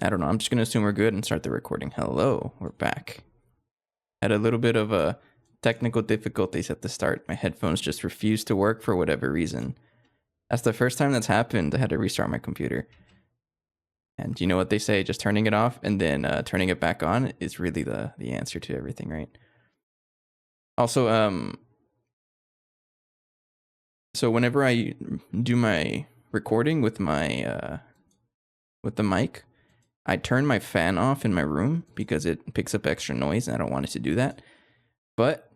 I don't know. I'm just going to assume we're good and start the recording. Hello, we're back. Had a little bit of technical difficulties at the start. My headphones just refused to work for whatever reason. That's the first time that's happened. I had to restart my computer. And you know what they say? Just turning it off and then turning it back on is really the answer to everything, right? Also, so whenever I do my recording with my with the mic, I turn my fan off in my room because it picks up extra noise and I don't want it to do that. But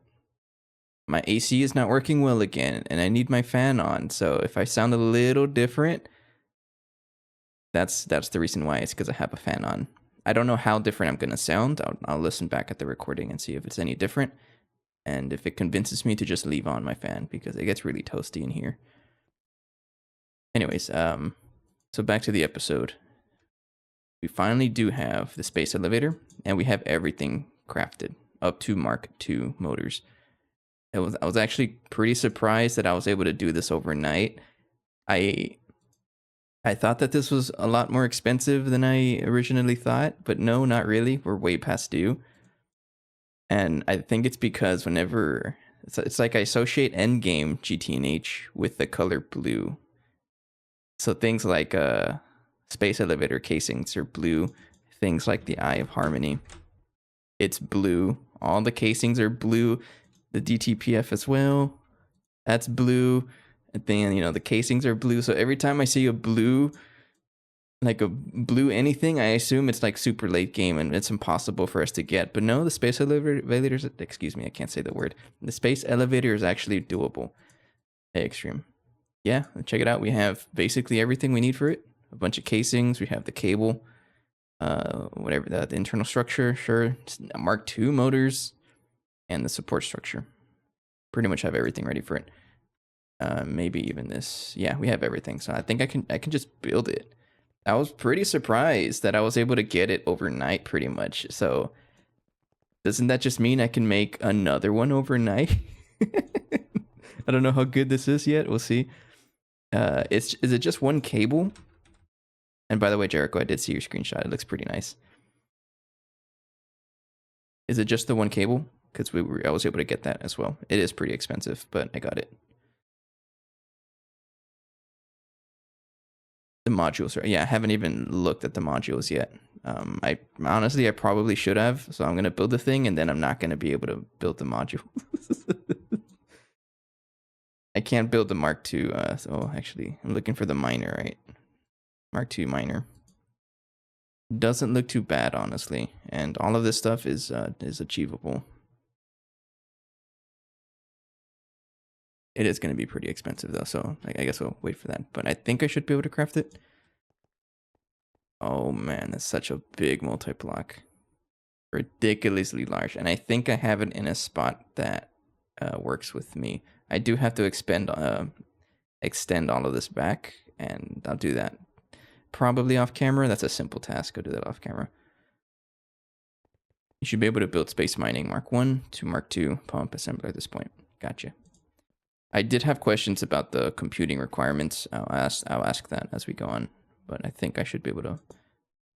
my AC is not working well again and I need my fan on. So if I sound a little different, that's the reason why. It's because I have a fan on. I don't know how different I'm going to sound. I'll listen back at the recording and see if it's any different. And if it convinces me to just leave on my fan because it gets really toasty in here. Anyways, so back to the episode. We finally do have the space elevator, and we have everything crafted up to Mark II motors. I was actually pretty surprised that I was able to do this overnight. I thought that this was a lot more expensive than I originally thought, but no, not really. We're way past due. And I think it's because whenever it's like I associate Endgame GT&H with the color blue. So things like space elevator casings are blue. Things like the Eye of Harmony, it's blue. All the casings are blue. The DTPF as well, that's blue. And then, you know, the casings are blue. So every time I see a blue, like a blue anything, I assume it's like super late game and it's impossible for us to get. But no, the space elevators, excuse me, I can't say the word. The space elevator is actually doable. Hey, Extreme. Yeah, check it out. We have basically everything we need for it. A bunch of casings. We have the cable, whatever, the internal structure, sure. Mark II motors, and the support structure. Pretty much have everything ready for it. Maybe even this. Yeah, we have everything. So I think I can just build it. I was pretty surprised that I was able to get it overnight pretty much. So doesn't that just mean I can make another one overnight? I don't know how good this is yet. We'll see. Is it just one cable? And by the way, Jericho, I did see your screenshot. It looks pretty nice. Is it just the one cable? Because I was able to get that as well. It is pretty expensive, but I got it. The modules are, yeah, I haven't even looked at the modules yet. I honestly, I probably should have. So I'm gonna build the thing, and then I'm not gonna be able to build the module. I can't build the Mark II. So actually, I'm looking for the miner, right? Mark II miner. Doesn't look too bad, honestly, and all of this stuff is achievable. It is going to be pretty expensive though, so I guess we'll wait for that. But I think I should be able to craft it. Oh man, that's such a big multi-block. Ridiculously large. And I think I have it in a spot that works with me. I do have to extend all of this back, and I'll do that probably off camera. That's a simple task. I'll do that off camera. You should be able to build space mining Mark I to Mark II pump assembler at this point. Gotcha. I did have questions about the computing requirements. I'll ask that as we go on, but I think I should be able to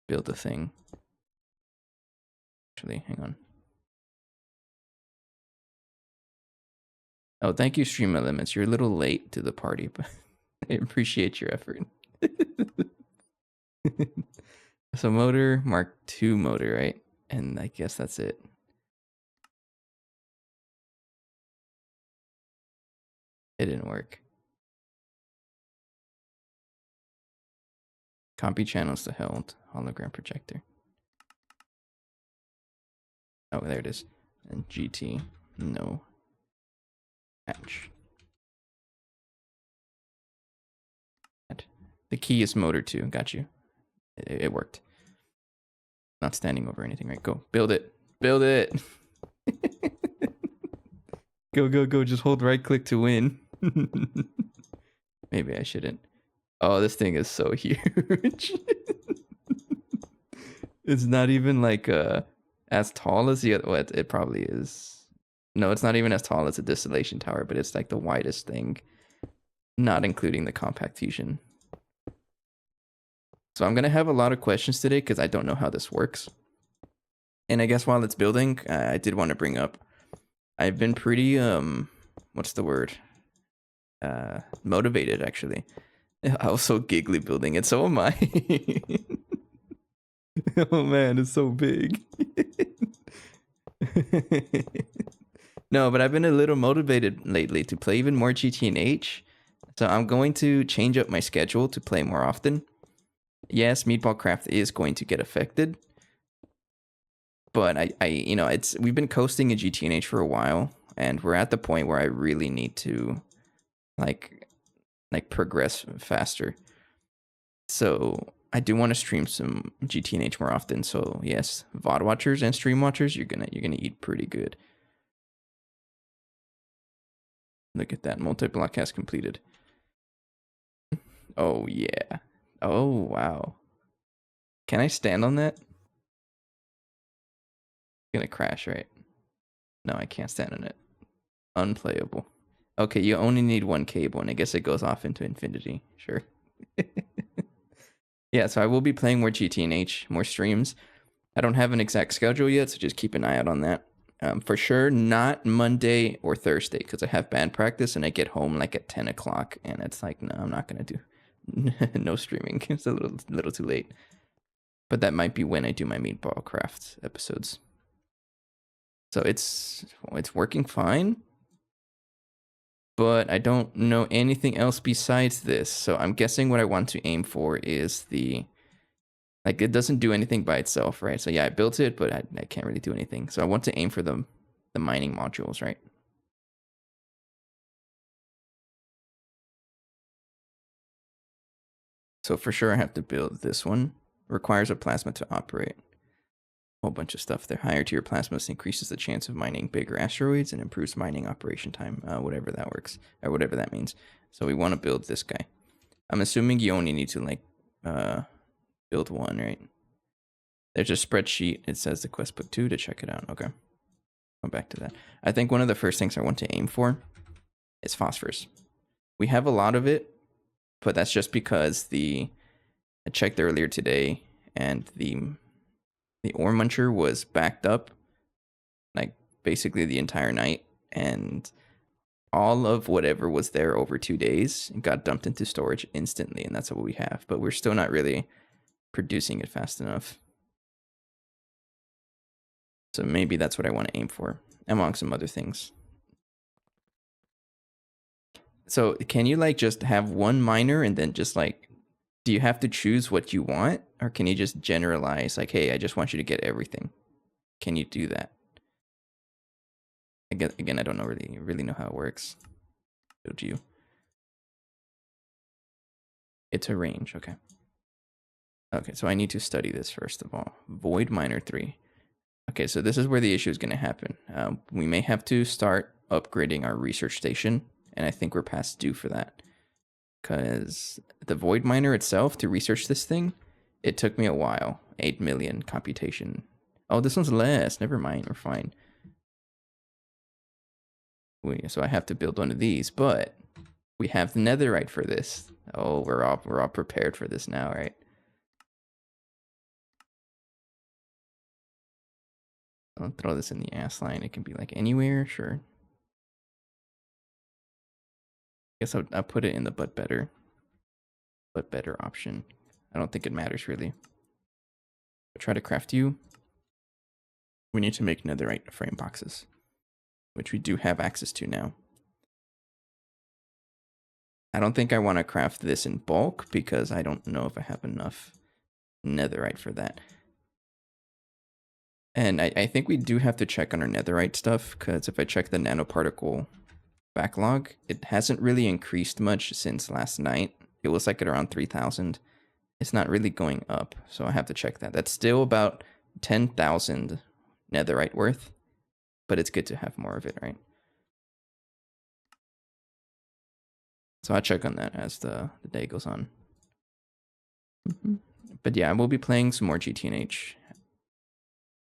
build the thing. Actually, hang on. Oh, thank you, Stream Elements. You're a little late to the party, but I appreciate your effort. So motor, Mark II motor, right? And I guess that's it. It didn't work. Copy channels to held hologram projector. Oh, there it is. And GT, no match. The key is motor 2. Got you. It worked. Not standing over anything, right? Go. Build it. Build it. Go. Just hold right click to win. Maybe I shouldn't. Oh, this thing is so huge. It's not even like as tall as the other. Well, it probably is. No, it's not even as tall as a distillation tower, but it's like the widest thing, not including the compact fusion. So I'm gonna have a lot of questions today because I don't know how this works. And I guess while it's building, I did want to bring up, I've been pretty what's the word? Motivated actually. I was so giggly building it, so am I. Oh man, it's so big. No, but I've been a little motivated lately to play even more GT&H. So I'm going to change up my schedule to play more often. Yes, Meatball Craft is going to get affected. But we've been coasting in GT&H for a while, and we're at the point where I really need to like progress faster. So I do want to stream some GT&H more often. So yes, VOD watchers and stream watchers, you're gonna eat pretty good. Look at that, multi-block cast completed. Oh yeah. Oh wow. Can I stand on that? It's gonna crash, right? No, I can't stand on it. Unplayable. Okay, you only need one cable, and I guess it goes off into infinity. Sure. Yeah, so I will be playing more GT&H, more streams. I don't have an exact schedule yet, so just keep an eye out on that. For sure, not Monday or Thursday, because I have band practice and I get home like at 10 o'clock, and it's like, no, I'm not going to do no streaming. It's a little too late. But that might be when I do my Meatball Craft episodes. So it's working fine. But I don't know anything else besides this. So I'm guessing what I want to aim for is it doesn't do anything by itself, right? So yeah, I built it, but I can't really do anything. So I want to aim for the mining modules, right? So for sure I have to build this one. Requires a plasma to operate. Whole bunch of stuff there. Higher tier plasmas increases the chance of mining bigger asteroids and improves mining operation time, whatever that works, or whatever that means. So we want to build this guy. I'm assuming you only need to build one, right? There's a spreadsheet. It says the quest book 2 to check it out. Okay. Go back to that. I think one of the first things I want to aim for is phosphorus. We have a lot of it, but that's just because I checked earlier today and the ore muncher was backed up like basically the entire night, and all of whatever was there over 2 days got dumped into storage instantly, and that's what we have. But we're still not really producing it fast enough. So maybe that's what I want to aim for, among some other things. So can you just have one miner and then just do you have to choose what you want, or can you just generalize hey, I just want you to get everything? Can you do that? Again, I don't know really know how it works. Showed you. It's a range, okay. Okay, so I need to study this first of all. Void miner 3. Okay, so this is where the issue is going to happen. We may have to start upgrading our research station, and I think we're past due for that. Because the void miner itself, to research this thing, it took me a while. 8 million computation. Oh, this one's less. Never mind, we're fine. So I have to build one of these, but we have the netherite for this. Oh, we're all prepared for this now, right? I'll throw this in the ass line. It can be anywhere, sure. Guess I'll put it in the but better option. I don't think it matters really. But try to craft you. We need to make netherite frame boxes, which we do have access to now. I don't think I want to craft this in bulk because I don't know if I have enough netherite for that. And I think we do have to check on our netherite stuff, because if I check the nanoparticle backlog, it hasn't really increased much since last night. It was at around 3,000. It's not really going up, so I have to check that. That's still about 10,000 netherite worth, but it's good to have more of it, right? So I'll check on that as the day goes on. But yeah, I will be playing some more GT&H.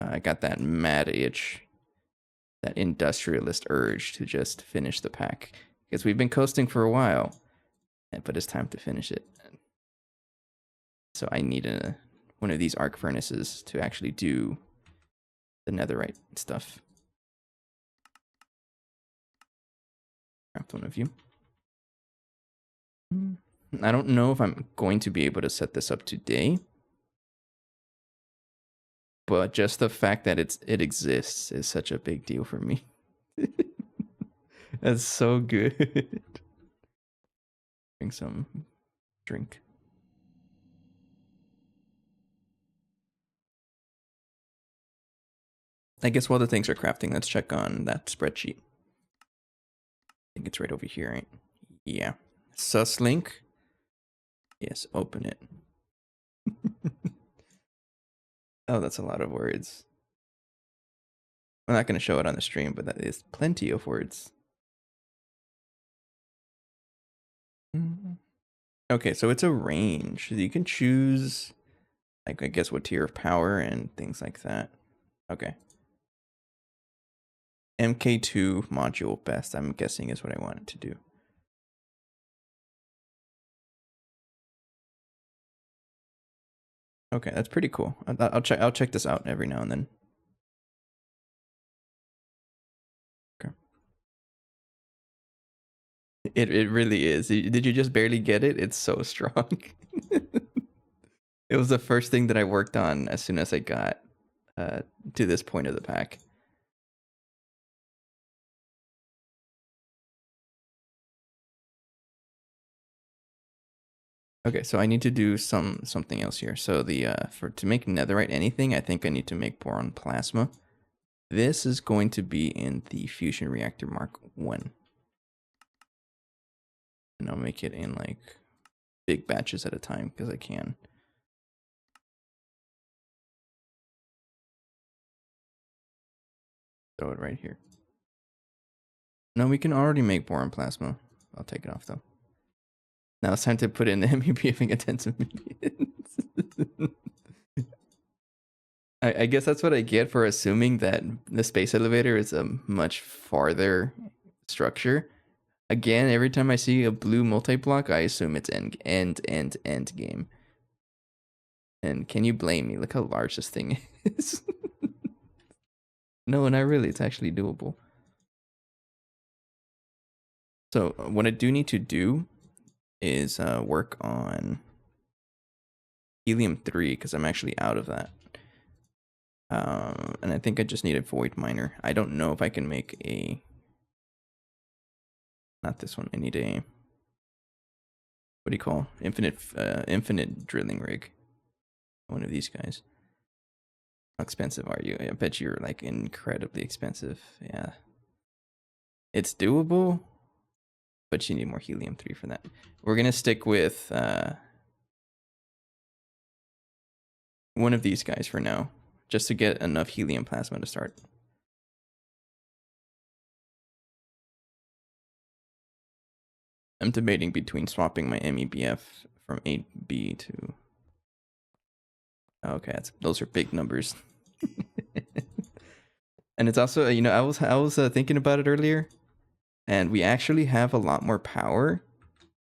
I got that mad itch, that industrialist urge to just finish the pack. Because we've been coasting for a while, but it's time to finish it. So I need one of these arc furnaces to actually do the netherite stuff. Craft one of you. I don't know if I'm going to be able to set this up today, but just the fact that it exists is such a big deal for me. That's so good. Drink some drink. I guess while the things are crafting, let's check on that spreadsheet. I think it's right over here, right? Yeah. Sus link. Yes, open it. Oh, that's a lot of words. I'm not going to show it on the stream, but that is plenty of words. Okay, so it's a range. You can choose, like, I guess what tier of power and things like that. Okay. MK2 module best, I'm guessing, is what I wanted to do. Okay, that's pretty cool. I'll check this out every now and then. Okay. It really is. Did you just barely get it? It's so strong. It was the first thing that I worked on as soon as I got to this point of the pack. Okay, so I need to do something else here. So the to make netherite anything, I think I need to make boron plasma. This is going to be in the fusion reactor Mark 1. And I'll make it in like big batches at a time because I can. Throw it right here. No, we can already make boron plasma. I'll take it off though. Now it's time to put in the MEBFing intensive minions. I guess that's what I get for assuming that the space elevator is a much farther structure. Again, every time I see a blue multi-block, I assume it's end game. And can you blame me? Look how large this thing is. No, not really. It's actually doable. So what I do need to do is work on helium-3 because I'm actually out of that. And I think I just need a void miner. I don't know if I can make a... Not this one. I need a... What do you call? Infinite drilling rig. One of these guys. How expensive are you? I bet you're like incredibly expensive. Yeah. It's doable, but you need more helium-3 for that. We're going to stick with one of these guys for now, just to get enough helium plasma to start. I'm debating between swapping my MEBF from 8B to... Okay, those are big numbers. And it's also, you know, I was thinking about it earlier, and we actually have a lot more power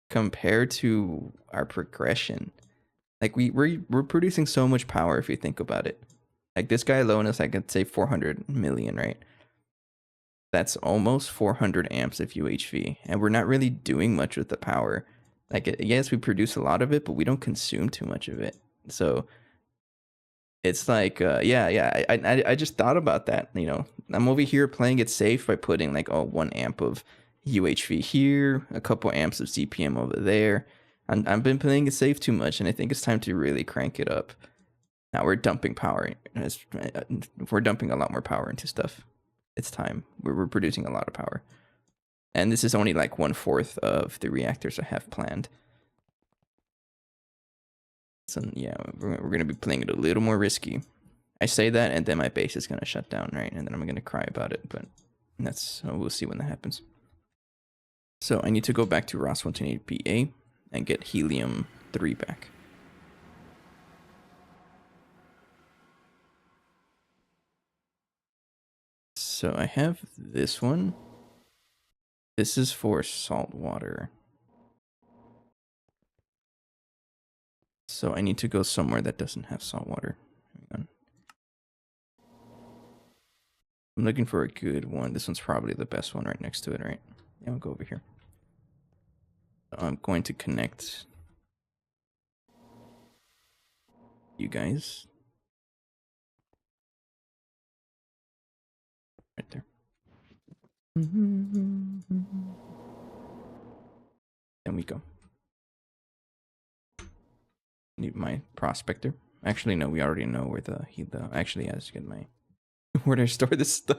compared to our progression. Like we're producing so much power if you think about it. Like this guy alone is like, I'd say 400 million, right? That's almost 400 amps of UHV, and we're not really doing much with the power. Like, yes, we produce a lot of it, but we don't consume too much of it. So it's like, I just thought about that. You know, I'm over here playing it safe by putting like 1 amp of UHV here, a couple amps of CPM over there. I've been playing it safe too much, and I think it's time to really crank it up. Now we're dumping power. We're dumping a lot more power into stuff. It's time. We're producing a lot of power. And this is only like 1/4 of the reactors I have planned. So yeah, we're going to be playing it a little more risky. I say that, and then my base is going to shut down, right? And then I'm going to cry about it, but we'll see when that happens. So I need to go back to ROS 128BA and get helium-3 back. So I have this one. This is for salt water. So I need to go somewhere that doesn't have salt water. Hang on. I'm looking for a good one. This one's probably the best one right next to it, right? Yeah, I'll go over here. I'm going to connect you guys. Right there. There we go. Need my prospector. Actually, no, we already know where the actually has to get my where to store this stuff.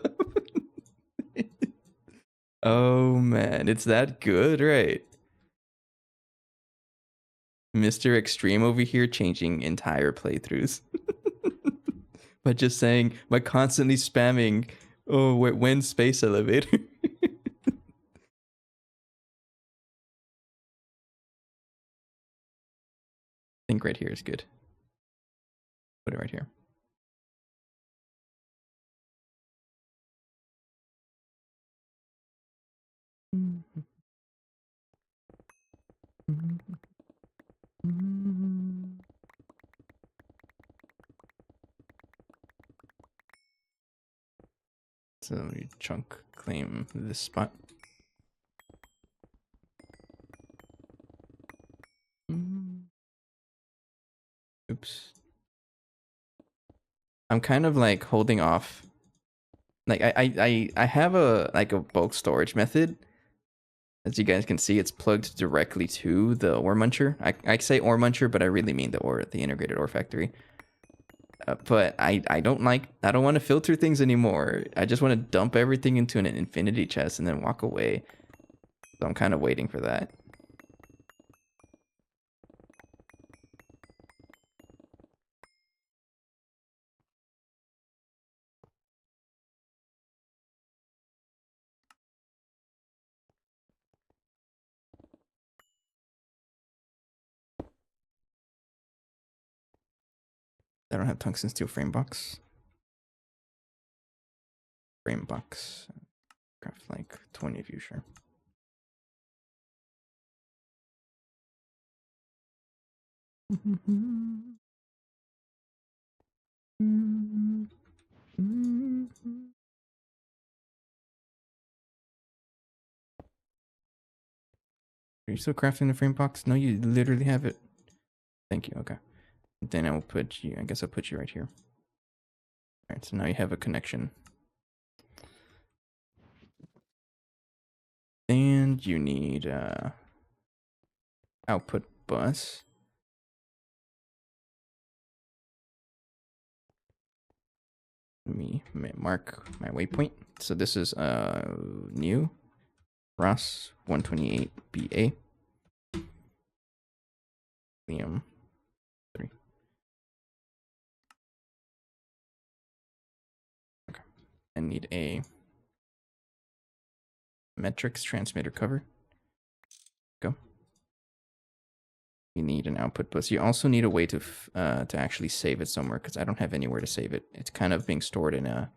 Oh man, it's that good, right? Mr. Extreme over here changing entire playthroughs. By just saying, by constantly spamming, oh, when space elevator. I think right here is good. Put it right here. So you chunk claim this spot. Oops. I'm kind of like holding off. Like I have a bulk storage method. As you guys can see, it's plugged directly to the ore muncher. I say ore muncher, but I really mean the integrated ore factory. But I don't want to filter things anymore. I just want to dump everything into an infinity chest and then walk away. So I'm kind of waiting for that. I don't have tungsten steel frame box. Frame box. Craft like 20 of you, sure. Are you still crafting the frame box? No, you literally have it. Thank you. Okay. Then I will put you. I guess I'll put you right here. All right. So now you have a connection. And you need output bus. Let me mark my waypoint. So this is new Ross 128 BA. Liam 3. Okay. I need a metrics transmitter cover. Go. You need an output bus. You also need a way to actually save it somewhere, because I don't have anywhere to save it. It's kind of being stored in a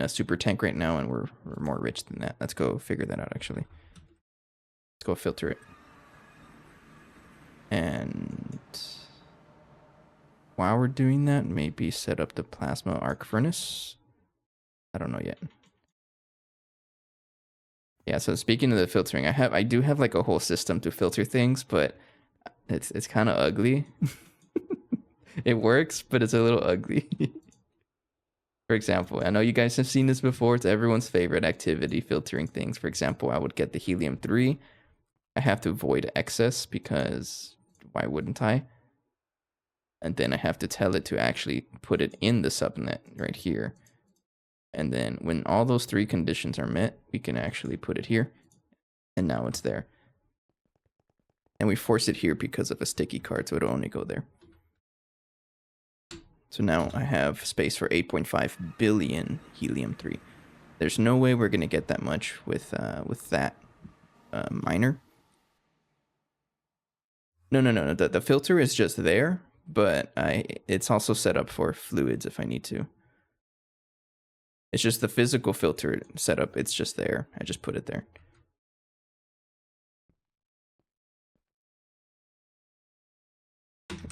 super tank right now, and we're more rich than that. Let's go figure that out. Actually, let's go filter it. And while we're doing that, maybe set up the plasma arc furnace. I don't know yet. Yeah, so speaking of the filtering, I do have like a whole system to filter things, but it's kind of ugly. It works, but it's a little ugly. For example, I know you guys have seen this before. It's everyone's favorite activity, filtering things. For example, I would get the helium-3. I have to avoid excess because why wouldn't I? And then I have to tell it to actually put it in the subnet right here. And then when all those 3 conditions are met, we can actually put it here. And now it's there. And we force it here because of a sticky card, so it'll only go there. So now I have space for 8.5 billion helium-3. There's no way we're going to get that much with that miner. No. The filter is just there, but it's also set up for fluids if I need to. It's just the physical filter setup. It's just there. I just put it there.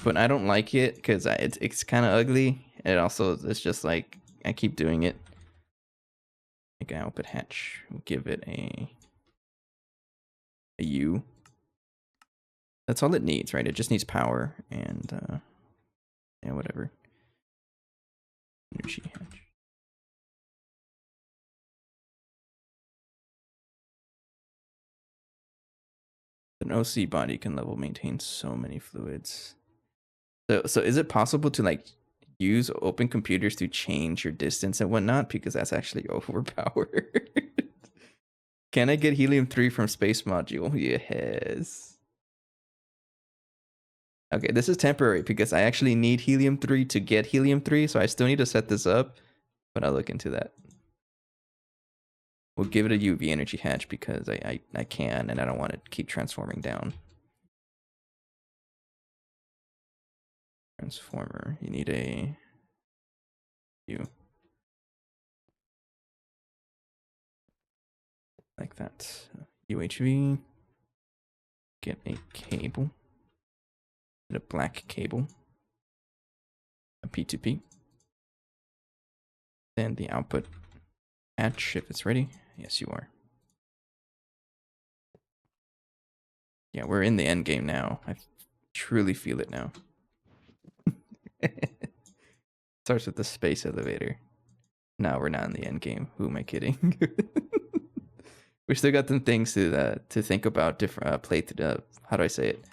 but I don't like it because it's kind of ugly. And also, it's just like I keep doing it. Make an output hatch. We'll give it a U. That's all it needs, right? It just needs power and yeah, whatever. Energy hatch. An OC body can level maintain so many fluids. So is it possible to like use open computers to change your distance and whatnot? Because that's actually overpowered. Can I get helium-3 from space module? Yes. Okay, this is temporary because I actually need helium-3 to get helium-3, so I still need to set this up, but I'll look into that. We'll give it a UV energy hatch because I can and I don't want to keep transforming down. Transformer, you need a U. Like that. UHV. Get a cable. Get a black cable. A P2P. Then the output hatch if it's ready. Yes, you are. Yeah, we're in the end game now. I truly feel it now. Starts with the space elevator. No, we're not in the end game. Who am I kidding? We still got some things to think about. Different how do I say it?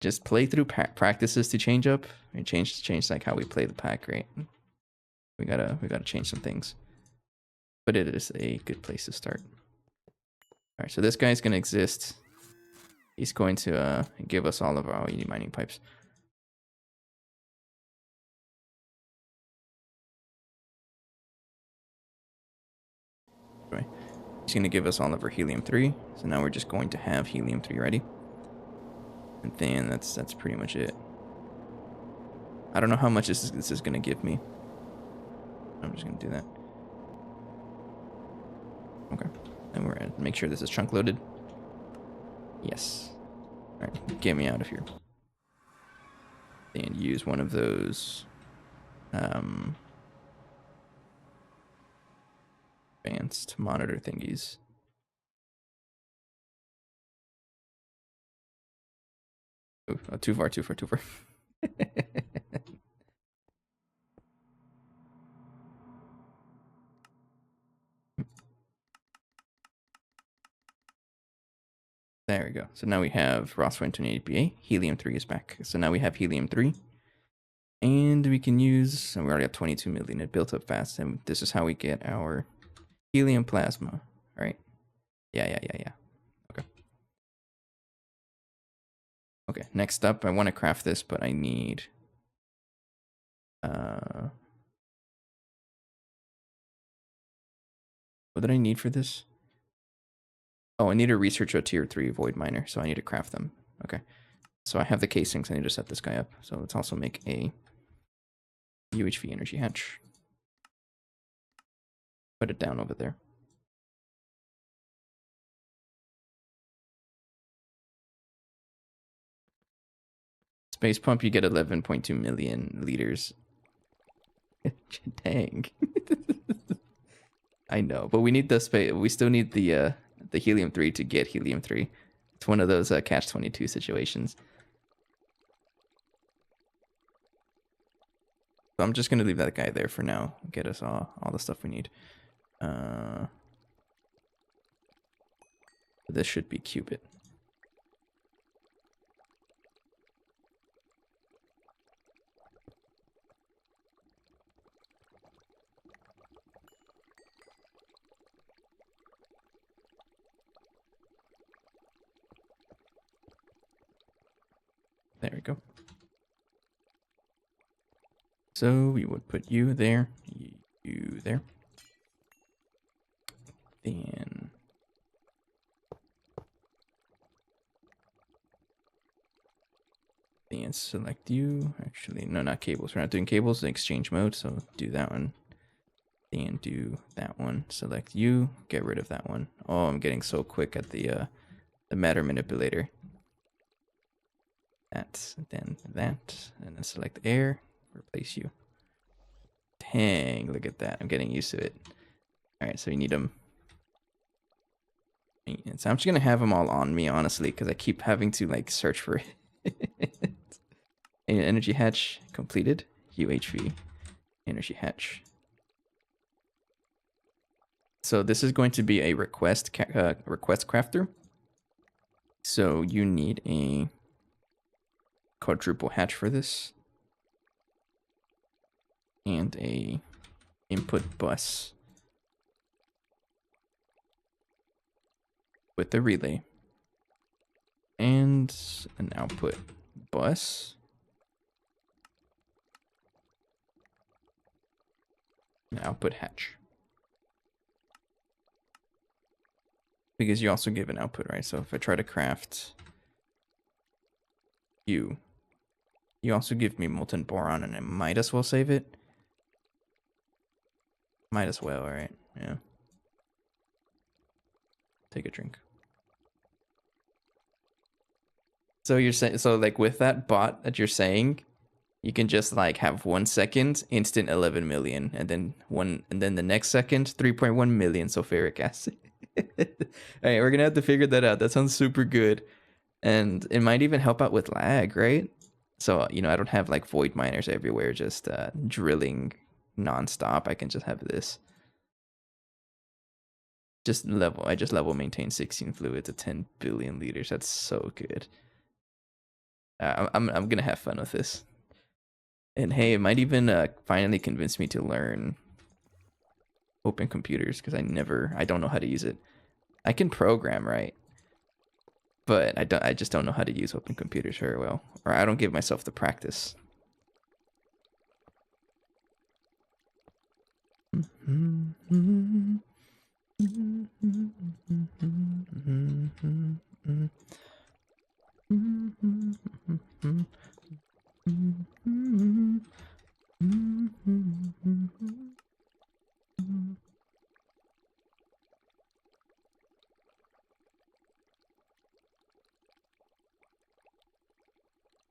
Just playthrough practices to change up and change like how we play the pack, right? We gotta change some things, but it is a good place to start. All right, so this guy's gonna exist. He's going to give us all of our mining pipes. Anyway, he's gonna give us all of our helium-3. So now we're just going to have helium-3 ready. And then that's pretty much it. I don't know how much this is gonna give me. I'm just gonna do that. Okay. And we're gonna make sure this is chunk loaded. Yes. Alright, get me out of here. And use one of those advanced monitor thingies. Ooh, oh, too far. There we go. So now we have Rosswind 28BA. Helium-3 is back. So now we have helium-3. And we can use, we already have 22 million. It built up fast. And this is how we get our helium plasma, right? Yeah. Okay. Okay, next up, I want to craft this, but I need... what did I need for this? Oh, I need to research a tier 3 void miner, so I need to craft them. Okay. So I have the casings, I need to set this guy up. So let's also make a UHV energy hatch. Put it down over there. Space pump, you get 11.2 million liters. Dang. I know, but we need the space. We still need the helium-3 to get helium-3. It's one of those catch-22 situations. So I'm just gonna leave that guy there for now. Get us all the stuff we need. This should be qubit. There we go. So we would put you there, you there. Then select you. Actually, no, not cables. We're not doing cables in exchange mode, so do that one. Then do that one. Select you. Get rid of that one. Oh, I'm getting so quick at the matter manipulator. that, and then select air, replace you. Dang, look at that. I'm getting used to it. All right, so you need them. So I'm just gonna have them all on me, honestly, because I keep having to like search for it. Energy hatch completed. UHV. Energy hatch. So this is going to be a request crafter. So you need a quadruple hatch for this, and a input bus with the relay, and an output bus, an output hatch. Because you also give an output, right? So if I try to craft you also give me molten boron, and I might as well save it. Might as well, right? Yeah. Take a drink. So you're saying, so like with that bot that you're saying, you can just like have 1 second, instant 11 million, and then the next second, 3.1 million sulfuric acid. All right, we're gonna have to figure that out. That sounds super good, and it might even help out with lag, right? So I don't have like void miners everywhere just drilling nonstop. I can just have this. I just level maintain 16 fluid to 10 billion liters. That's so good. I'm gonna have fun with this. And hey, it might even finally convince me to learn open computers, because I don't know how to use it. I can program, right? But I just don't know how to use open computers very well, or I don't give myself the practice.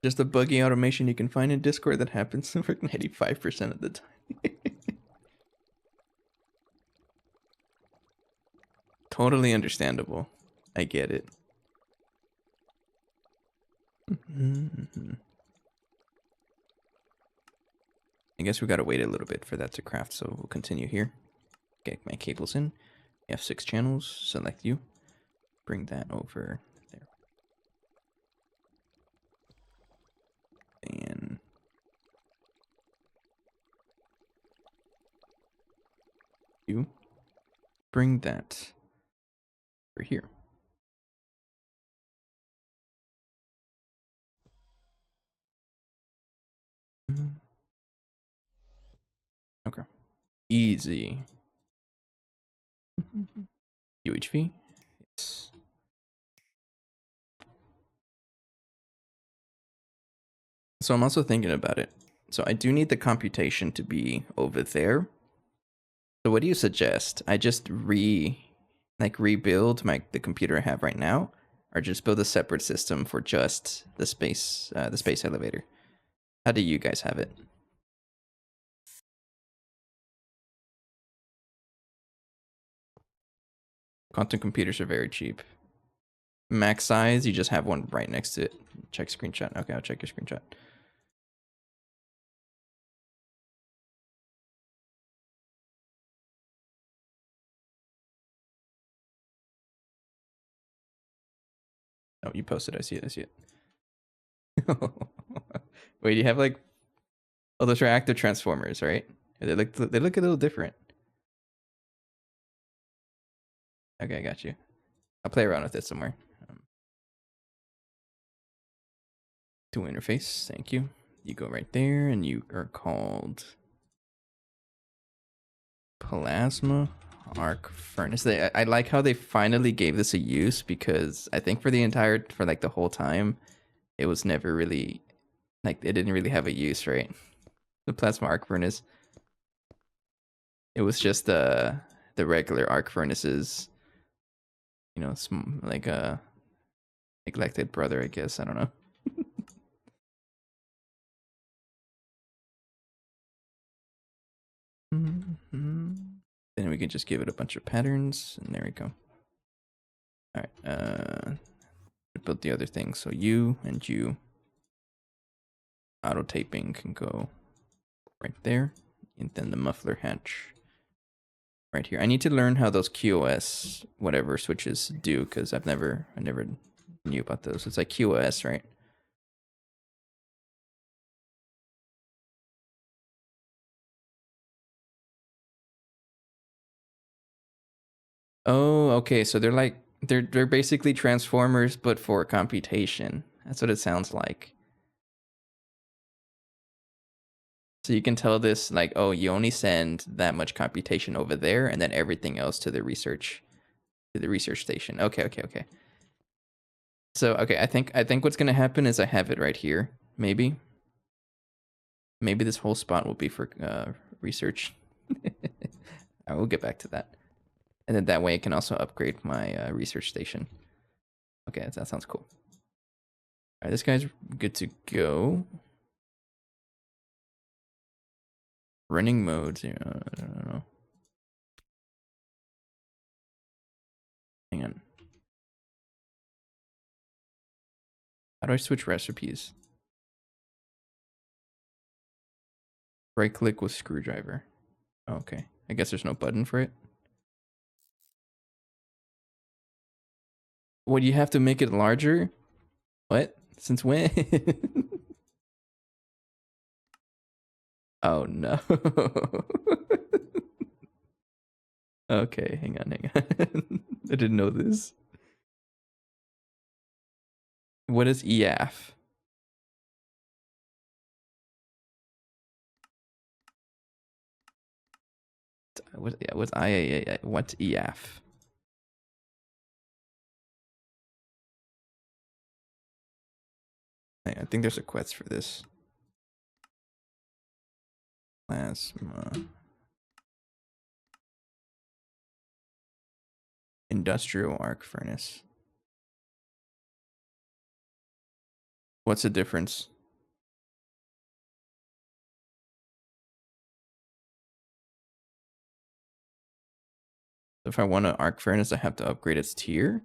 Just a buggy automation you can find in Discord that happens over 95% of the time. Totally understandable. I get it. I guess we gotta wait a little bit for that to craft, so we'll continue here. Get my cables in. You have 6 channels. Select you. Bring that over there. And you bring that over here. Okay. Easy. UHV. Yes. So I'm also thinking about it. So I do need the computation to be over there. So what do you suggest? I just rebuild the computer I have right now, or just build a separate system for just the space elevator? How do you guys have it? Quantum computers are very cheap. Max size, you just have one right next to it. Check screenshot. Okay, I'll check your screenshot. Oh, you posted. I see it. Wait, you have like, oh, those are active transformers, right? They look a little different. Okay, I got you. I'll play around with it somewhere. To interface, thank you. You go right there, and you are called Plasma Arc Furnace. I like how they finally gave this a use, because I think for like the whole time, it was never really, like, it didn't really have a use, right? The Plasma Arc Furnace. It was just the regular arc furnaces, like a neglected brother, I guess. I don't know. Then we can just give it a bunch of patterns, and there we go. All right, build the other thing. So you and you, auto taping can go right there, and then the muffler hatch right here. I need to learn how those QoS whatever switches do, because I never knew about those. It's like QoS, right? Oh, okay. So they're basically transformers, but for computation. That's what it sounds like. So you can tell this like, oh, you only send that much computation over there, and then everything else to the research station. Okay. So okay, I think what's gonna happen is I have it right here. Maybe this whole spot will be for research. I will get back to that, and then that way I can also upgrade my research station. Okay, that sounds cool. All right, this guy's good to go. Running modes. Yeah, I don't know. Hang on. How do I switch recipes? Right click with screwdriver. Oh, okay. I guess there's no button for it. What, you have to make it larger? What? Since when? Oh no. Okay, hang on. I didn't know this. What is EAF? What's IAA? What's EAF? I think there's a quest for this. Plasma. Industrial arc furnace. What's the difference? If I want an arc furnace, I have to upgrade its tier?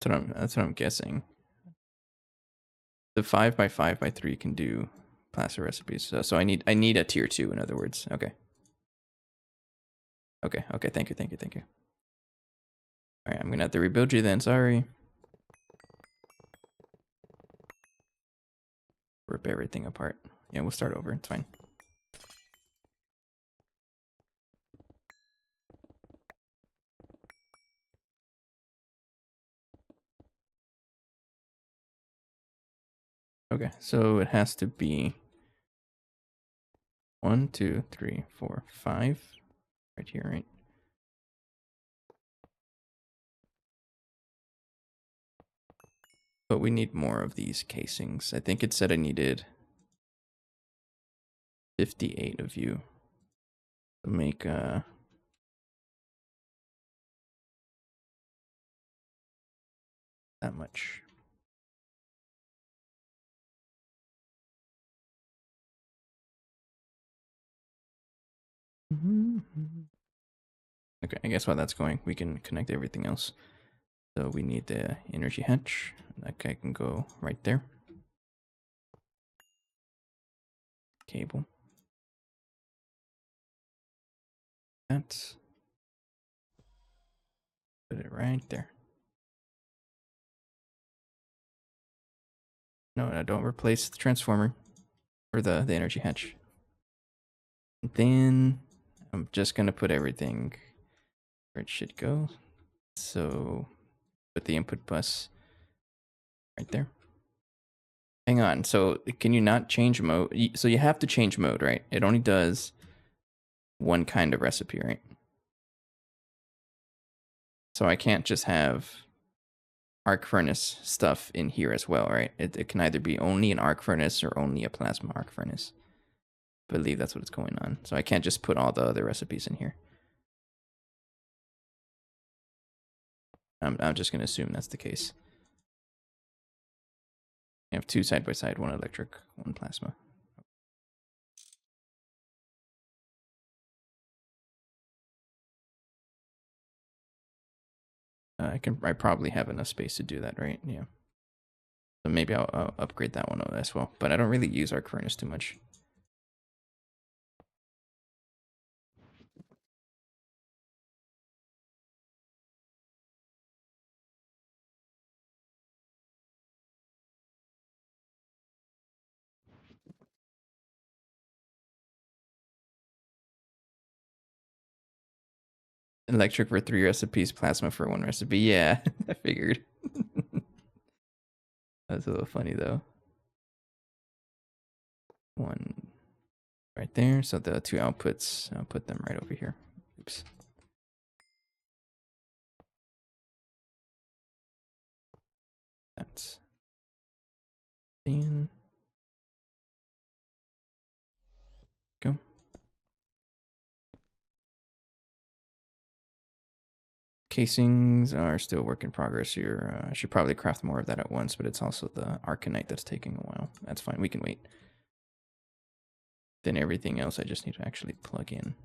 That's what I'm guessing. The 5x5x3 can do plaster recipes. So I need a tier 2, in other words. Okay. Thank you. All right, I'm gonna have to rebuild you then. Sorry. Rip everything apart. Yeah, we'll start over. It's fine. Okay, so it has to be 1, 2, 3, 4, 5 right here, right? But we need more of these casings. I think it said I needed 58 of you to make that much. Okay, I guess while that's going, we can connect everything else. So we need the energy hatch. That guy can go right there. Cable. That's. Put it right there. No, don't replace the transformer or the energy hatch. Then I'm just gonna put everything where it should go. So put the input bus right there. Hang on. So can you not change mode? So you have to change mode, right? It only does one kind of recipe, right? So I can't just have arc furnace stuff in here as well, right? It can either be only an arc furnace or only a plasma arc furnace. I believe that's what's going on. So I can't just put all the other recipes in here. I'm just gonna assume that's the case. I have two side by side, one electric, one plasma. I probably have enough space to do that, right? Yeah. So maybe I'll upgrade that one as well. But I don't really use arc furnace too much. Electric for 3 recipes, plasma for 1 recipe. Yeah, I figured. That's a little funny though. One right there. So the 2 outputs, I'll put them right over here. Oops. That's in. Go. Casings are still work in progress here. I should probably craft more of that at once, but it's also the Arcanite that's taking a while. That's fine. We can wait. Then everything else I just need to actually plug in.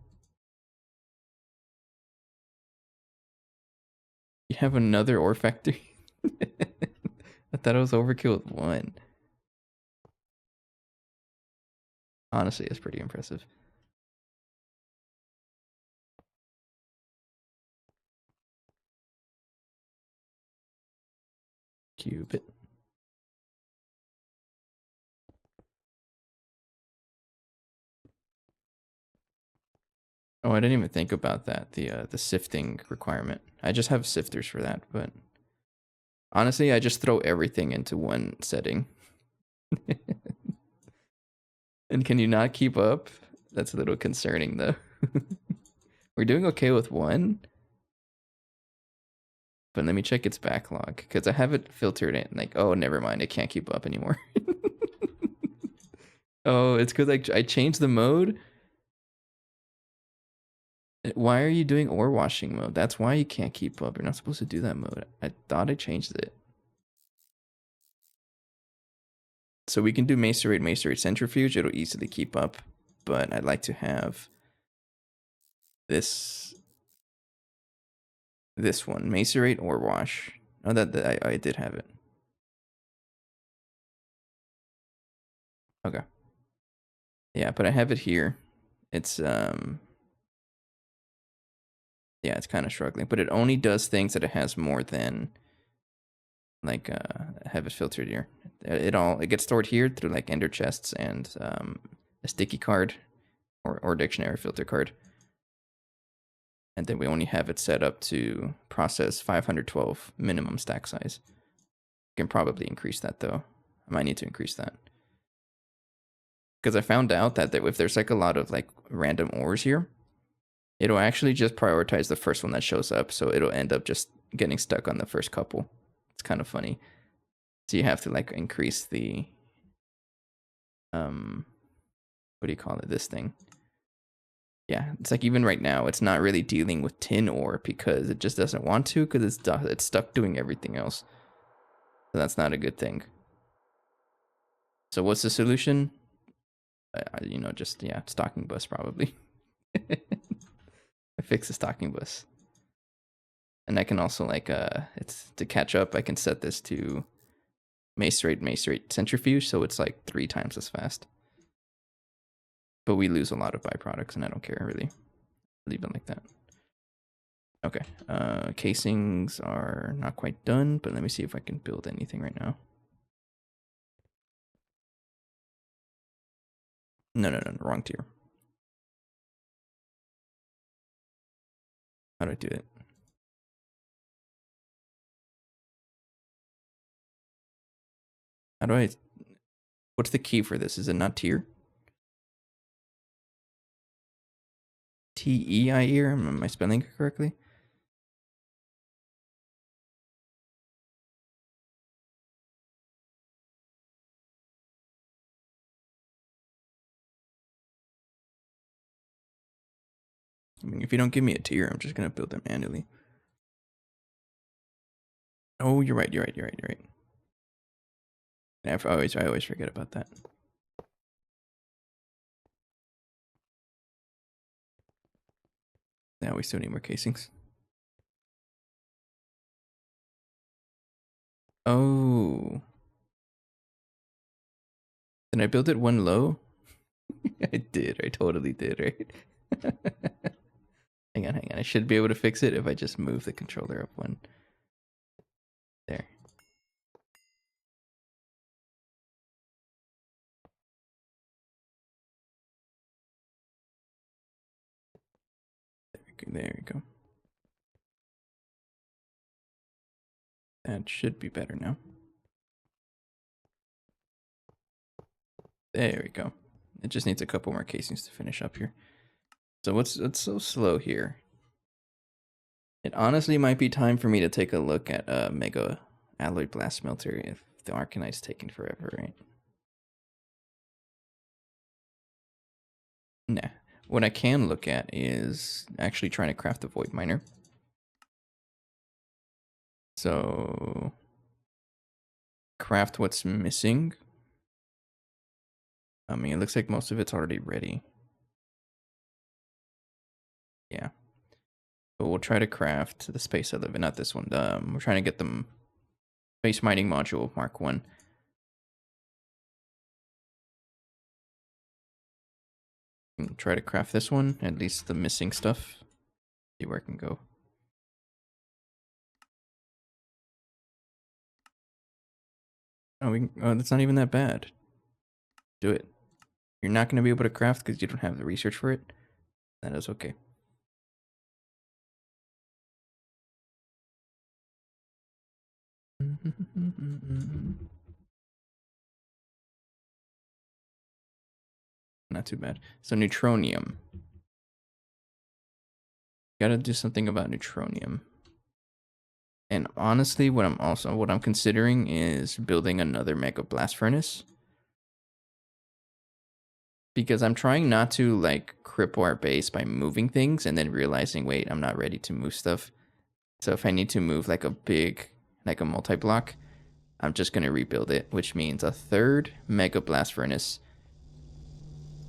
You have another ore factory? I thought it was overkill with 1. Honestly, it's pretty impressive. Cube it. Oh, I didn't even think about that. The sifting requirement. I just have sifters for that, but honestly, I just throw everything into one setting. And can you not keep up? That's a little concerning though. We're doing okay with 1. But let me check its backlog because I have it filtered in. Like, oh, never mind. I can't keep up anymore. Oh, it's because I changed the mode. Why are you doing ore washing mode? That's why you can't keep up. You're not supposed to do that mode. I thought I changed it. So we can do macerate centrifuge. It'll easily keep up. But I'd like to have this one. Macerate or wash. Oh, that I did have it. Okay. Yeah, but I have it here. It's yeah, it's kind of struggling, but it only does things that it has more than like I have it filtered here. It gets stored here through like ender chests and a sticky card or dictionary filter card. And then we only have it set up to process 512 minimum stack size. Can probably increase that though. I might need to increase that. Because I found out that if there's like a lot of like random ores here, it'll actually just prioritize the first one that shows up. So it'll end up just getting stuck on the first couple. It's kind of funny. So you have to like increase the what do you call it? This thing. Yeah, it's like even right now, it's not really dealing with tin ore because it just doesn't want to because it's stuck doing everything else. So that's not a good thing. So what's the solution? Just yeah, stocking bus probably. I fix the stocking bus, and I can also like it's to catch up. I can set this to macerate centrifuge, so it's like 3 times as fast. But we lose a lot of byproducts, and I don't care really. Leave it like that. Okay. Casings are not quite done, but let me see if I can build anything right now. No, wrong tier. How do I do it? How do I... What's the key for this? Is it not tier? T-E-I-E-R? Am I spelling it correctly? I mean, if you don't give me a tier, I'm just going to build them manually. Oh, you're right. I always forget about that. Now we still need more casings. Oh. Did I build it one low? I did. I totally did, right? Hang on. I should be able to fix it if I just move the controller up one. There. There we go. That should be better now. There we go. It just needs a couple more casings to finish up here. So what's so slow here? It honestly might be time for me to take a look at Mega Alloy Blast Smelter if the Arcanite's taking forever, right? Nah. What I can look at is actually trying to craft the Void Miner. So craft what's missing. I mean, it looks like most of it's already ready. Yeah. But we'll try to craft the space I live in, not this one. We're trying to get the Space Mining Module Mark 1. Try to craft this one, at least the missing stuff. See where I can go. Oh, that's not even that bad. Do it. You're not going to be able to craft because you don't have the research for it. That is okay. Not too bad. So neutronium. Gotta do something about neutronium. And honestly, what I'm considering is building another mega blast furnace. Because I'm trying not to like cripple our base by moving things and then realizing, wait, I'm not ready to move stuff. So if I need to move like a multi-block, I'm just gonna rebuild it, which means a third mega blast furnace,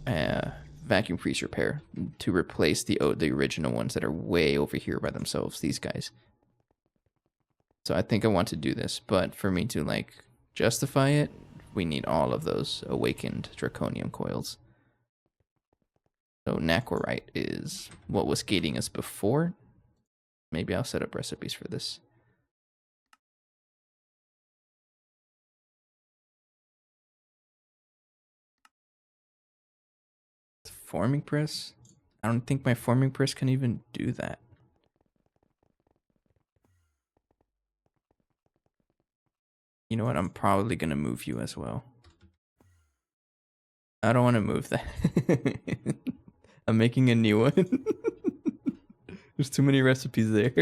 vacuum freeze repair to replace the original ones that are way over here by themselves. These guys. So I think I want to do this, but for me to like justify it, we need all of those awakened draconium coils. So Naquarite is what was gating us before. Maybe I'll set up recipes for this. Forming press? I don't think my forming press can even do that. You know what? I'm probably going to move you as well. I don't want to move that. I'm making a new one. There's too many recipes there.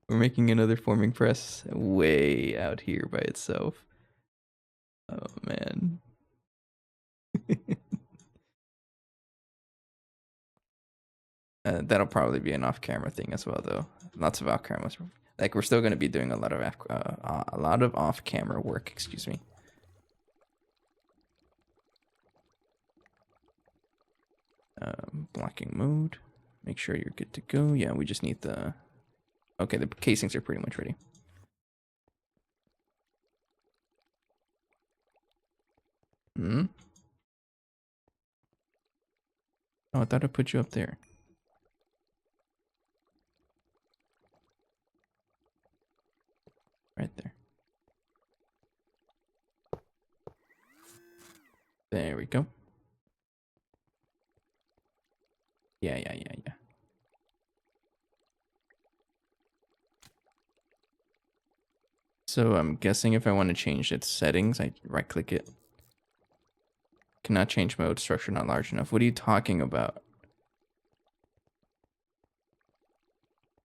We're making another forming press way out here by itself. Oh, man. That'll probably be an off-camera thing as well, though. Lots of off-cameras. Like, we're still going to be doing a lot of off-camera work, excuse me. Blocking mode. Make sure you're good to go. Yeah, we just need the... Okay, the casings are pretty much ready. Hmm? Oh, I thought I put you up there. Right there. There we go. Yeah. So I'm guessing if I want to change its settings, I right-click it. Cannot change mode, structure not large enough. What are you talking about?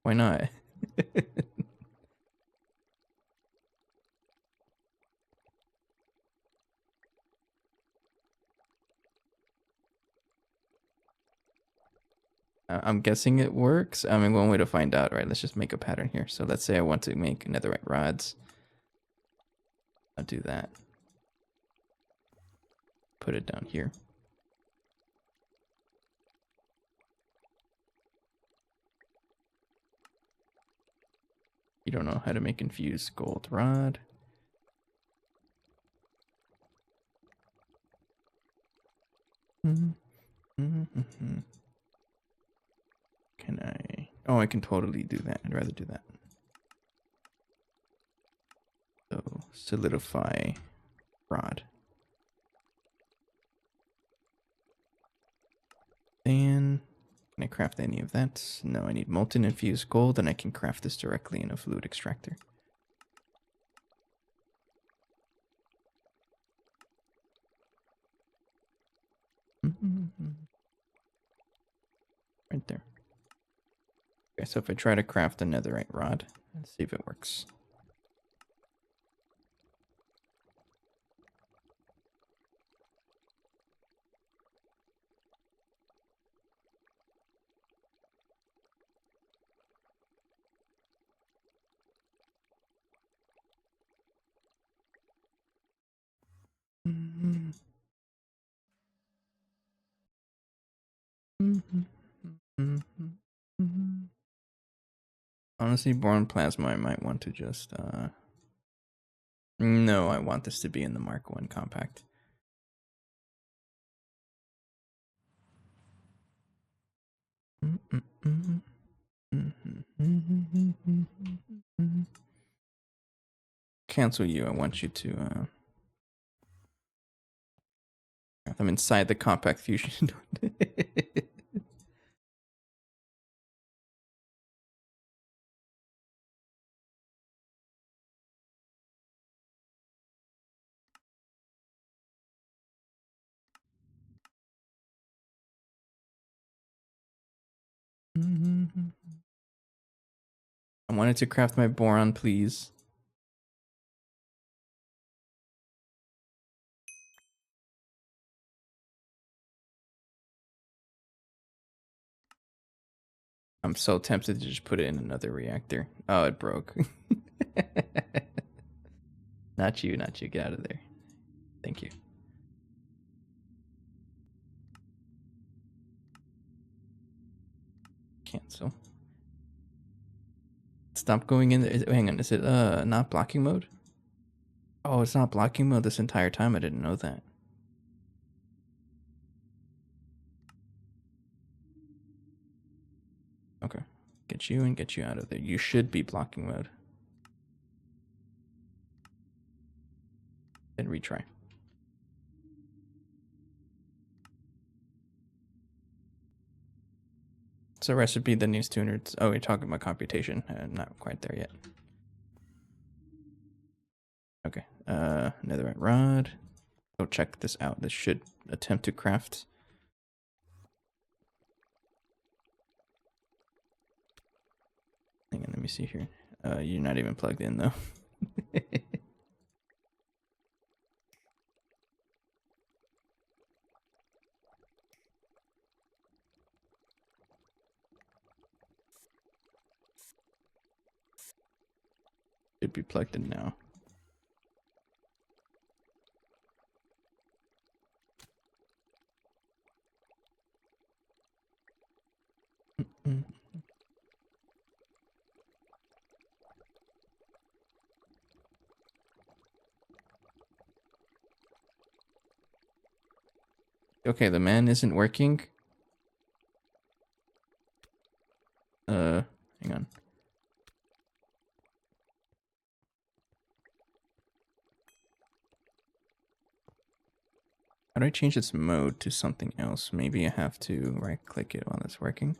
Why not? I'm guessing it works. I mean, one way to find out, right? Let's just make a pattern here. So let's say I want to make netherite rods. I'll do that. Put it down here. You don't know how to make infused gold rod. Can I? Oh, I can totally do that. I'd rather do that. So solidify rod. Then can I craft any of that? No, I need molten infused gold, and I can craft this directly in a fluid extractor. Right there. Okay, so if I try to craft a netherite rod, let's see if it works. Honestly, boron plasma, I might want to just no, I want this to be in the Mark 1 compact. Cancel you. I want you to I'm inside the compact fusion. I wanted to craft my boron, please. I'm so tempted to just put it in another reactor. Oh, it broke. Not you, not you. Get out of there. Thank you. Cancel. Stop going in there. Hang on, is it not blocking mode? Oh, it's not blocking mode this entire time. I didn't know that. Okay. Get you and get you out of there. You should be blocking mode. Then retry. So recipe that needs 200. Oh, we're talking about computation. Not quite there yet. Okay. Netherite rod. Go check this out. This should attempt to craft. Hang on, let me see here. You're not even plugged in though. Should be plugged in now. Okay, the man isn't working. Hang on. How do I change its mode to something else? Maybe I have to right click it while it's working.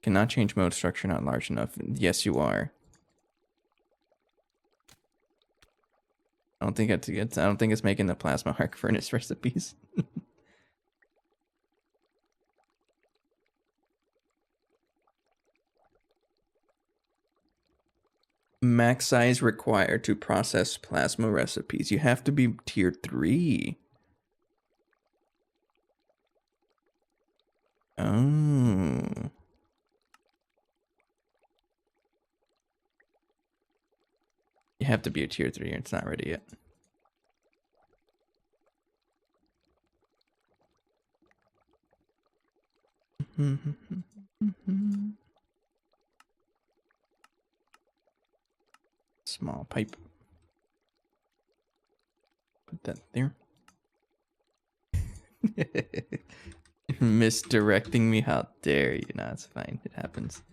Cannot change mode structure, not large enough. Yes, you are. I don't think I don't think it's making the plasma arc furnace recipes. Max size required to process plasma recipes. You have to be tier 3. Oh. You have to be a tier 3 and it's not ready yet. Small pipe. Put that there. Misdirecting me? How dare you? No, it's fine. It happens.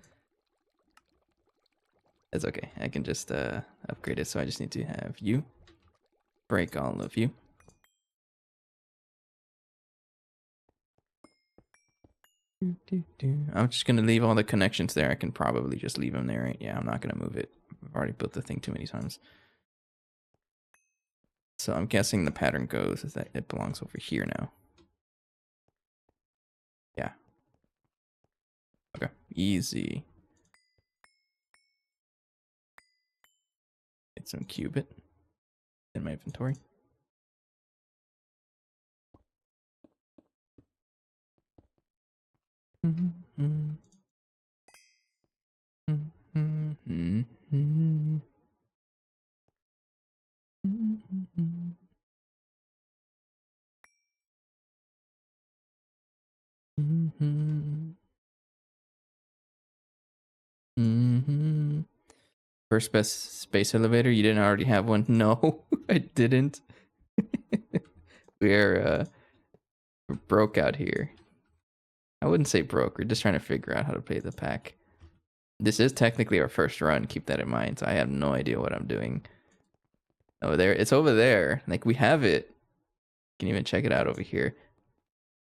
It's okay. I can just upgrade it. So I just need to have you. Break all of you. I'm just going to leave all the connections there. I can probably just leave them there. Right? Yeah, I'm not going to move it. I've already built the thing too many times. So I'm guessing the pattern goes is that it belongs over here now. Yeah. Okay. Easy. Get some qubit in my inventory. First best space elevator. You didn't already have one? No, I didn't. We're broke out here. I wouldn't say broke. We're just trying to figure out how to pay the pack. This is technically our first run. Keep that in mind. So I have no idea what I'm doing. Oh, there. It's over there. Like, we have it. You can even check it out over here.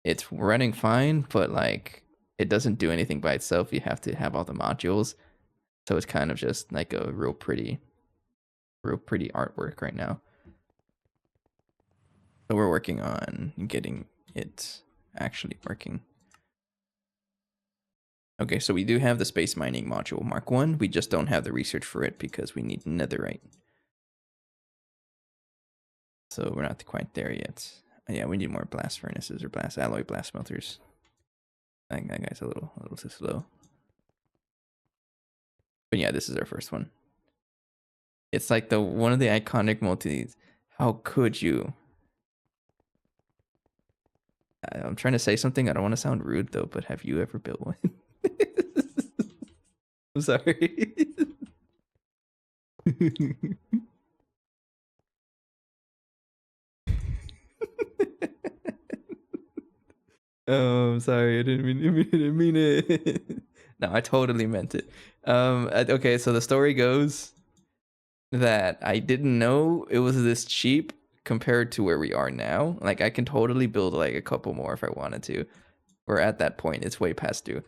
It's running fine, but like, it doesn't do anything by itself. You have to have all the modules. So it's kind of just like a real pretty artwork right now. So we're working on getting it actually working. Okay, so we do have the space mining module Mark 1. We just don't have the research for it because we need netherite. So we're not quite there yet. Yeah, we need more blast furnaces or alloy blast smelters. I think that guy's a little too slow. But yeah, this is our first one. It's like one of the iconic multis. How could you? I'm trying to say something. I don't want to sound rude though, but have you ever built one? I'm sorry. Oh, I'm sorry. I didn't mean it. No, I totally meant it. Okay, so the story goes that I didn't know it was this cheap compared to where we are now. Like, I can totally build like a couple more if I wanted to. Or at that point, it's way past due.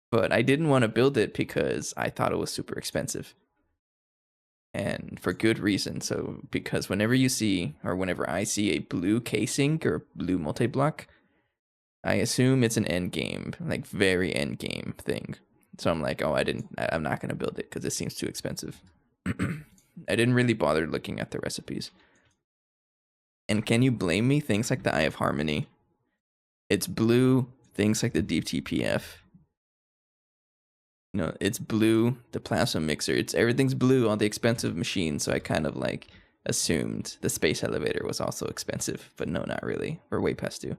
But I didn't want to build it because I thought it was super expensive. And for good reason. So, because whenever you see, or whenever I see a blue casing or blue multi-block, I assume it's an end game, like very end game thing. So I'm like, oh, I'm not going to build it because it seems too expensive. I didn't really bother looking at the recipes. And can you blame me? Things like the Eye of Harmony. It's blue. Things like the Deep TPF. You know, it's blue. The Plasma Mixer. Everything's blue on the expensive machine. So I kind of like assumed the space elevator was also expensive. But no, not really. We're way past due.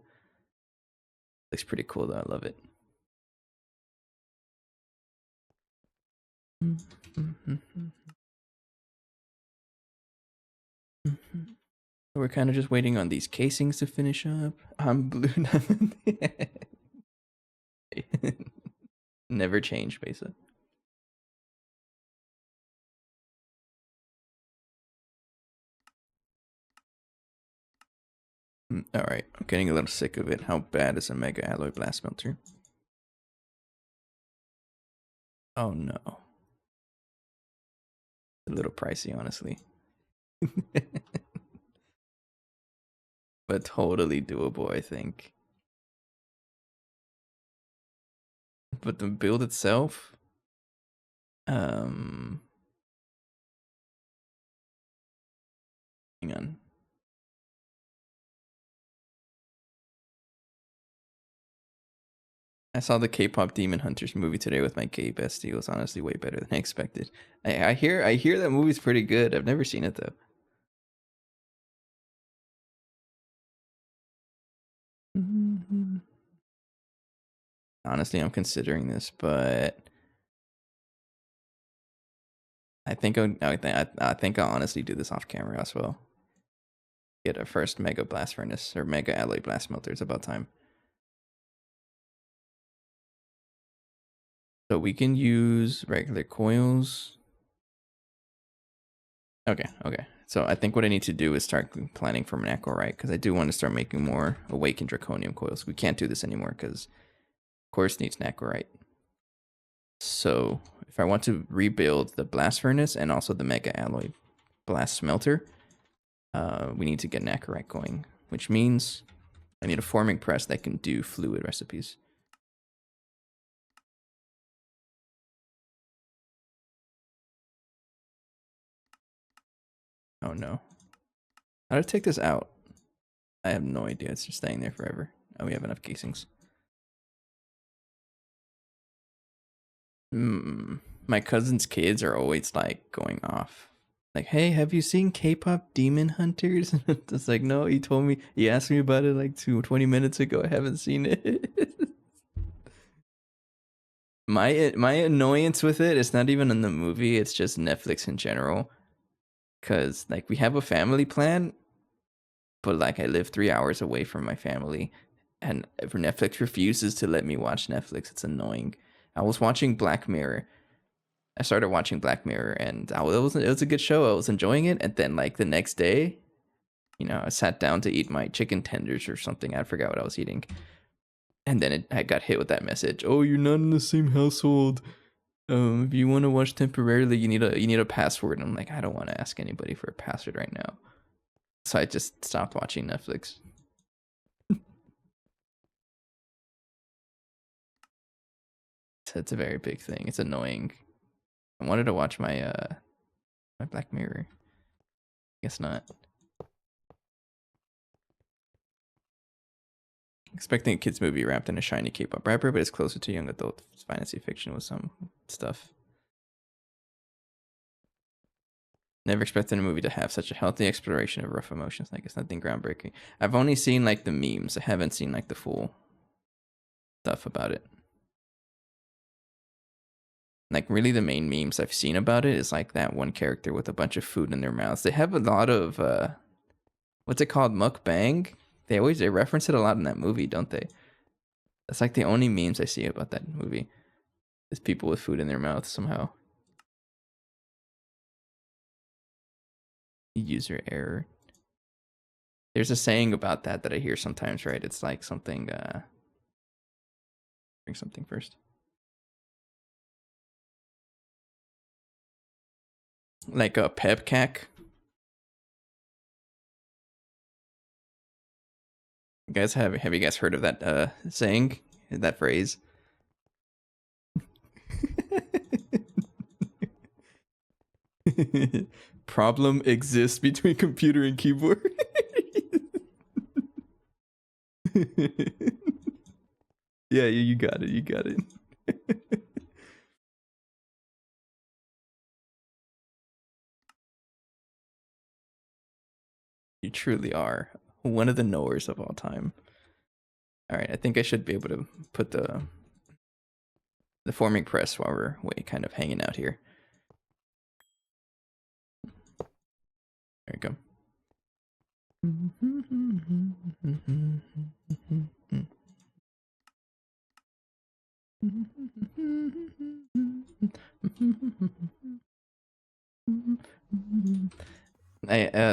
Looks pretty cool though. I love it. We're kind of just waiting on these casings to finish up. I'm blue. Never change, Besa. Alright, I'm getting a little sick of it. How bad is a mega alloy blast smelter? Oh no. A little pricey, honestly. But totally doable, I think. But the build itself, hang on. I saw the K-pop Demon Hunters movie today with my gay bestie. It was honestly way better than I expected. I hear that movie's pretty good. I've never seen it though. Honestly, I'm considering this, but I think I'll honestly do this off camera as well. Get a first mega blast furnace or mega alloy blast smelter. It's about time. So we can use regular coils. Okay. So I think what I need to do is start planning for Macrorite because I do want to start making more awakened draconium coils. We can't do this anymore because course needs Macrorite. So if I want to rebuild the blast furnace and also the mega alloy blast smelter, we need to get Macrorite going, which means I need a forming press that can do fluid recipes. Oh no. How do I take this out? I have no idea. It's just staying there forever. Oh, we have enough casings. My cousin's kids are always like going off. Like, hey, have you seen K-pop Demon Hunters? It's like, no, he asked me about it like 20 minutes ago. I haven't seen it. My annoyance with it is not even in the movie, it's just Netflix in general. Cause like we have a family plan, but like I live 3 hours away from my family, and Netflix refuses to let me watch Netflix. It's annoying. I was watching Black Mirror. I started watching Black Mirror, and it was a good show. I was enjoying it, and then like the next day, I sat down to eat my chicken tenders or something. I forgot what I was eating, and then I got hit with that message. Oh, you're not in the same household. If you want to watch temporarily, you need a password. And I'm like, I don't want to ask anybody for a password right now. So I just stopped watching Netflix. So it's a very big thing. It's annoying. I wanted to watch my Black Mirror. Guess not. Expecting a kids movie wrapped in a shiny K-pop rapper, but it's closer to young adult fantasy fiction with some stuff. Never expected a movie to have such a healthy exploration of rough emotions. Like, it's nothing groundbreaking. I've only seen like the memes. I haven't seen like the full stuff about it. Like, really, the main memes I've seen about it is like that one character with a bunch of food in their mouths. They have a lot of what's it called, mukbang? They reference it a lot in that movie, don't they? That's like the only memes I see about that movie. Is people with food in their mouth somehow. User error. There's a saying about that I hear sometimes, right? It's like something bring something first. Like a pepcac. Guys, have you guys heard of that saying? That phrase? Problem exists between computer and keyboard. Yeah, you got it. You got it. You truly are one of the knowers of all time. All right, I think I should be able to put the forming press while we're kind of hanging out here. There we go.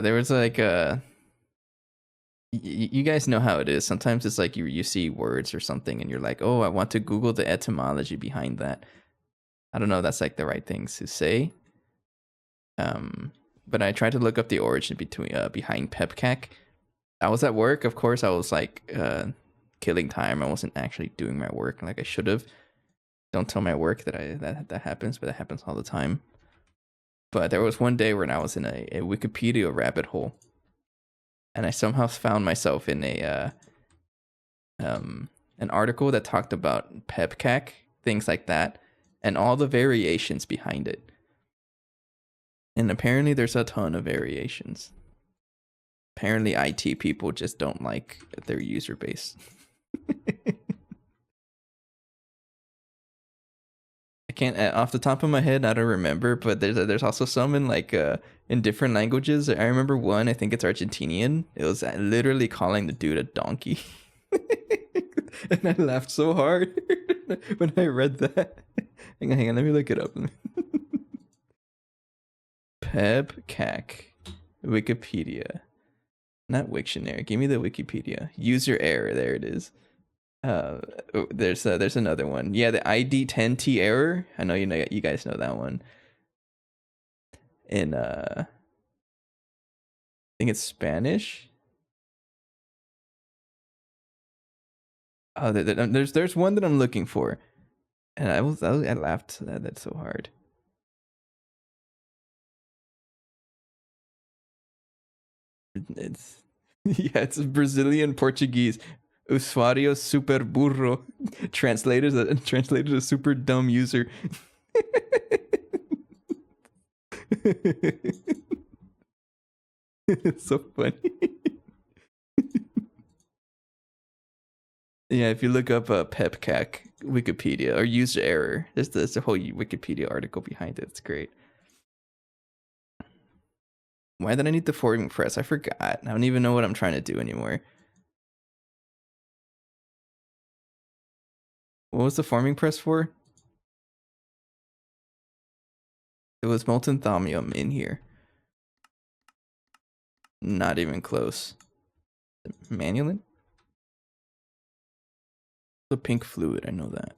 There was like you guys know how it is. Sometimes it's like you see words or something and you're like, oh, I want to Google the etymology behind that. I don't know if that's like the right things to say. But I tried to look up the origin behind pepcac. I was at work, of course. I was like killing time. I wasn't actually doing my work like I should have. Don't tell my work that happens, but that happens all the time. But there was one day when I was in a Wikipedia rabbit hole, and I somehow found myself in a an article that talked about pepcac, things like that, and all the variations behind it. And apparently there's a ton of variations. Apparently IT people just don't like their user base. I can't off the top of my head, I don't remember, but there's also some in like in different languages. I remember one, I think it's Argentinian. It was literally calling the dude a donkey. And I laughed so hard when I read that. Hang on, let me look it up. Pepcac. Wikipedia. Not Wiktionary. Give me the Wikipedia. User error. There it is. There's another one. Yeah, the ID10T error. I know you guys know that one. In I think it's Spanish. Oh, there's one that I'm looking for, and I laughed at that so hard. It's yeah, it's Brazilian Portuguese. Usuario super burro. Translated a super dumb user. It's so funny. Yeah, if you look up pepcac Wikipedia or user error, there's a whole Wikipedia article behind it. It's great. Why did I need the forming press? I forgot. I don't even know what I'm trying to do anymore. What was the forming press for? It was molten thaumium in here. Not even close. Manulin? The pink fluid, I know that.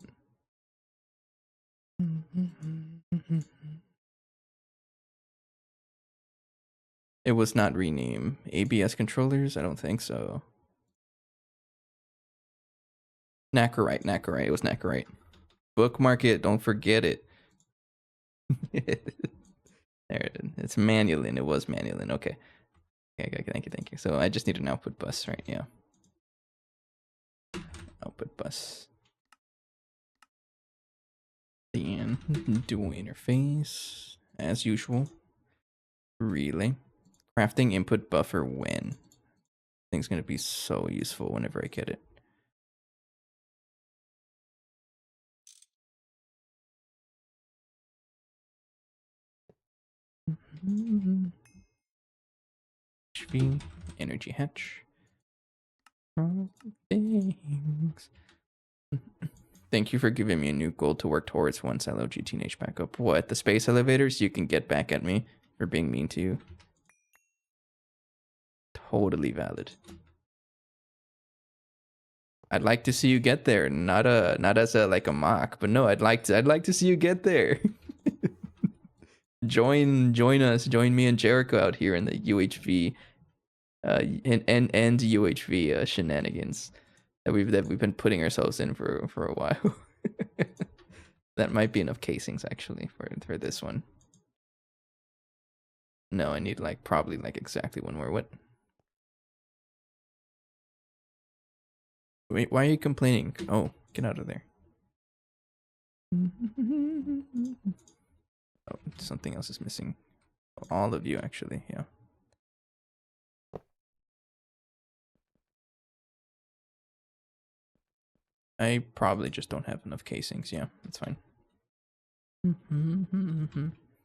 It was not rename. ABS controllers? I don't think so. Nacarite. It was Nacarite. Bookmark it, don't forget it. There it is. It's Manulin. It was Manulin. Okay. Okay, thank you. So I just need an output bus, right? Yeah. Output bus. Then dual interface, as usual. Relay. Crafting input buffer when. I think it's going to be so useful whenever I get it. HV, energy hatch. Things. Thank you for giving me a new goal to work towards once I load you teenage back up. What? The space elevators? You can get back at me for being mean to you. Totally valid. I'd like to see you get there, not as a like a mock, but no, I'd like to see you get there. join me and Jericho out here in the UHV and UHV shenanigans that we've been putting ourselves in for a while. That might be enough casings actually for this one. No, I need probably exactly one more. What? Wait, why are you complaining? Oh, get out of there. Oh, something else is missing. All of you actually, yeah. I probably just don't have enough casings. Yeah, that's fine.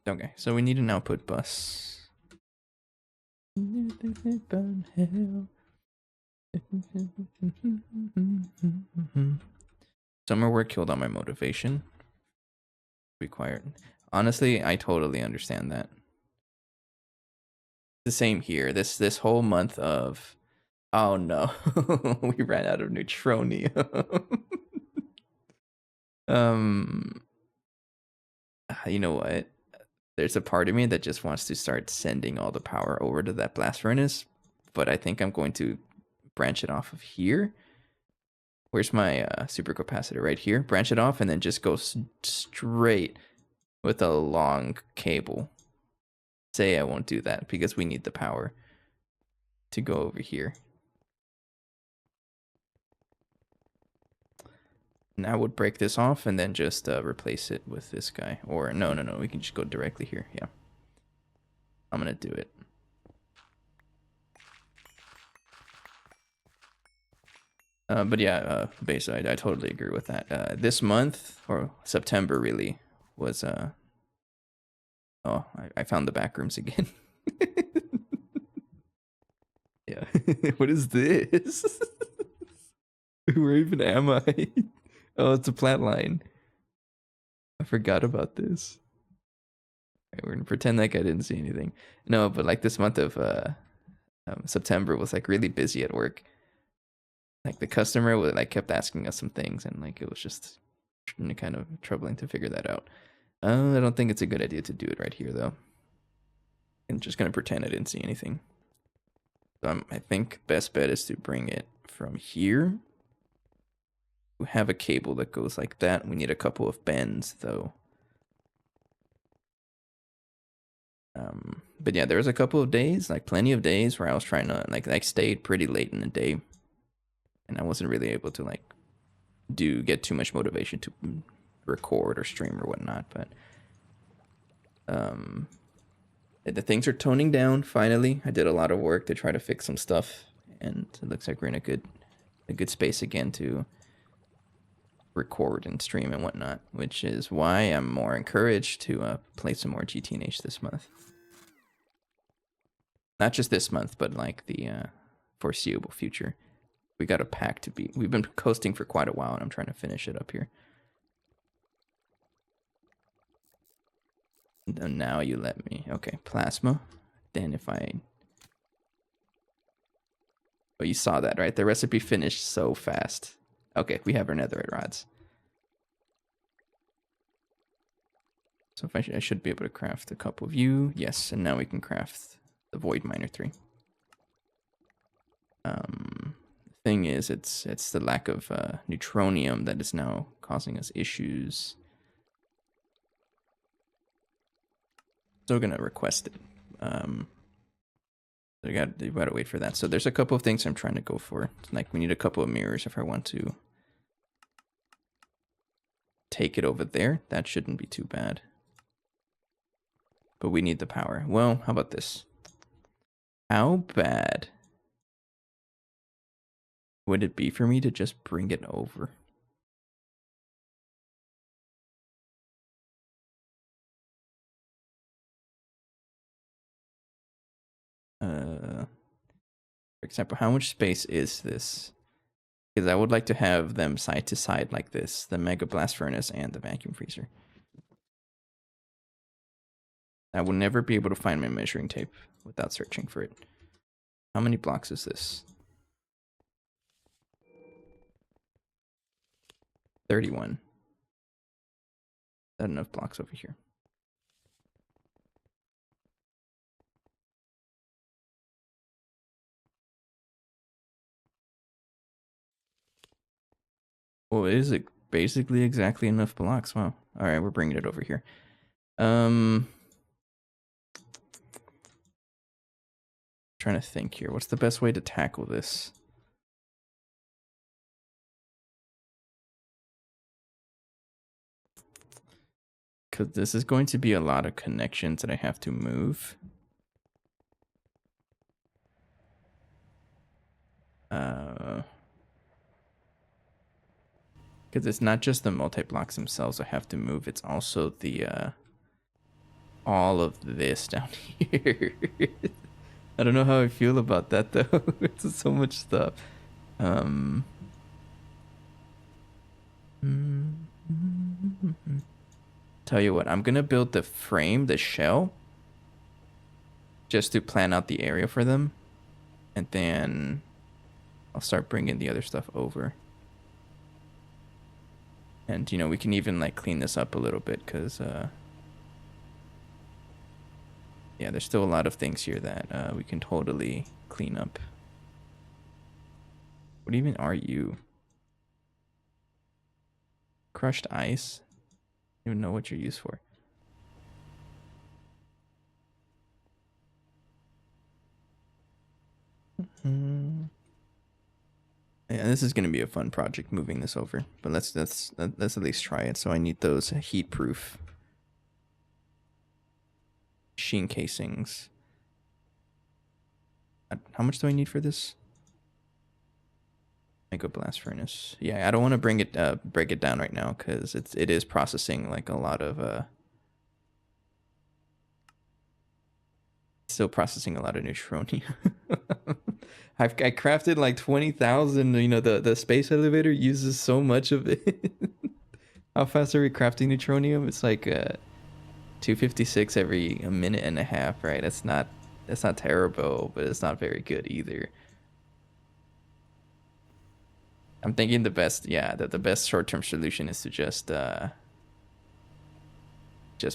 Okay, so we need an output bus. Summer work killed all my motivation. Required. Honestly, I totally understand that. The same here. This whole month of, oh no, we ran out of neutronium. You know what? There's a part of me that just wants to start sending all the power over to that blast furnace, but I think I'm going to branch it off of here. Where's my supercapacitor? Right here. Branch it off and then just go straight with a long cable. Say I won't do that because we need the power to go over here. And I would break this off and then just replace it with this guy. Or no, we can just go directly here. Yeah, I'm gonna do it. But yeah, basically, I totally agree with that. This month, or September really, was oh, I found the back rooms again. Yeah. What is this? Where even am I? Oh, it's a plant line. I forgot about this. Right, we're gonna pretend like I didn't see anything. No, but like this month of September was like really busy at work. Like the customer would like kept asking us some things, and like it was just kind of troubling to figure that out. I don't think it's a good idea to do it right here though. I'm just gonna pretend I didn't see anything. So I think best bet is to bring it from here. We have a cable that goes like that. We need a couple of bends though. But yeah, there was a couple of days, like plenty of days, where I was trying to like I stayed pretty late in the day, and I wasn't really able to like get too much motivation to record or stream or whatnot. But the things are toning down finally. I did a lot of work to try to fix some stuff, and it looks like we're in a good space again to record and stream and whatnot, which is why I'm more encouraged to play some more GTNH this month. Not just this month, but like the foreseeable future. We got a pack to beat. We've been coasting for quite a while, and I'm trying to finish it up here. And now you let me. Okay, plasma. Then if I... Oh, you saw that, right? The recipe finished so fast. Okay, we have our netherite rods. So if I should be able to craft a couple of you. Yes, and now we can craft the Void Miner 3. Thing is, it's the lack of neutronium that is now causing us issues. Still gonna request it. You gotta wait for that. So there's a couple of things I'm trying to go for. Like we need a couple of mirrors if I want to take it over there. That shouldn't be too bad. But we need the power. Well, how about this? How bad would it be for me to just bring it over? For example, how much space is this? Because I would like to have them side to side like this, the Mega Blast Furnace and the Vacuum Freezer. I will never be able to find my measuring tape without searching for it. How many blocks is this? 31. Not enough blocks over here. Well, it is basically exactly enough blocks. Wow. All right, we're bringing it over here. Trying to think here. What's the best way to tackle this? Because this is going to be a lot of connections that I have to move. Because it's not just the multi-blocks themselves I have to move. It's also the all of this down here. I don't know how I feel about that though. It's so much stuff. Tell you what, I'm gonna build the frame, the shell, just to plan out the area for them, and then I'll start bringing the other stuff over. And you know, we can even like clean this up a little bit because yeah, there's still a lot of things here that we can totally clean up. What even are you? Crushed ice? I don't even know what you're used for. Yeah, this is going to be a fun project moving this over, but let's at least try it. So I need those heat-proof machine casings. How much do I need for this? I go blast furnace. Yeah, I don't want to break it down right now because it is processing like a lot of still processing a lot of neutronium. I crafted like 20,000. You know, the space elevator uses so much of it. How fast are we crafting neutronium? It's like 256 every a minute and a half, right? That's not terrible, but it's not very good either. I'm thinking the best short-term solution is to just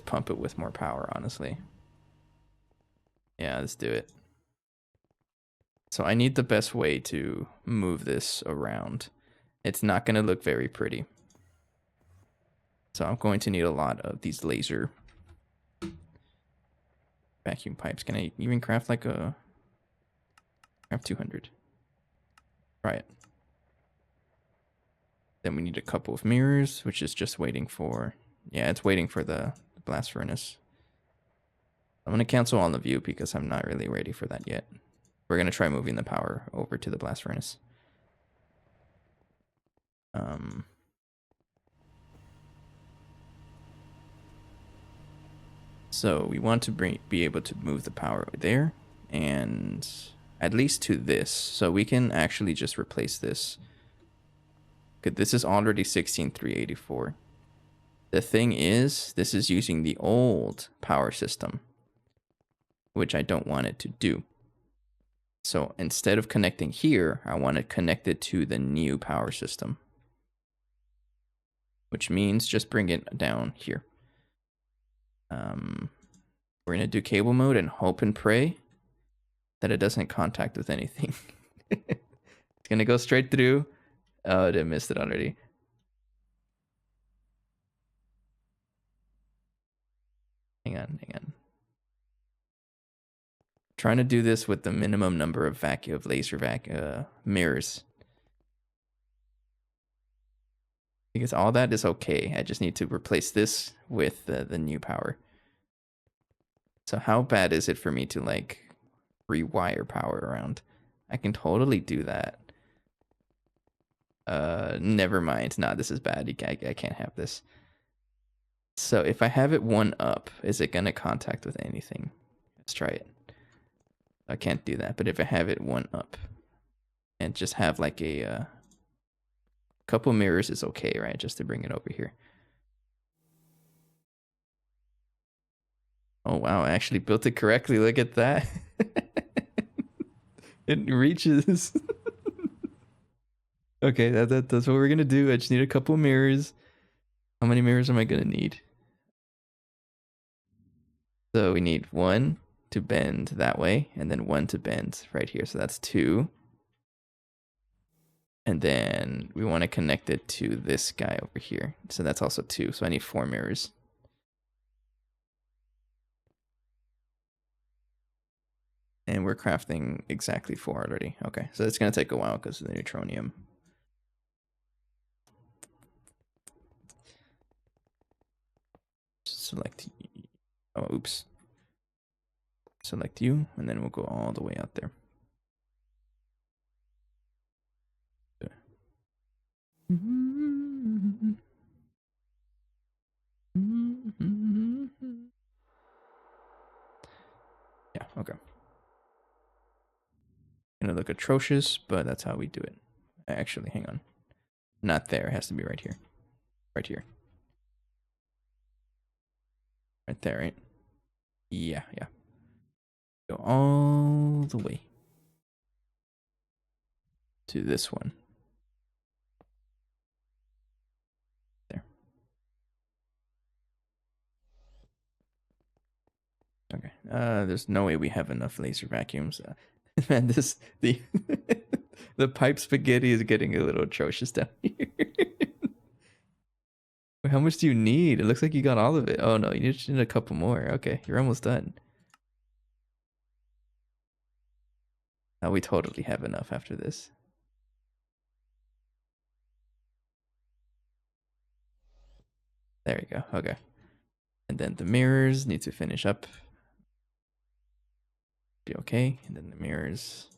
pump it with more power, honestly. Yeah, let's do it. So I need the best way to move this around. It's not going to look very pretty. So I'm going to need a lot of these laser vacuum pipes. Can I even craft like a... craft 200? Try it. Then we need a couple of mirrors, which is just waiting for... yeah, it's waiting for the blast furnace. I'm going to cancel all of you because I'm not really ready for that yet. We're going to try moving the power over to the blast furnace. So we want to be able to move the power there and at least to this. So we can actually just replace this. Good, this is already 16,384. The thing is, this is using the old power system, which I don't want it to do. So instead of connecting here, I want to connect it to the new power system, which means just bring it down here. We're going to do cable mode and hope and pray that it doesn't contact with anything. It's going to go straight through. Oh, I missed it already. Hang on. Trying to do this with the minimum number of laser mirrors. Because all that is okay. I just need to replace this with the new power. So how bad is it for me to like rewire power around? I can totally do that. Never mind. Nah, this is bad. I can't have this. So if I have it 1 up, is it gonna contact with anything? Let's try it. I can't do that, but if I have it 1 up and just have like a couple mirrors is okay, right? Just to bring it over here. Oh wow, I actually built it correctly. Look at that. It reaches. Okay, that's what we're gonna do. I just need a couple mirrors. How many mirrors am I gonna need? So we need 1 to bend that way, and then 1 to bend right here. So that's 2. And then we want to connect it to this guy over here. So that's also 2. So I need 4 mirrors. And we're crafting exactly 4 already. Okay, so it's going to take a while because of the neutronium. Select... oh, oops. Select you, and then we'll go all the way out there. Yeah, okay. Gonna look atrocious, but that's how we do it. Actually, hang on. Not there, it has to be right here. Right here. Right there, right? Yeah. Go all the way to this one. There. Okay. There's no way we have enough laser vacuums. Man, the the pipe spaghetti is getting a little atrocious down here. Wait, how much do you need? It looks like you got all of it. Oh no, you need a couple more. Okay, you're almost done. Oh, we totally have enough after this. There you go. Okay. And then the mirrors need to finish up. Be okay. And then the mirrors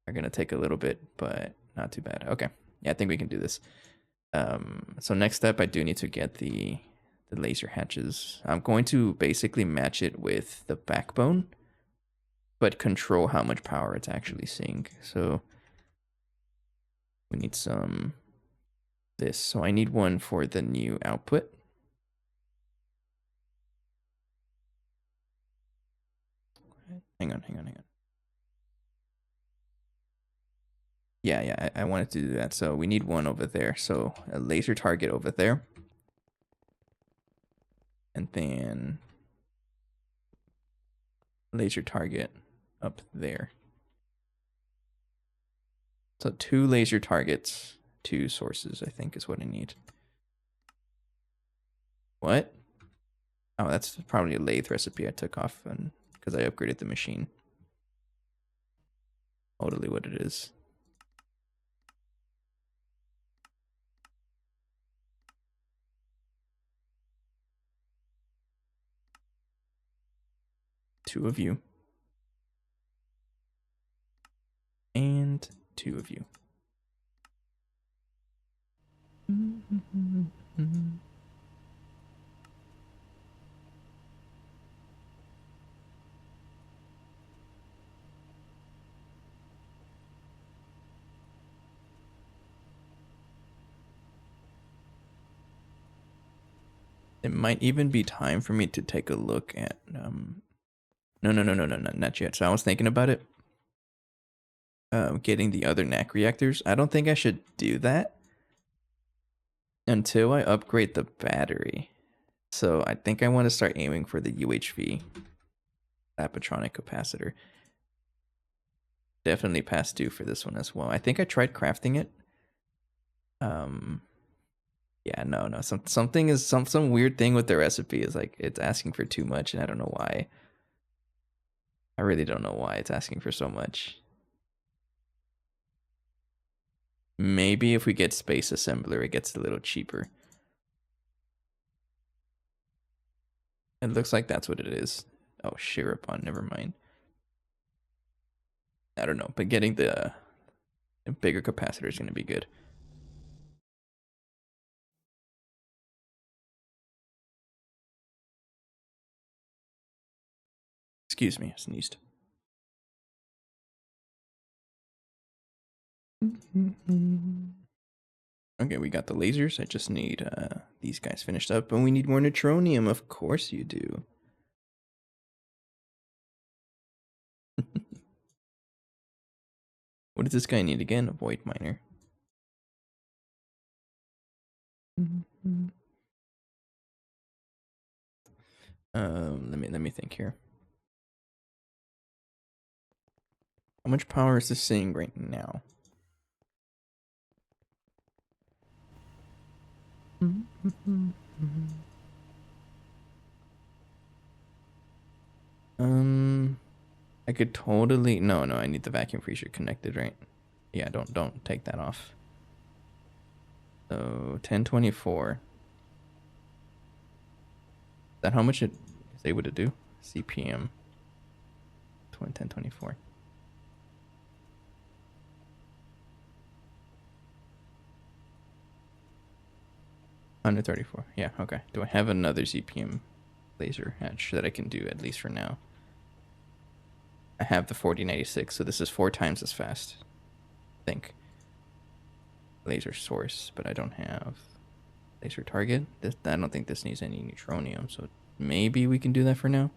are gonna take a little bit, but not too bad. Okay. Yeah, I think we can do this. So next step, I do need to get the laser hatches. I'm going to basically match it with the backbone, but control how much power it's actually seeing. So we need some this. So I need one for the new output. Hang on. Yeah, I wanted to do that. So we need one over there. So a laser target over there. And then laser target up there. So 2 laser targets, 2 sources, I think is what I need. What? Oh, that's probably a lathe recipe I took off because I upgraded the machine. Totally what it is. Two of you. And 2 of you. It might even be time for me to take a look at no, not yet. So I was thinking about it. Getting the other NAC reactors. I don't think I should do that until I upgrade the battery. So I think I want to start aiming for the UHV apatronic capacitor. Definitely past due for this one as well. I think I tried crafting it. Yeah, no. Something is some weird thing with the recipe is like it's asking for too much, and I don't know why. I really don't know why it's asking for so much. Maybe if we get space assembler, it gets a little cheaper. It looks like that's what it is. Oh, Shirapon, never mind. I don't know, but getting the bigger capacitor is going to be good. Excuse me, I sneezed. Okay, we got the lasers. I just need these guys finished up, and we need more neutronium. Of course you do. What does this guy need again? A void miner. Let me think here. How much power is this seeing right now? I could totally no, I need the vacuum freezer connected, right? Yeah, don't take that off. So 1024. Is that how much it is able to do? CPM 1024. 134. Yeah, okay. Do I have another CPM laser hatch that I can do at least for now? I have the 4096, so this is 4 times as fast. I think. Laser source, but I don't have laser target. I don't think this needs any neutronium, so maybe we can do that for now.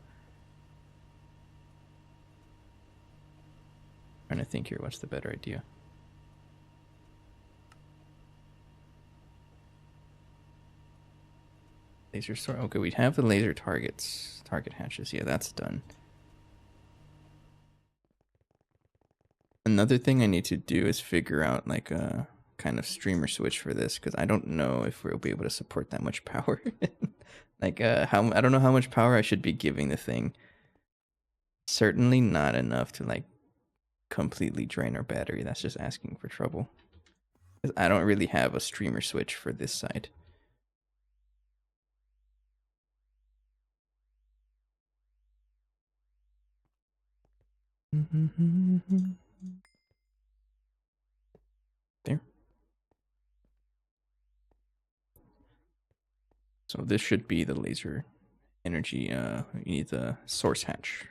Trying to think here, what's the better idea? Laser source. Okay, we have the laser target hatches. Yeah, that's done. Another thing I need to do is figure out like a kind of streamer switch for this, because I don't know if we'll be able to support that much power. Like I don't know how much power I should be giving the thing. Certainly not enough to like completely drain our battery. That's just asking for trouble. 'Cause I don't really have a streamer switch for this side. There. So this should be the laser energy. You need the source hatch.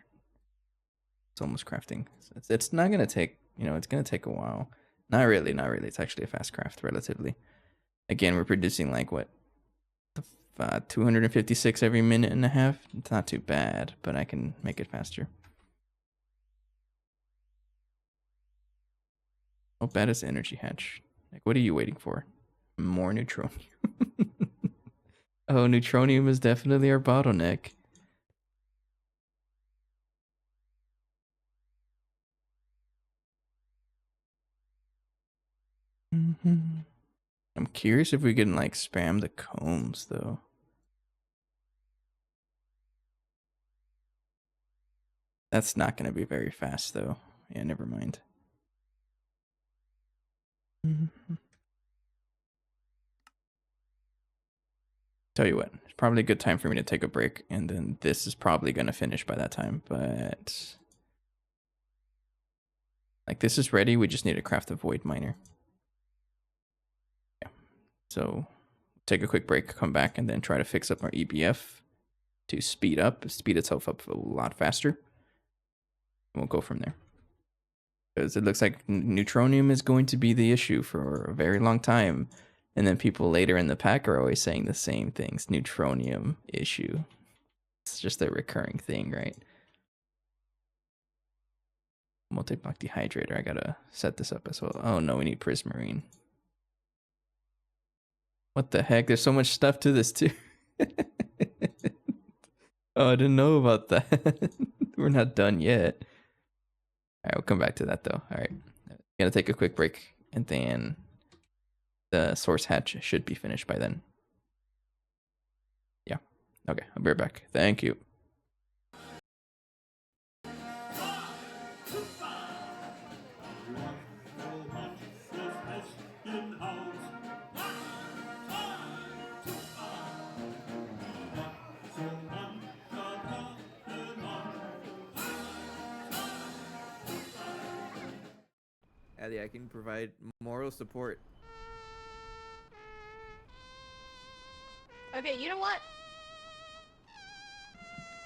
It's almost crafting. It's not gonna take, it's gonna take a while. Not really, not really. It's actually a fast craft, relatively. Again, we're producing like what, 256 every minute and a half. It's not too bad, but I can make it faster. How bad is the energy hatch? Like, what are you waiting for? More neutronium. Oh, neutronium is definitely our bottleneck. I'm curious if we can like spam the combs though. That's not going to be very fast though. Yeah, never mind. Tell you what, it's probably a good time for me to take a break, and then this is probably going to finish by that time, but like this is ready, we just need to craft a void miner. Yeah. So take a quick break, come back, and then try to fix up our EBF to speed itself up a lot faster. And we'll go from there. Because it looks like neutronium is going to be the issue for a very long time. And then people later in the pack are always saying the same things. Neutronium issue. It's just a recurring thing, right? Multi-block dehydrator. I gotta set this up as well. Oh no, we need prismarine. What the heck? There's so much stuff to this too. Oh, I didn't know about that. We're not done yet. Alright, we'll come back to that though. Alright. Gonna take a quick break, and then the source hatch should be finished by then. Yeah. Okay, I'll be right back. Thank you. Ellie, I can provide moral support. Okay, you know what?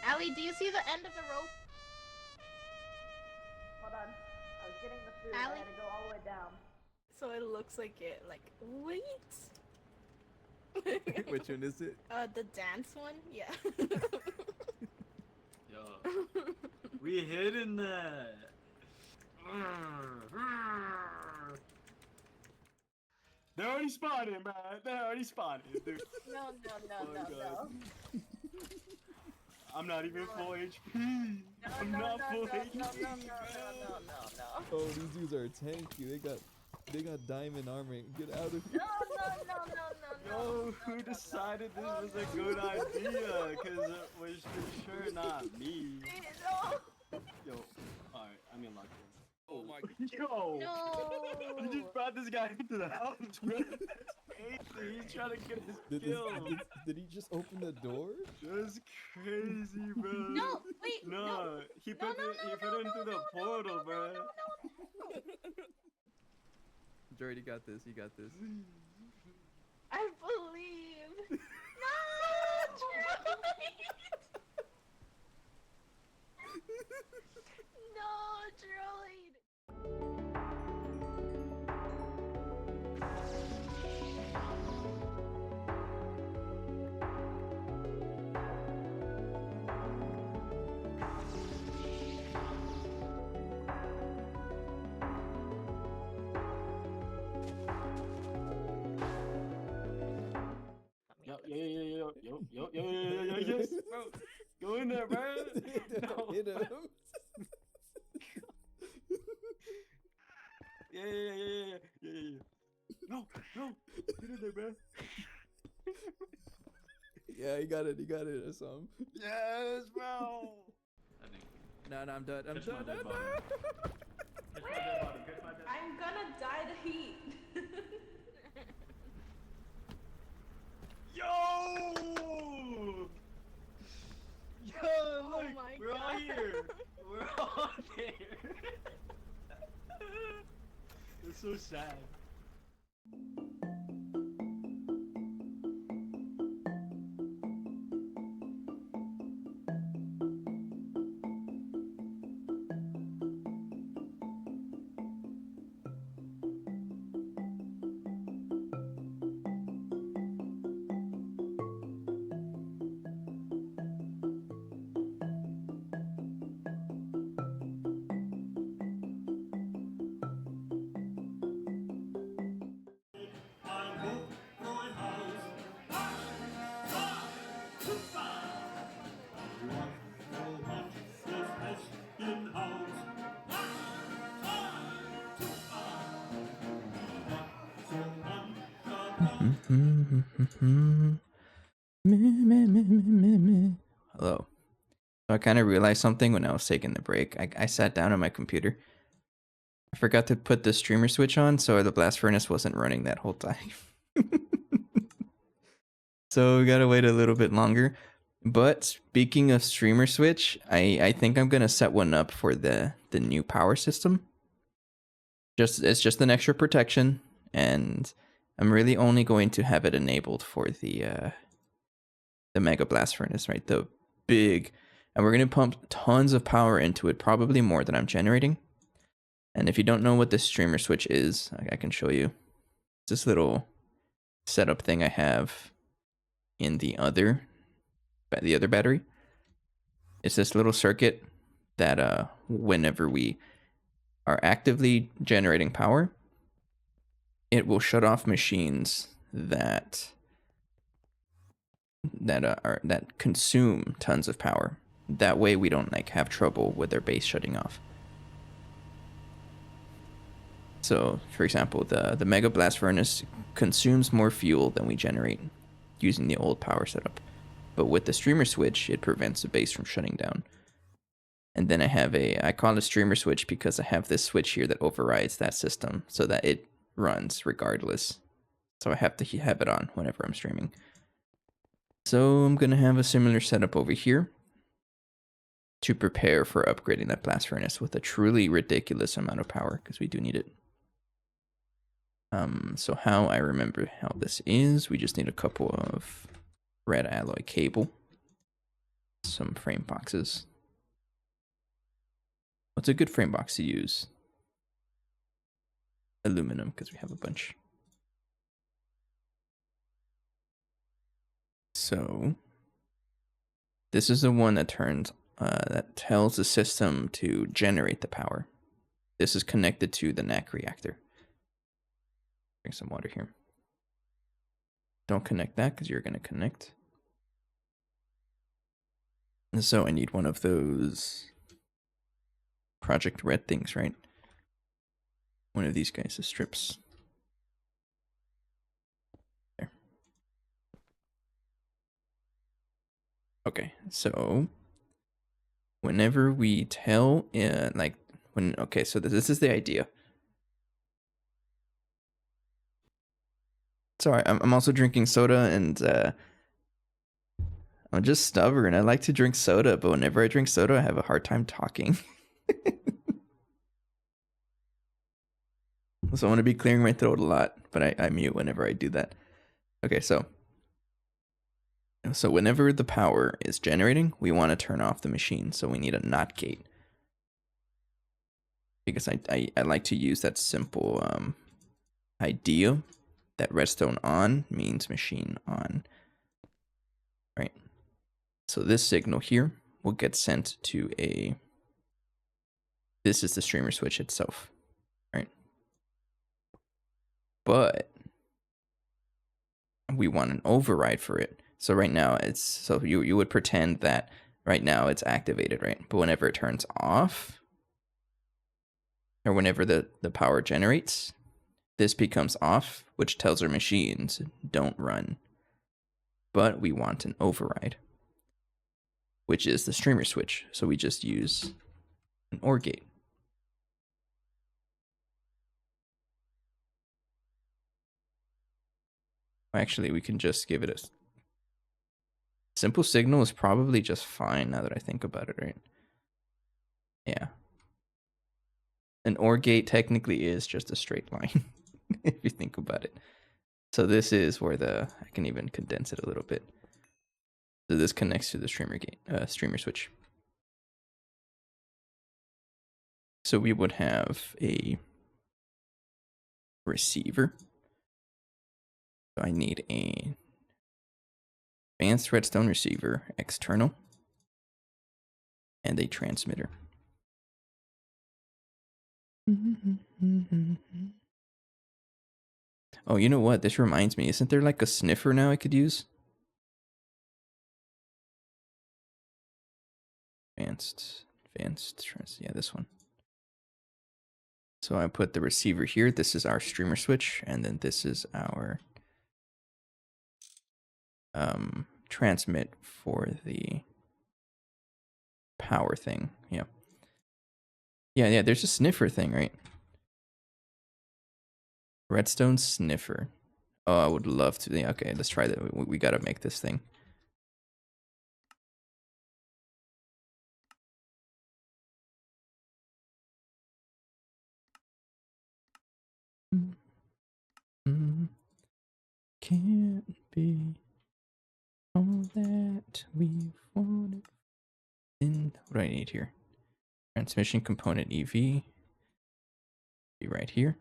Allie, do you see the end of the rope? Hold on. I was getting the food. Allie? I had to go all the way down. So it looks like it, wait. Which one is it? The dance one? Yeah. Yo, we hitting that. They're already spotted, man. They're already spotted, dude. No. God. I'm not even full HP. I'm not full HP. No. Oh, these dudes are tanky. They got diamond armor. Get out of here. No. Yo, who decided this was a good idea? Cause it was for sure not me. No. Yo, alright, I'm in lockdown. Oh my god. Yo! No. You just brought this guy into the house, bro. That's crazy. He's trying to get his kill. Did he just open the door? That's crazy, bro. No, wait. No, he put it into the portal, bro. Jordy, you got this. You got this. I believe. No, droid. Yo, yes, bro. Go in there, bro. No. Hit him. Yeah. No. Get in there, bro. Yeah, he got it. He got it. Or something. Yes, bro. No, I'm done. I'm done. I'm gonna die to heat. Yo! Yo, look, my we're all God. here. We're all there. It's so sad. Hello. So I kind of realized something when I was taking the break. I sat down on my computer. I forgot to put the streamer switch on, so the blast furnace wasn't running that whole time. So we gotta wait a little bit longer. But speaking of streamer switch, I think I'm gonna set one up for the new power system. It's just an extra protection, and I'm really only going to have it enabled for the mega blast furnace, right? The big, and we're gonna pump tons of power into it, probably more than I'm generating. And if you don't know what this streamer switch is, I can show you. It's this little setup thing I have in the other battery. It's this little circuit that whenever we are actively generating power, it will shut off machines that consume tons of power. That way we don't like have trouble with their base shutting off. So, for example, the Mega Blast Furnace consumes more fuel than we generate using the old power setup. But with the streamer switch, it prevents the base from shutting down. And then I call it streamer switch because I have this switch here that overrides that system so that it runs regardless. So I have to have it on whenever I'm streaming. So I'm going to have a similar setup over here to prepare for upgrading that blast furnace with a truly ridiculous amount of power, because we do need it. So how I remember how this is, we just need a couple of red alloy cable, some frame boxes. What's a good frame box to use? Aluminum, because we have a bunch. So this is the one that that tells the system to generate the power. This is connected to the NAC reactor. Bring some water here. Don't connect that because you're going to connect. And so I need one of those Project Red things, right? One of these guys, the strips. There. Okay, so whenever we tell, so this is the idea. Sorry, I'm also drinking soda, and I'm just stubborn. I like to drink soda, but whenever I drink soda, I have a hard time talking. So I want to be clearing my throat a lot, but I mute whenever I do that. Okay, so whenever the power is generating, we want to turn off the machine, so we need a NOT gate. Because I like to use that simple idea that redstone on means machine on, right? So this signal here will get sent to this is the streamer switch itself, right? But we want an override for it. So right now you would pretend that right now it's activated, right? But whenever it turns off, or whenever the power generates, this becomes off, which tells our machines don't run. But we want an override, which is the streamer switch. So we just use an OR gate. Actually, we can just give it a simple signal is probably just fine now that I think about it, right? Yeah. An OR gate technically is just a straight line, if you think about it. So this is where I can even condense it a little bit. So this connects to the streamer switch. So we would have a receiver. So I need a advanced redstone receiver external and a transmitter. Oh, you know what? This reminds me. Isn't there like a sniffer now I could use? Advanced, yeah, this one. So I put the receiver here. This is our streamer switch, and then this is our transmit for the power thing. Yeah. Yeah, there's a sniffer thing, right? Redstone sniffer. Oh, I would love to. Yeah, okay, let's try that. We gotta make this thing. Can't be all that we wanted. What do I need here? Transmission component EV. Be right here.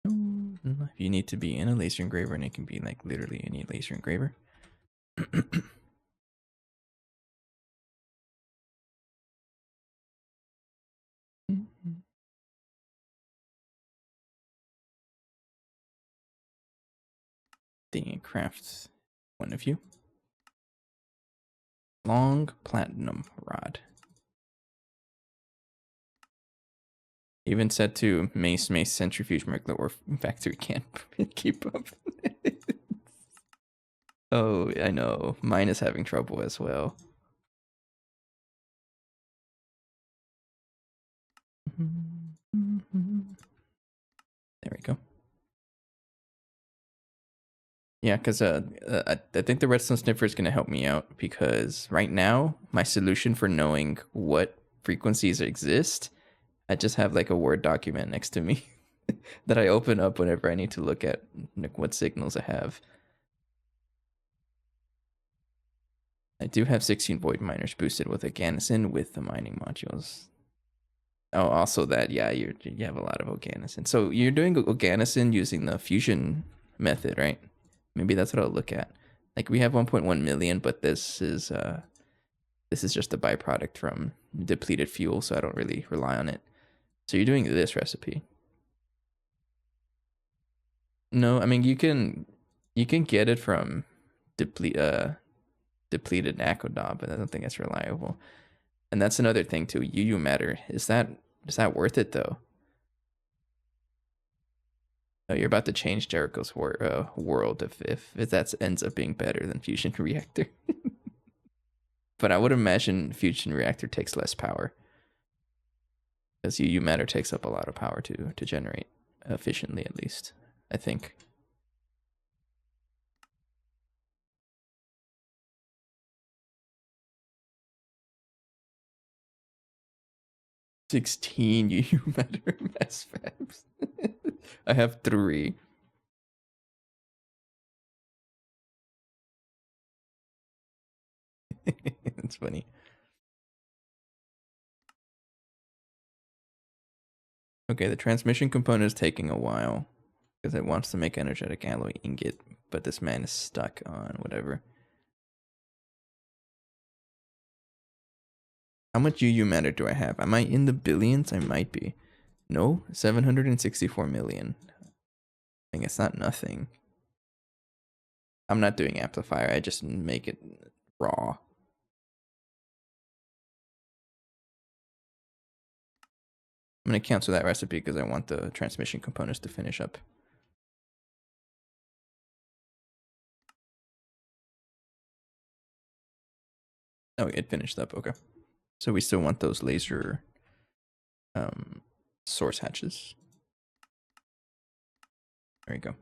You need to be in a laser engraver, and it can be like literally any laser engraver. The craft one of you. Long platinum rod. Even set to mace centrifuge molecular ore factory can't keep up. Oh, I know. Mine is having trouble as well. There we go. Yeah, because I think the redstone sniffer is going to help me out, because right now my solution for knowing what frequencies exist, I just have like a Word document next to me that I open up whenever I need to look at like what signals I have. I do have 16 void miners boosted with a Garrison with the mining modules. Oh, also that, yeah, you have a lot of Oganison. So you're doing Oganison using the fusion method, right? Maybe that's what I'll look at. Like we have 1.1 million, but this is just a byproduct from depleted fuel, so I don't really rely on it. So you're doing this recipe. No, I mean you can get it from depleted Nakodon, but I don't think it's reliable. And that's another thing too. UU matter. Is that worth it though? Oh, you're about to change Jericho's world if that ends up being better than fusion reactor. But I would imagine fusion reactor takes less power, because UU matter takes up a lot of power to generate efficiently, at least I think. $16 UU matter mass fabs. I have 3. It's funny. Okay, the transmission component is taking a while because it wants to make energetic alloy ingot, but this man is stuck on whatever. How much UU matter do I have? Am I in the billions? I might be. No, 764 million. I think it's not nothing. I'm not doing amplifier, I just make it raw. I'm going to cancel that recipe because I want the transmission components to finish up. Oh, it finished up, okay. So we still want those laser source hatches. There you go.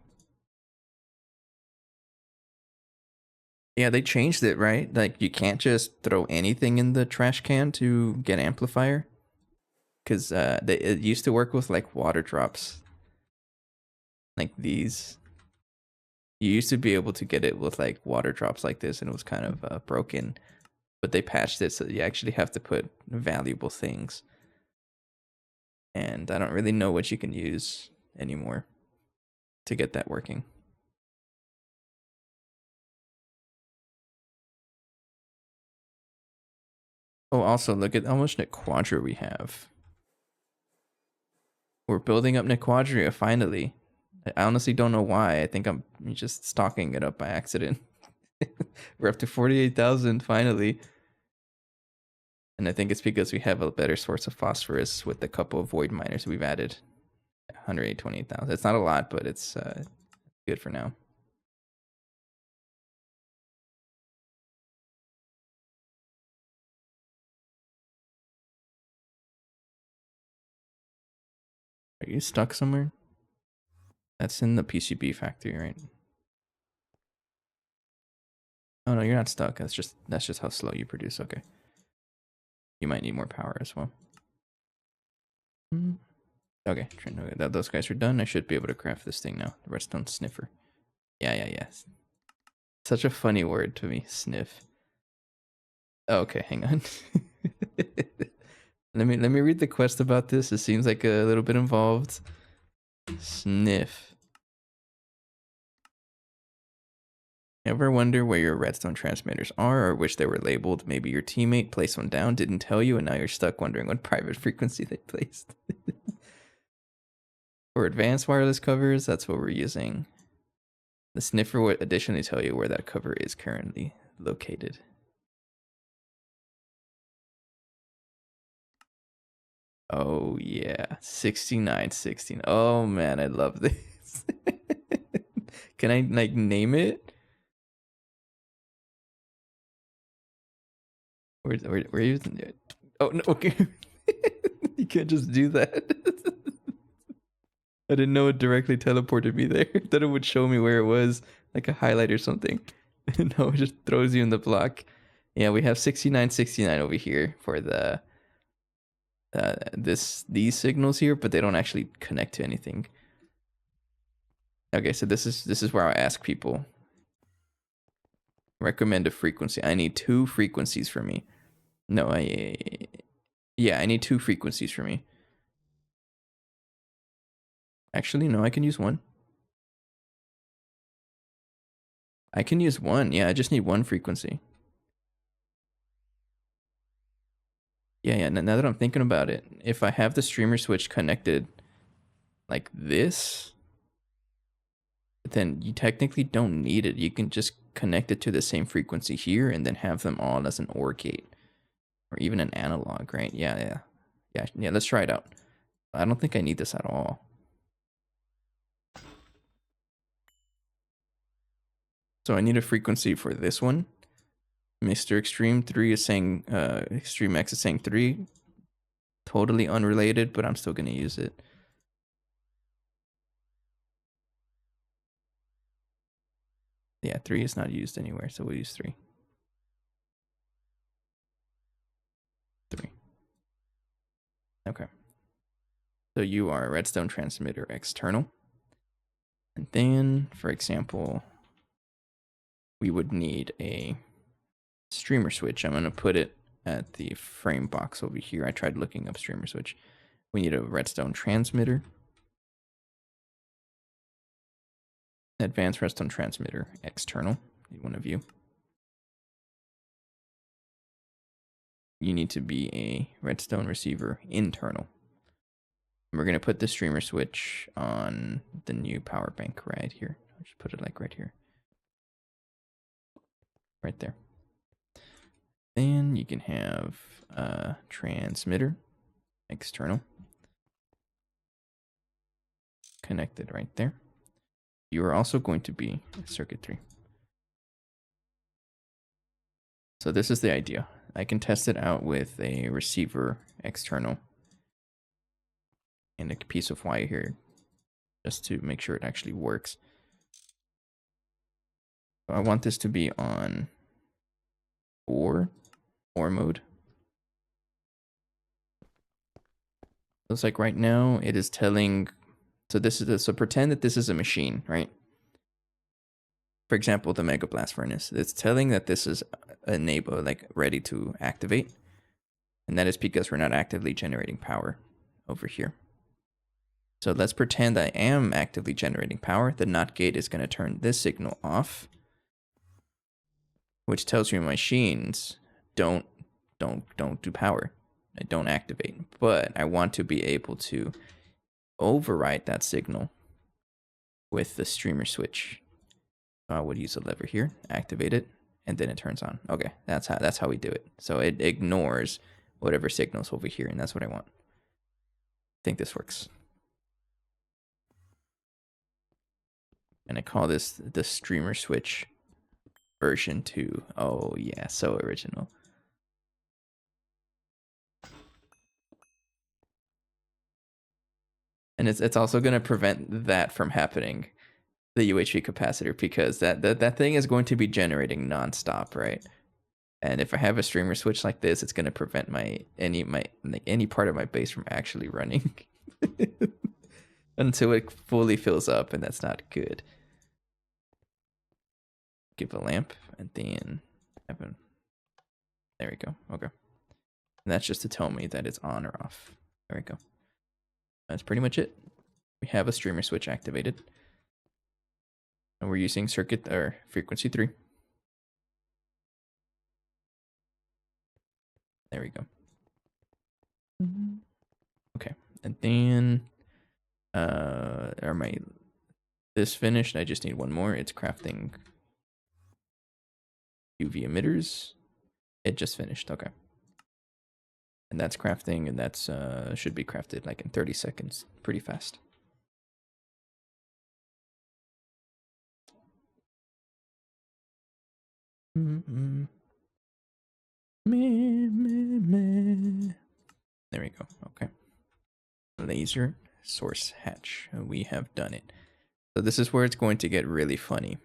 Yeah, they changed it, right? Like you can't just throw anything in the trash can to get amplifier. because it used to work with like water drops, like these. You used to be able to get it with like water drops like this, and it was kind of broken. But they patched it so you actually have to put valuable things. And I don't really know what you can use anymore to get that working. Oh, also look at how much Nequadria we have. We're building up Nequadria finally. I honestly don't know why. I think I'm just stocking it up by accident. We're up to 48,000 finally. And I think it's because we have a better source of phosphorus with the couple of void miners we've added. 128,000. It's not a lot, but it's good for now. Are you stuck somewhere? That's in the PCB factory, right? Oh no, you're not stuck. That's just how slow you produce. Okay. You might need more power as well. Okay, those guys are done. I should be able to craft this thing now. The redstone sniffer. Yeah. Such a funny word to me, sniff. Oh, okay, hang on. let me read the quest about this. It seems like a little bit involved. Sniff. Ever wonder where your redstone transmitters are or wish they were labeled? Maybe your teammate placed one down, didn't tell you, and now you're stuck wondering what private frequency they placed. For advanced wireless covers, that's what we're using. The sniffer would additionally tell you where that cover is currently located. Oh yeah, 6916. Oh man, I love this. Can I like name it? Where are you? Oh no, okay. You can't just do that. I didn't know it directly teleported me there. I thought it would show me where it was, like a highlight or something. No, it just throws you in the block. Yeah, we have 6969 over here for the these signals here, but they don't actually connect to anything. Okay, so this is where I ask people. Recommend a frequency. I need 2 frequencies for me. No, yeah, I need 2 frequencies for me. Actually, no, I can use 1. I can use 1. Yeah, I just need 1 frequency. Yeah. Now that I'm thinking about it, if I have the streamer switch connected like this, then you technically don't need it. You can just connect it to the same frequency here and then have them all as an OR gate or even an analog, right? Yeah. Let's try it out. I don't think I need this at all. So I need a frequency for this one. Mr. Extreme 3 is saying, Extreme X is saying 3. Totally unrelated, but I'm still going to use it. Yeah, 3 is not used anywhere, so we'll use 3. 3. Okay. So you are a redstone transmitter external. And then, for example, we would need a streamer switch. I'm going to put it at the frame box over here. I tried looking up streamer switch. We need a redstone transmitter. Advanced redstone transmitter external. Need one of you. You need to be a redstone receiver internal. And we're going to put the streamer switch on the new power bank right here. I'll just put it like right here. Right there. Then you can have a transmitter external connected right there. You are also going to be circuit 3. So this is the idea. I can test it out with a receiver external and a piece of wire here just to make sure it actually works. So I want this to be on OR mode. Looks like right now it is telling. So this is so pretend that this is a machine, right? For example, the Mega Blast Furnace. It's telling that this is enable, like ready to activate, and that is because we're not actively generating power over here. So let's pretend I am actively generating power. The NOT gate is going to turn this signal off, which tells me machines don't do power. Don't activate. But I want to be able to override that signal with the streamer switch. I would use a lever here, activate it, and then it turns on. Okay, that's how we do it. So it ignores whatever signals over here, and that's what I want. I think this works. And I call this the streamer switch version 2. Oh yeah, so original. And it's also going to prevent that from happening, the UHV capacitor, because that thing is going to be generating nonstop, right? And if I have a streamer switch like this, it's going to prevent any part of my base from actually running until it fully fills up, and that's not good. Give a lamp, and then there we go. Okay, and that's just to tell me that it's on or off. There we go. That's pretty much it. We have a streamer switch activated, and we're using circuit or frequency 3. There we go. Okay, and then this finished. I just need one more. It's crafting UV emitters. It just finished. Okay, and that's crafting, and that's should be crafted like in 30 seconds. Pretty fast. There we go. Okay. Laser source hatch. We have done it. So this is where it's going to get really funny.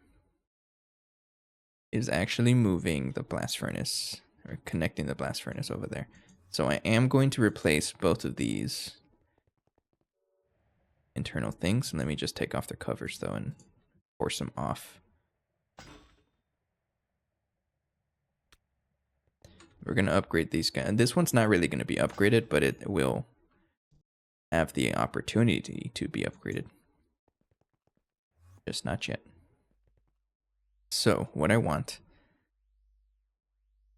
It is actually moving the blast furnace, or connecting the blast furnace over there. So I am going to replace both of these internal things. And let me just take off their covers though and force them off. We're going to upgrade these guys. This one's not really going to be upgraded, but it will have the opportunity to be upgraded. Just not yet. So what I want,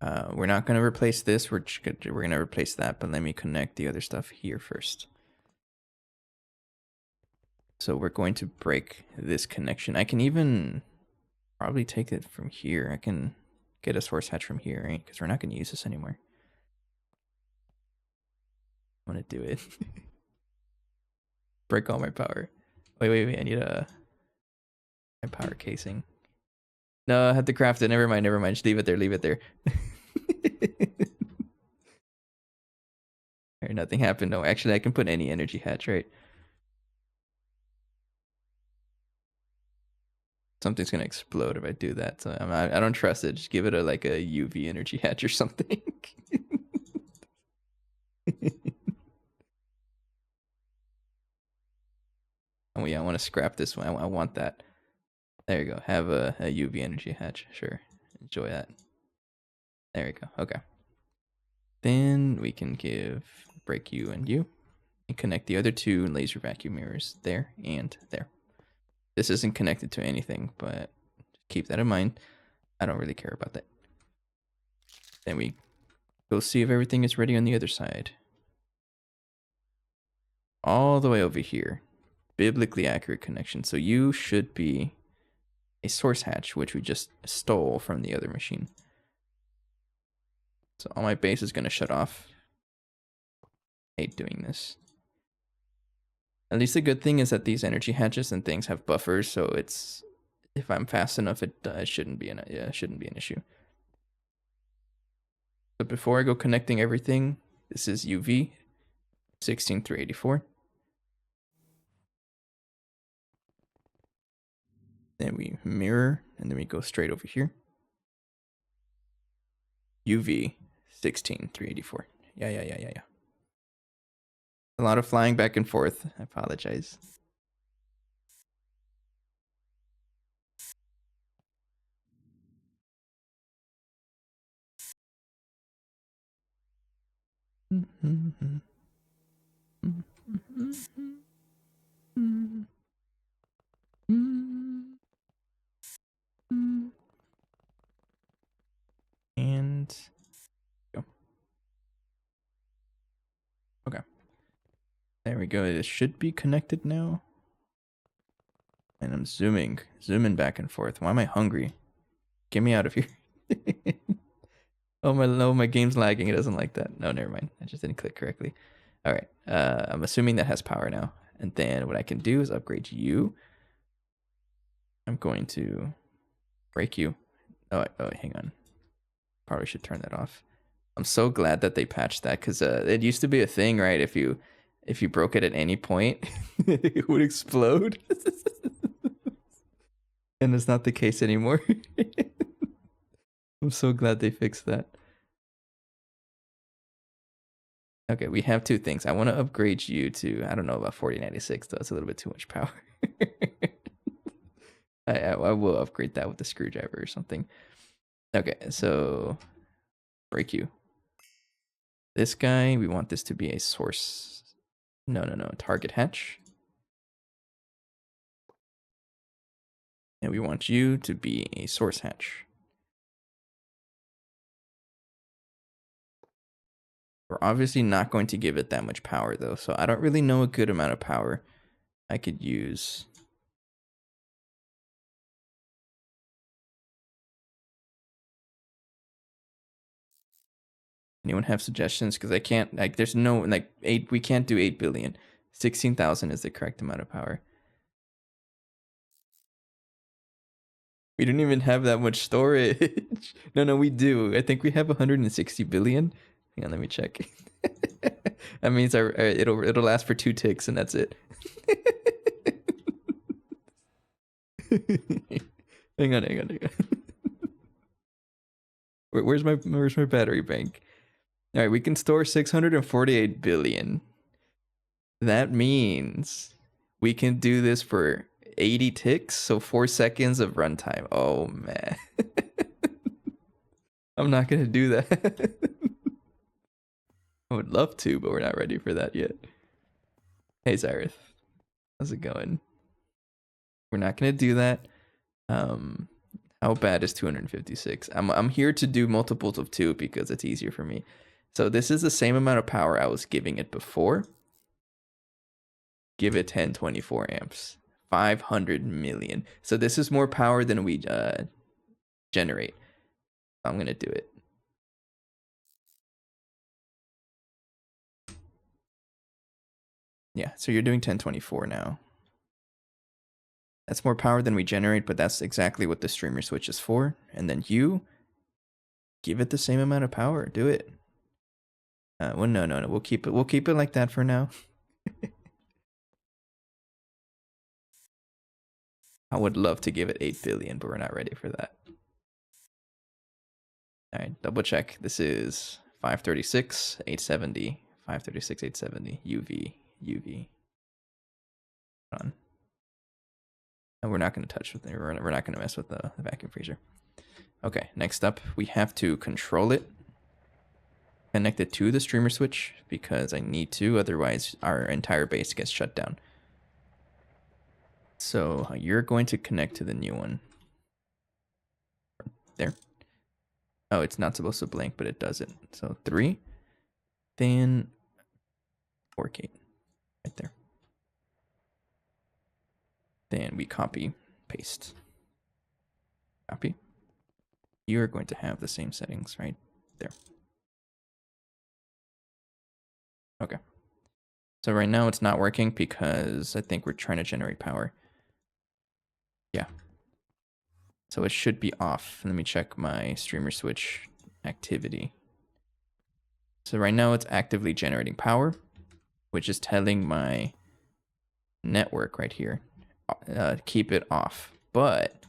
we're not going to replace this. We're going to replace that, but let me connect the other stuff here first. So we're going to break this connection. I can even probably take it from here. I can get a source hatch from here, right? Because we're not going to use this anymore. I want to do it. Break all my power. Wait. I need my power casing. No, I had to craft it. Never mind. Just leave it there. Alright, nothing happened. No, actually, I can put any energy hatch, right? Something's gonna explode if I do that. So I don't trust it. Just give it a UV energy hatch or something. Oh yeah, I want to scrap this one. I want that. There you go. Have a UV energy hatch. Sure. Enjoy that. There we go. Okay. Then we can break you and you. And connect the other two laser vacuum mirrors there and there. This isn't connected to anything, but keep that in mind. I don't really care about that. Then we go see if everything is ready on the other side. All the way over here. Biblically accurate connection. So you should be a source hatch, which we just stole from the other machine. So all my base is going to shut off. Hate doing this. At least the good thing is that these energy hatches and things have buffers, so it's if I'm fast enough, it shouldn't be an issue. But before I go connecting everything, this is UV 16384. Then we mirror, and then we go straight over here. UV 16384. Yeah. a lot of flying back and forth. I apologize. And go. Okay. There we go. It should be connected now. And I'm zooming back and forth. Why am I hungry? Get me out of here. Oh my game's lagging. It doesn't like that. No, never mind. I just didn't click correctly. All right. I'm assuming that has power now. And then what I can do is upgrade you. I'm going to break you. Oh, hang on. Probably should turn that off. I'm so glad that they patched that because it used to be a thing, right? If you broke it at any point, it would explode. And it's not the case anymore. I'm so glad they fixed that. Okay, we have two things. I want to upgrade you to, I don't know about 4096, though. It's a little bit too much power. I will upgrade that with the screwdriver or something. Okay, so break you. This guy, we want this to be a source. No, target hatch. And we want you to be a source hatch. We're obviously not going to give it that much power though, so I don't really know a good amount of power I could use. Anyone have suggestions? Because I can't, like, there's no, like, we can't do 8 billion. 16,000 is the correct amount of power. We don't even have that much storage. No, we do. I think we have 160 billion. Hang on, let me check. That means it'll last for 2 ticks and that's it. hang on. Where's my battery bank? All right, we can store 648 billion. That means we can do this for 80 ticks, so 4 seconds of runtime. Oh man. I'm not gonna do that. I would love to, but we're not ready for that yet. Hey Zyrith, how's it going? We're not gonna do that. How bad is 256? I'm here to do multiples of 2 because it's easier for me. So this is the same amount of power I was giving it before. Give it 1024 amps. 500 million. So this is more power than we generate. I'm gonna do it. Yeah, so you're doing 1024 now. That's more power than we generate, but that's exactly what the streamer switch is for. And then you give it the same amount of power. Do it. Well, no. We'll keep it like that for now. I would love to give it 8 billion, but we're not ready for that. All right, double check. This is 536, 870, 536, 870, UV. On. And we're not going to touch with it. We're not going to mess with the vacuum freezer. Okay, next up, we have to control it. Connect it to the streamer switch because I need to, otherwise our entire base gets shut down. So you're going to connect to the new one. There. Oh, it's not supposed to blink, but it does it. So 3, then 4K, right there. Then we copy, paste. Copy. You're going to have the same settings right there. Okay. So right now it's not working because I think we're trying to generate power. Yeah. So it should be off. Let me check my streamer switch activity. So right now it's actively generating power, which is telling my network right here, keep it off. But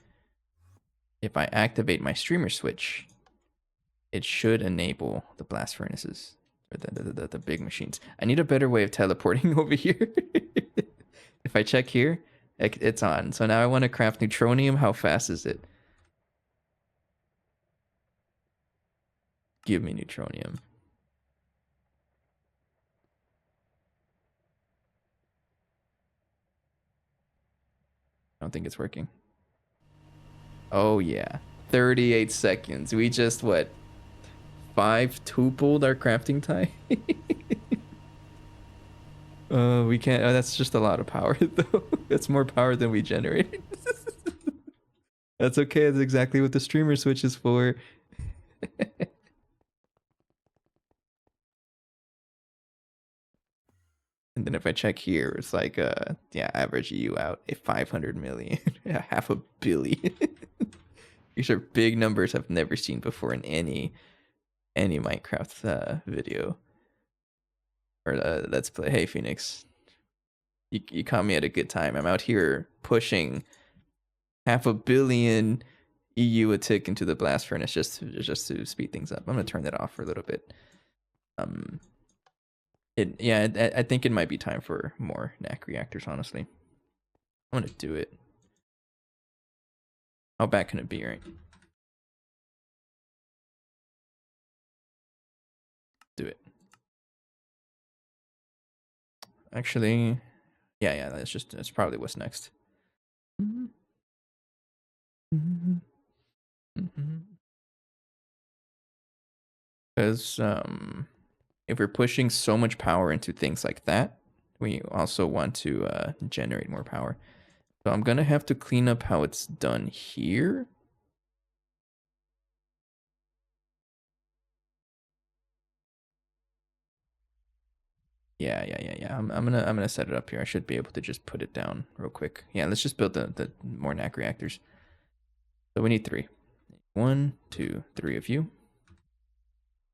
if I activate my streamer switch, it should enable the blast furnaces. Or the big machines. I need a better way of teleporting over here. If I check here, it's on. So now I want to craft neutronium. How fast is it? Give me neutronium. I don't think it's working. Oh yeah, 38 seconds. We just what? 5-tupled our crafting time. We can't. Oh, that's just a lot of power though. That's more power than we generate. That's okay. That's exactly what the streamer switch is for. And then if I check here, it's like yeah, average EU out a 500 million, half a billion. These are big numbers I've never seen before in any Minecraft video or let's play. Hey Phoenix, you caught me at a good time. I'm out here pushing half a billion EU a tick into the blast furnace just to speed things up. I'm gonna turn that off for a little bit. I think it might be time for more NAC reactors. Honestly, I'm gonna do it. How bad can it be, right? Do it. Actually, yeah, that's probably what's next. Because if we're pushing so much power into things like that, we also want to generate more power. So I'm gonna have to clean up how it's done here. Yeah. I'm gonna set it up here. I should be able to just put it down real quick. Yeah, let's just build the more NAC reactors. So we need 3. 1, 2, 3 of you.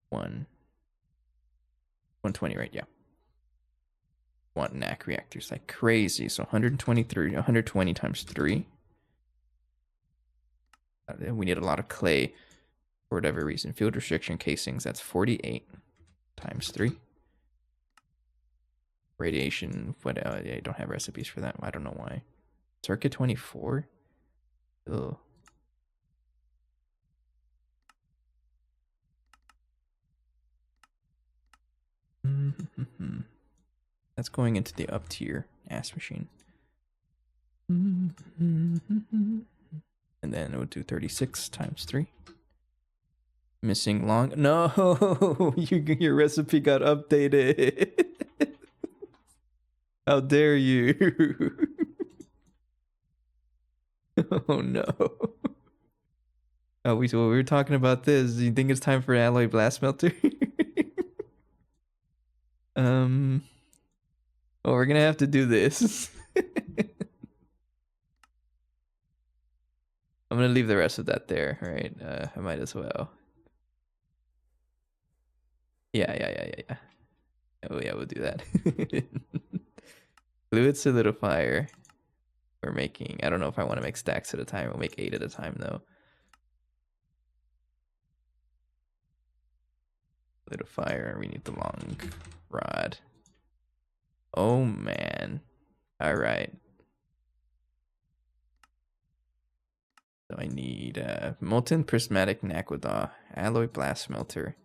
120, right? Yeah. 1 NAC reactors like crazy. So 120 times 3. We need a lot of clay for whatever reason. Field restriction casings, that's 48 times 3. Radiation, I don't have recipes for that. I don't know why. Circuit 24? Ugh. That's going into the up tier ass machine. And then it would do 36 times 3. Missing long. No, your recipe got updated. How dare you? Oh no. Oh, we were talking about this. Do you think it's time for an alloy blast melter? Well, we're gonna have to do this. I'm gonna leave the rest of that there, right? I might as well. Yeah. Oh yeah, we'll do that. Fluid solidifier. We're making. I don't know if I want to make stacks at a time. We'll make 8 at a time though. Solidifier. We need the long rod. Oh man. All right. So I need molten prismatic naquadah, alloy blast smelter.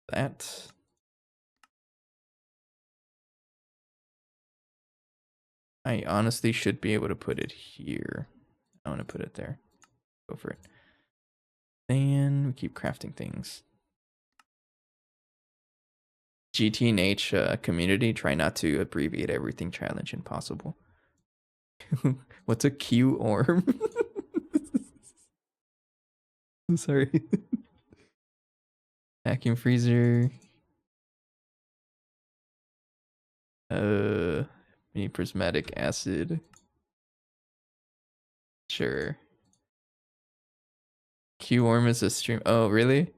That. I honestly should be able to put it here. I want to put it there. Go for it. And we keep crafting things. GTNH community, try not to abbreviate everything challenge impossible. What's a Q orm? I'm sorry. Vacuum freezer. We need prismatic acid. Sure. Q orm is a stream. Oh, really?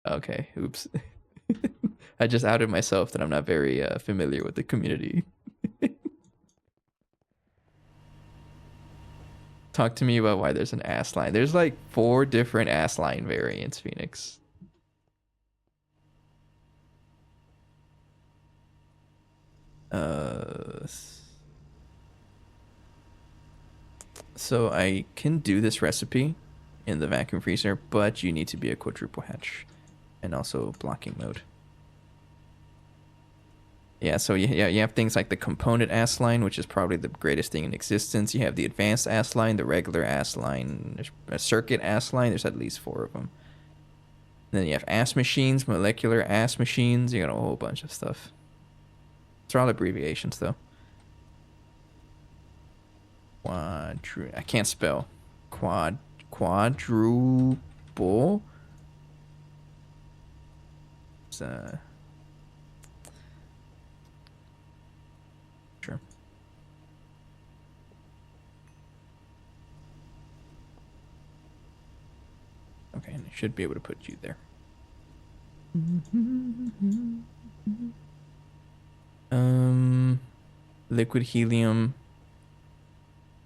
Okay, oops. I just outed myself that I'm not very familiar with the community. Talk to me about why there's an ass line. There's like 4 different ass line variants, Phoenix. So I can do this recipe in the vacuum freezer, but you need to be a quadruple hatch and also blocking mode. Yeah, so you have things like the component ass line, which is probably the greatest thing in existence. You have the advanced ass line, the regular ass line, there's a circuit ass line. There's at least 4 of them. Then you have ass machines, molecular ass machines. You got a whole bunch of stuff. They're all abbreviations, though. I can't spell. Quadruple. It's, sure. Okay, and I should be able to put you there. Liquid helium.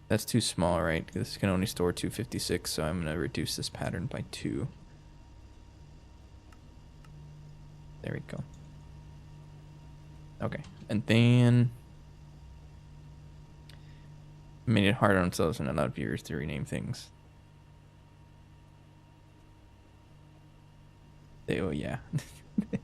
That's too small, right? This can only store 256, so I'm gonna reduce this pattern by 2. There we go. Okay, and then made it hard on themselves and allowed viewers to rename things. Oh yeah.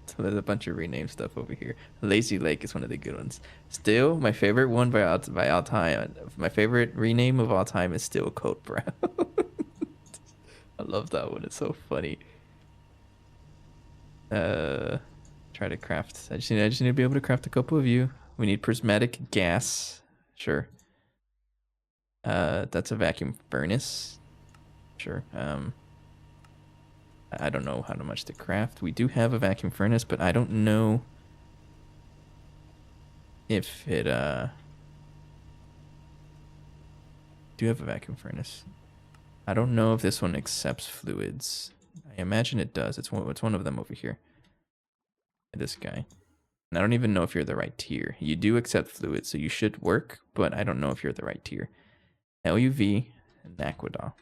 So there's a bunch of rename stuff over here. Lazy Lake is one of the good ones. Still, my favorite one by all time. My favorite rename of all time is still Code Brown. I love that one. It's so funny. Try to craft. I just need to be able to craft a couple of you. We need prismatic gas. Sure. That's a vacuum furnace. Sure. I don't know how much to craft. We do have a vacuum furnace, but I don't know if it do have a vacuum furnace. I don't know if this one accepts fluids. I imagine it does. It's one of them over here. This guy. And I don't even know if you're the right tier. You do accept fluids, so you should work, but I don't know if you're the right tier. LUV and Aqueduct.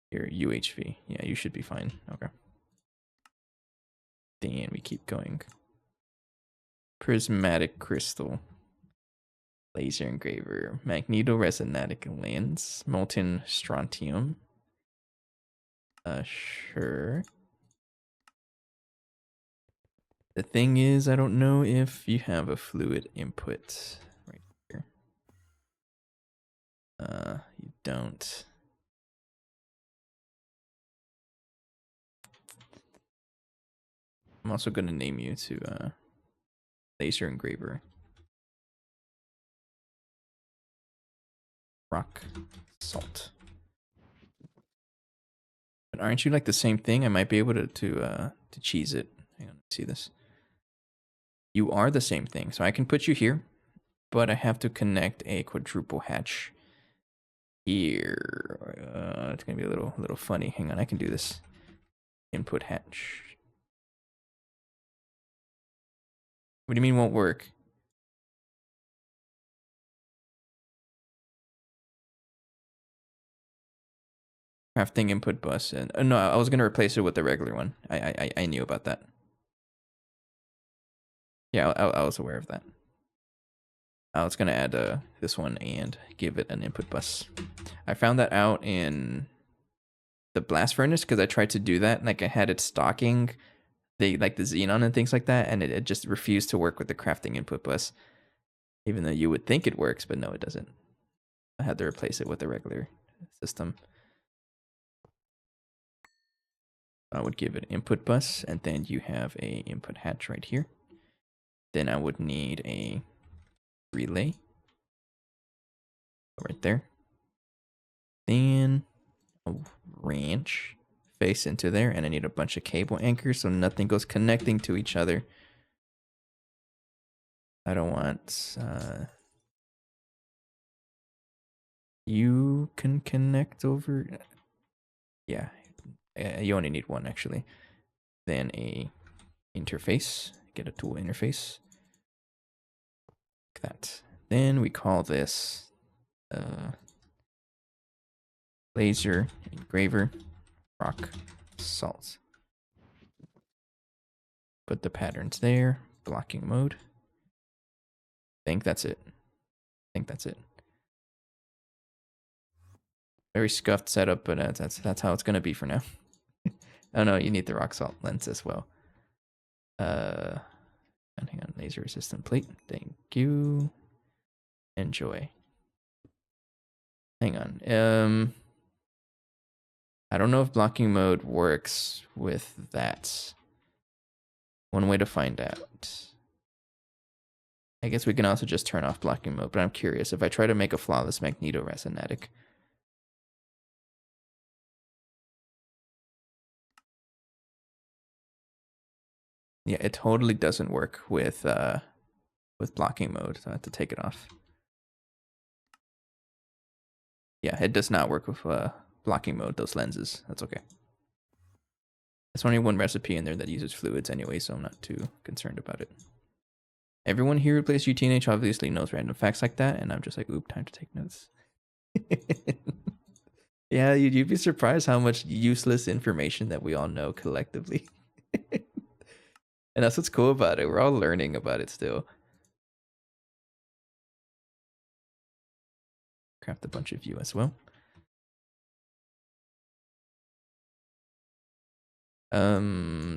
Your UHV. Yeah, you should be fine. Okay. Then we keep going. Prismatic crystal. Laser engraver. Magnetoresonatic lens. Molten strontium. Sure. The thing is, I don't know if you have a fluid input right here. You don't. I'm also going to name you to laser engraver. Rock salt. But aren't you like the same thing? I might be able to cheese it. Hang on, see this. You are the same thing, so I can put you here, but I have to connect a quadruple hatch here. It's gonna be a little funny. Hang on, I can do this. Input hatch. What do you mean won't work? Crafting input bus and no, I was gonna replace it with the regular one. I knew about that. Yeah, I was aware of that. I was gonna add this one and give it an input bus. I found that out in the blast furnace because I tried to do that. Like I had it stocking, like the xenon and things like that, and it just refused to work with the crafting input bus. Even though you would think it works, but no, it doesn't. I had to replace it with a regular system. I would give it input bus, and then you have a input hatch right here. Then I would need a relay right there. Then a wrench face into there, and I need a bunch of cable anchors so nothing goes connecting to each other. I don't want you can connect over. Yeah, you only need one actually. Then a interface, get a tool interface like that. Then we call this Laser engraver, rock salt. Put the patterns there. Blocking mode. Think that's it. Think that's it. Very scuffed setup, but that's how it's gonna be for now. Oh no, you need the rock salt lens as well. And hang on, laser resistant plate. Thank you. Enjoy. Hang on. I don't know if blocking mode works with that. One way to find out. I guess we can also just turn off blocking mode, but I'm curious. If I try to make a flawless magnetoresonatic. Yeah, it totally doesn't work with blocking mode, so I have to take it off. Yeah, it does not work with blocking mode, those lenses. That's okay. There's only one recipe in there that uses fluids anyway, so I'm not too concerned about it. Everyone here who plays UTNH obviously knows random facts like that, and I'm just like, oop, time to take notes. Yeah, you'd be surprised how much useless information that we all know collectively. And that's what's cool about it. We're all learning about it still. Craft a bunch of you as well.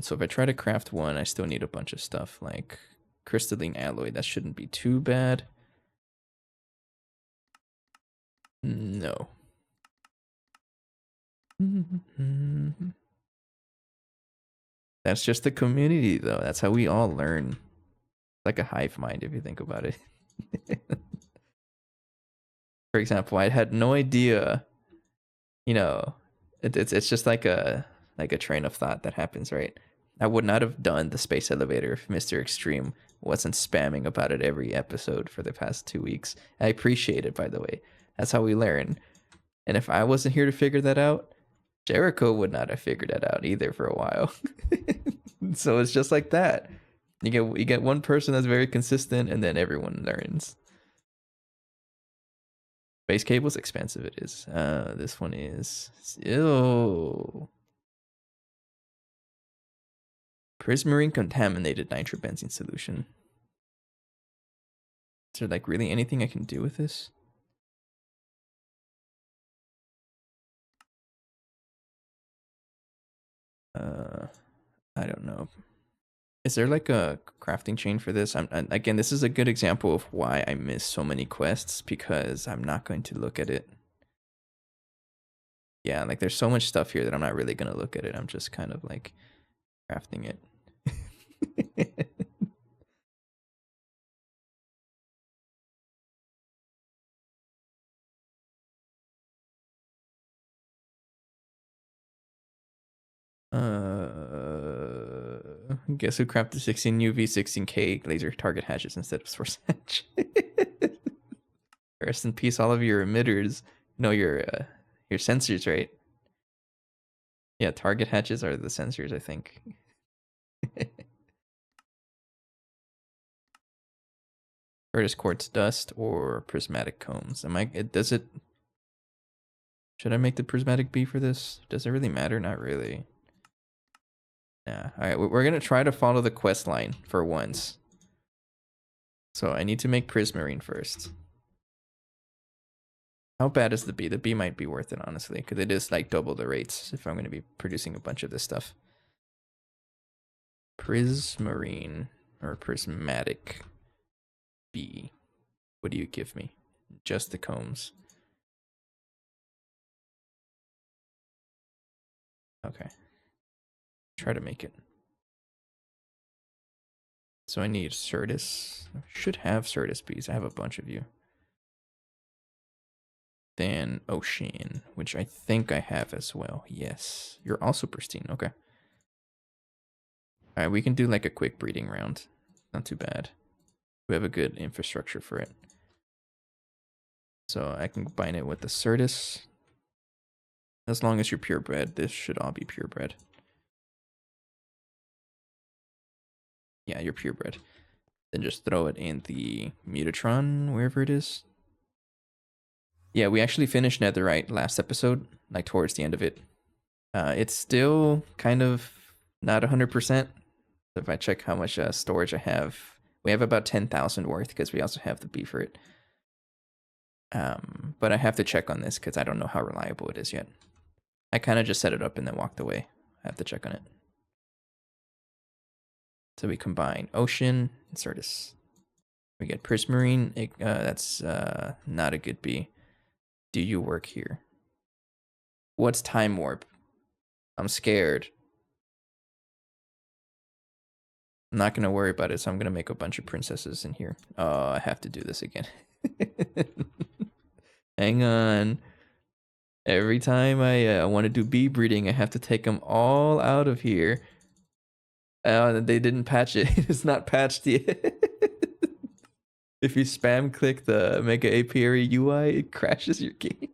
So if I try to craft one, I still need a bunch of stuff like crystalline alloy. That shouldn't be too bad. No. That's just the community, though. That's how we all learn. It's like a hive mind, if you think about it. For example, I had no idea. You know, it's just like a train of thought that happens, right? I would not have done the space elevator if Mr. Extreme wasn't spamming about it every episode for the past 2 weeks. I appreciate it, by the way. That's how we learn. And if I wasn't here to figure that out, Jericho would not have figured that out either for a while. So it's just like that. You get one person that's very consistent, and then everyone learns. Space cable's expensive. It is. This one is. Ew. Prismarine contaminated nitrobenzene solution. Is there like really anything I can do with this? I don't know. Is there like a crafting chain for this? Again, this is a good example of why I miss so many quests, because I'm not going to look at it. Yeah, like there's so much stuff here that I'm not really going to look at it. I'm just kind of like crafting it. Guess who crafted 16 UV 16K laser target hatches instead of source hatch? Rest in peace, all of your emitters. No, your sensors, right? Yeah, target hatches are the sensors, I think. Curtis quartz dust or prismatic combs? Should I make the prismatic B for this? Does it really matter? Not really. Yeah. All right, we're gonna try to follow the quest line for once. So I need to make prismarine first. How bad is the B? The B might be worth it, honestly, because it is like double the rates if I'm going to be producing a bunch of this stuff. Prismarine or prismatic B. What do you give me? Just the combs. Okay. Try to make it. So I need Certus. I should have Certus bees. I have a bunch of you. Then Ocean, which I think I have as well. Yes. You're also pristine. Okay. Alright, we can do like a quick breeding round. Not too bad. We have a good infrastructure for it. So I can combine it with the Certus. As long as you're purebred, this should all be purebred. Yeah, you're purebred. Then just throw it in the Mutatron, wherever it is. Yeah, we actually finished Netherite last episode, like towards the end of it. It's still kind of not 100%. If I check how much storage I have, we have about 10,000 worth because we also have the bee for it. But I have to check on this because I don't know how reliable it is yet. I kind of just set it up and then walked away. I have to check on it. So we combine ocean and Certus. We get prismarine. That's not a good bee. Do you work here? What's time warp? I'm scared. I'm not going to worry about it, so I'm going to make a bunch of princesses in here. Oh, I have to do this again. Hang on. Every time I want to do bee breeding, I have to take them all out of here. They didn't patch it. It's not patched yet. If you spam click the Mega Apiary UI, it crashes your game.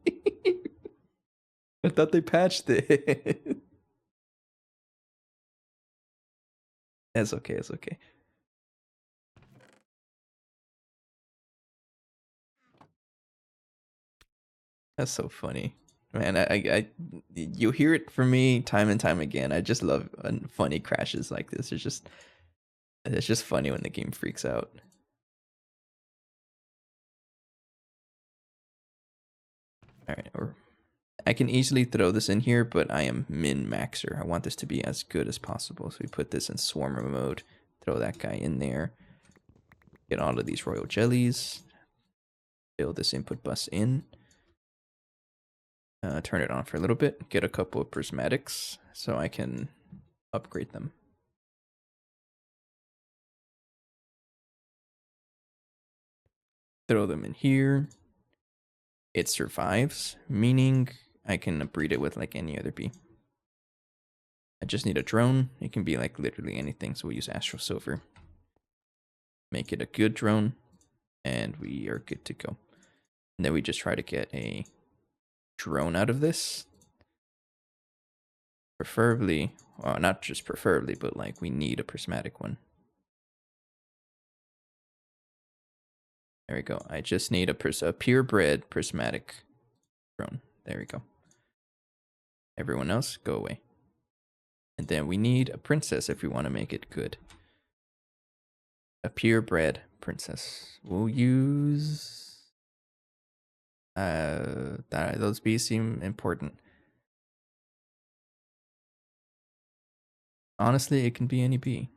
I thought they patched it. It's okay, it's okay. That's so funny. Man, you hear it from me time and time again. I just love funny crashes like this. It's just funny when the game freaks out. Alright, I can easily throw this in here, but I am min-maxer. I want this to be as good as possible. So we put this in swarmer mode, throw that guy in there, get all of these royal jellies, build this input bus in, turn it on for a little bit, get a couple of prismatics so I can upgrade them. Throw them in here. It survives, meaning I can breed it with like any other bee. I just need a drone. It can be like literally anything, so we'll use Astral Silver. Make it a good drone, and we are good to go. And then we just try to get a drone out of this. Preferably, well, not just preferably, but like we need a prismatic one. There we go. I just need a purebred prismatic drone. There we go. Everyone else, go away. And then we need a princess if we want to make it good. A purebred princess. We'll use... those bees seem important. Honestly, it can be any bee.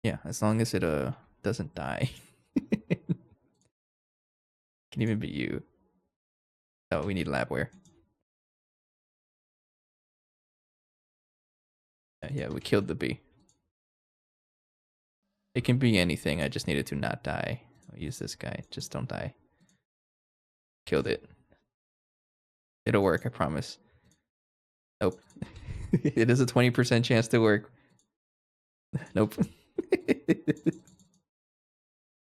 Yeah, as long as it doesn't die. Can even be you. Oh, we need labware. Yeah, we killed the bee. It can be anything. I just needed to not die. I'll use this guy. Just don't die. Killed it. It'll work, I promise. Nope. It is a 20% chance to work. Nope.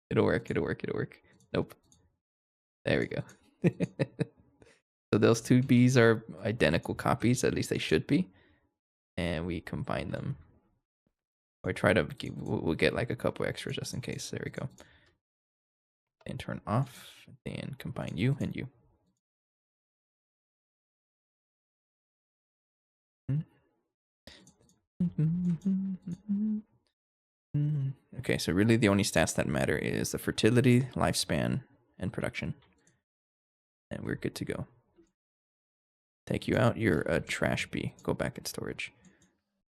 It'll work, it'll work, it'll work. Nope. There we go. So those two bees are identical copies, at least they should be. And we combine them. Or try to, we'll get like a couple extras just in case. There we go. And turn off, then combine you and you. Okay, so really the only stats that matter is the fertility, lifespan, and production. And we're good to go. Take you out, you're a trash bee. Go back in storage.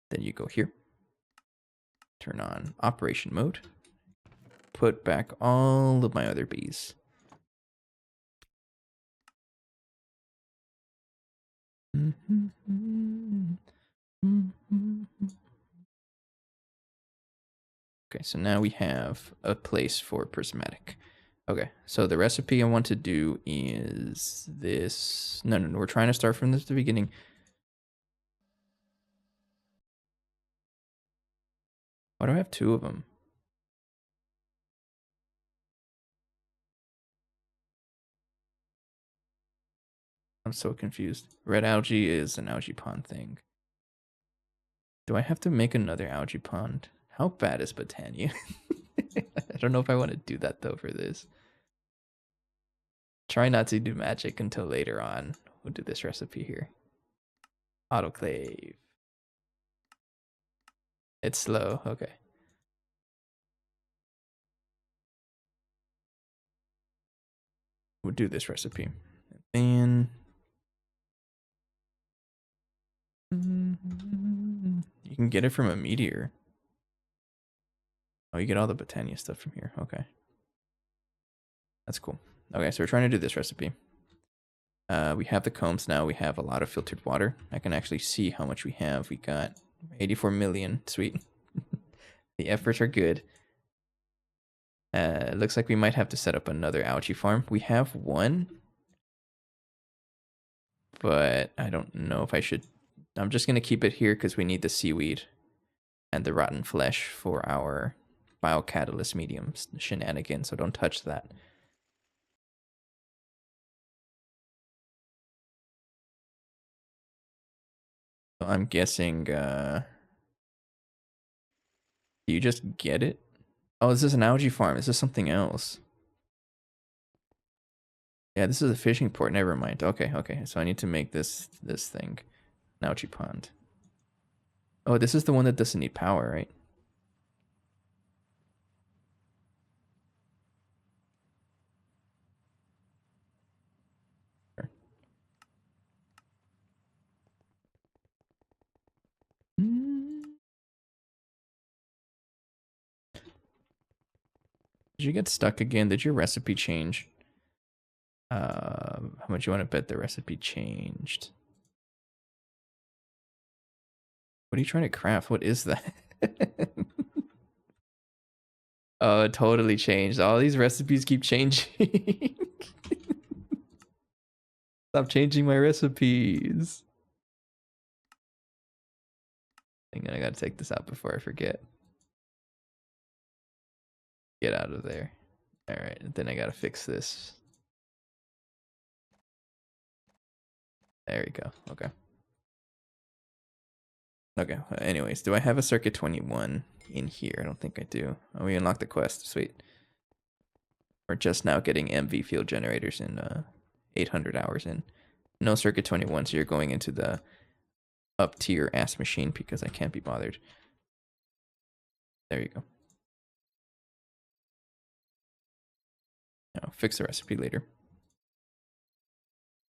Then you go here. Turn on operation mode. Put back all of my other bees. Okay, so now we have a place for prismatic. Okay, so the recipe I want to do is this. No, we're trying to start from the beginning. Why do I have two of them? I'm so confused. Red algae is an algae pond thing. Do I have to make another algae pond? How bad is Botania? I don't know if I want to do that though for this. Try not to do magic until later on. We'll do this recipe here. Autoclave. It's slow. Okay. We'll do this recipe. And you can get it from a meteor. Oh, you get all the Botania stuff from here. Okay. That's cool. Okay, so we're trying to do this recipe. We have the combs now. We have a lot of filtered water. I can actually see how much we have. We got 84 million. Sweet. The efforts are good. It looks like we might have to set up another algae farm. We have one, but I don't know if I should. I'm just going to keep it here because we need the seaweed and the rotten flesh for our biocatalyst mediums shenanigans, so don't touch that. So I'm guessing, do you just get it? Oh, is this an algae farm? Is this something else? Yeah, this is a fishing port. Never mind. Okay, okay. So I need to make this thing. An algae pond. Oh, this is the one that doesn't need power, right? Sure. Did you get stuck again? Did your recipe change? How much you want to bet the recipe changed? What are you trying to craft? What is that? Oh, it totally changed. All these recipes keep changing. Stop changing my recipes. Hang on, I gotta take this out before I forget. Get out of there. Alright, then I gotta fix this. There we go. Okay. Okay, anyways, do I have a circuit 21 in here? I don't think I do. Oh, we unlocked the quest. Sweet. We're just now getting MV field generators in 800 hours in. No circuit 21, so you're going into the up tier ass machine because I can't be bothered. There you go. I'll fix the recipe later.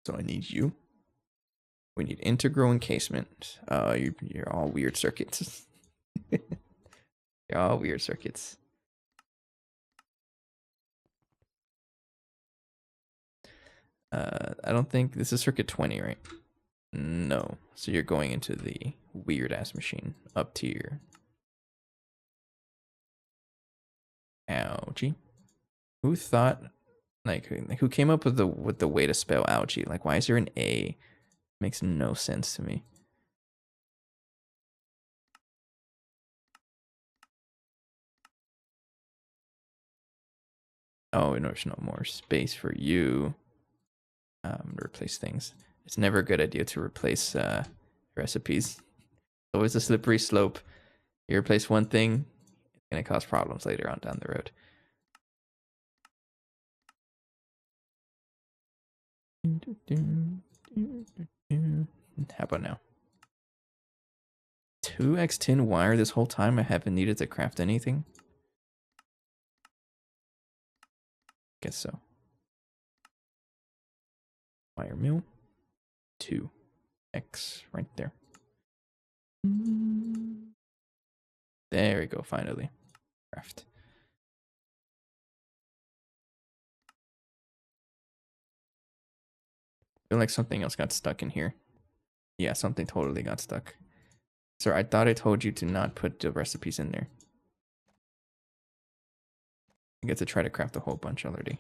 So I need you. We need integral encasement. You're all weird circuits. You're all weird circuits. I don't think this is circuit 20, right? No. So you're going into the weird ass machine up tier. Ouchie. Who thought, like, who came up with the way to spell ouchie? Like, why is there an A? Makes no sense to me. Oh, and there's no more space for you. Replace things. It's never a good idea to replace recipes. Always a slippery slope. You replace one thing, it's gonna cause problems later on down the road. How about now? 2x tin wire this whole time I haven't needed to craft anything? Guess so. Wire mill. 2x right there. There we go, finally. Craft. I feel like something else got stuck in here. Yeah, something totally got stuck. Sir, I thought I told you to not put the recipes in there. I get to try to craft a whole bunch already.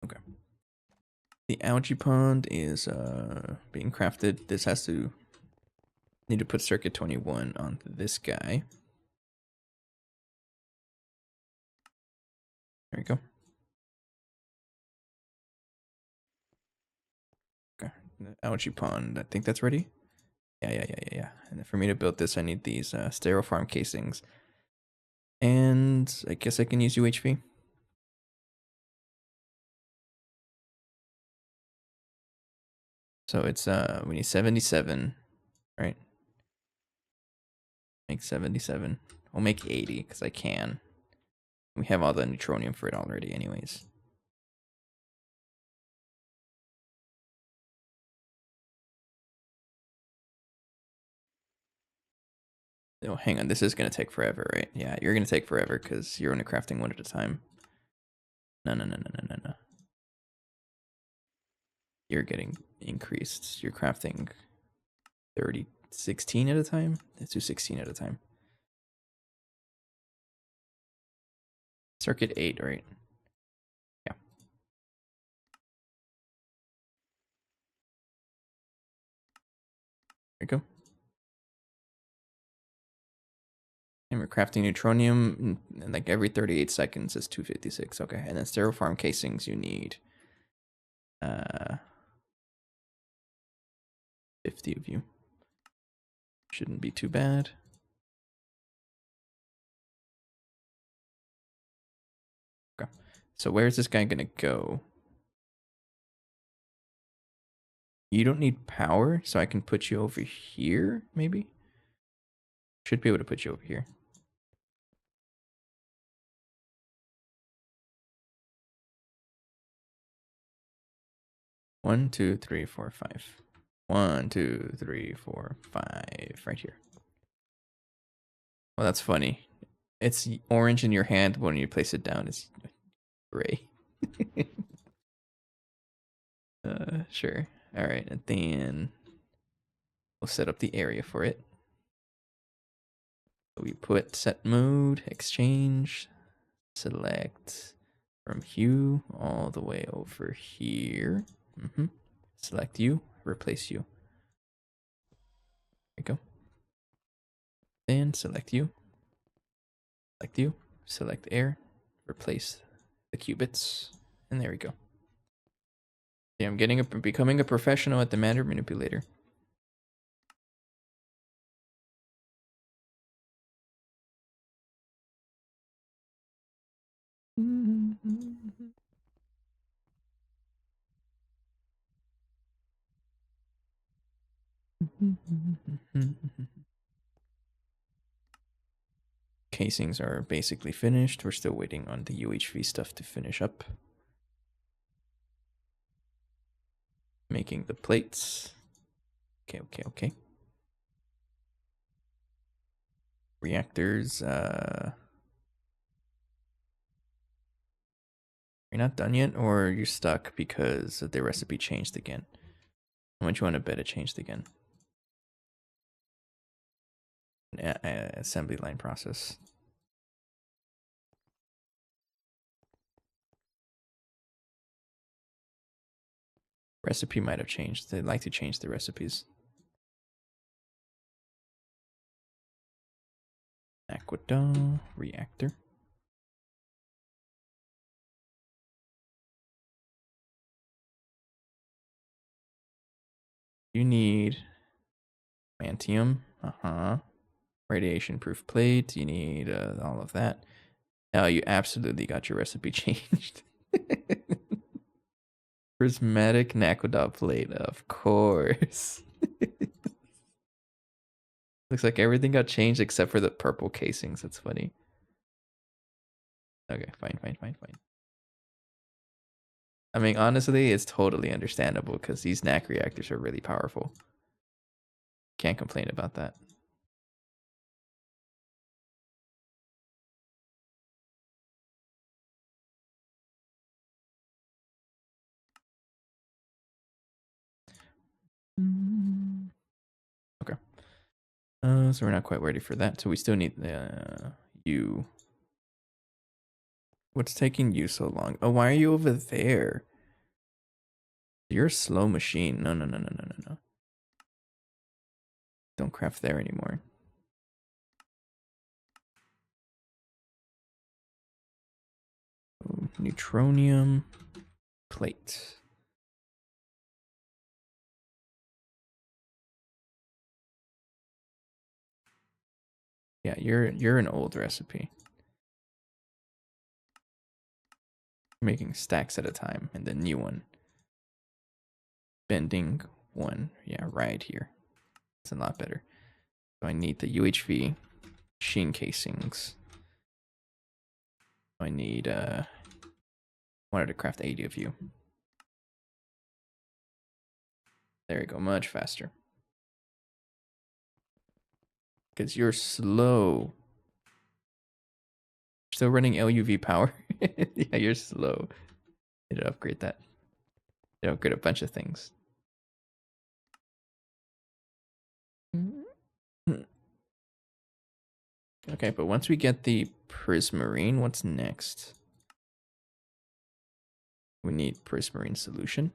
Okay. The algae pond is being crafted. This has to need to put circuit 21 on this guy. There we go. Okay, algae pond. I think that's ready. Yeah. And for me to build this, I need these sterile farm casings. And I guess I can use UHV. So it's we need 77, right? Make 77. We'll make 80 because I can. We have all the neutronium for it already anyways. Oh, hang on. This is going to take forever, right? Yeah, you're going to take forever because you're only crafting one at a time. No. You're getting increased. You're crafting 16 at a time? Let's do 16 at a time. Circuit 8, right? Yeah. There we go. And we're crafting neutronium, and like every 38 seconds is 256. Okay, and then sterile farm casings you need 50 of you. Shouldn't be too bad. Okay. So where's this guy gonna go? You don't need power, so I can put you over here, maybe? Should be able to put you over here. One, two, three, four, five. 1, 2, 3, 4, 5. Right here. Well, that's funny. It's orange in your hand, but when you place it down, it's gray. Sure. All right, and then we'll set up the area for it. So we put set mode, exchange, select from hue all the way over here. Select you, replace you. There we go. Then select you, select air, replace the qubits, and there we go. Yeah, I'm becoming a professional at the matter manipulator. Casings are basically finished. We're still waiting on the UHV stuff to finish up. Making the plates. Okay. Reactors, you're not done yet, or you're stuck because the recipe changed again? How much you want to bet it changed again? Assembly line process. Recipe might have changed. They'd like to change the recipes. Aqueduct reactor. You need mantium. Radiation proof plate. You need all of that. Oh, you absolutely got your recipe changed. Prismatic Naquadah plate, of course. Looks like everything got changed except for the purple casings. That's funny. Okay, fine. I mean, honestly, it's totally understandable because these NAC reactors are really powerful. Can't complain about that. Okay. So we're not quite ready for that. So we still need you. What's taking you so long? Oh, why are you over there? You're a slow machine. No. Don't craft there anymore. Oh, neutronium plate. Yeah, you're an old recipe. Making stacks at a time, and the new one. Bending one. Yeah, right here. It's a lot better. So I need the UHV machine casings. I need wanted to craft 80 of you. There you go, much faster. Because you're slow. Still running LUV power? Yeah, you're slow. Need to upgrade that. Need to upgrade a bunch of things. Okay, but once we get the prismarine, what's next? We need prismarine solution.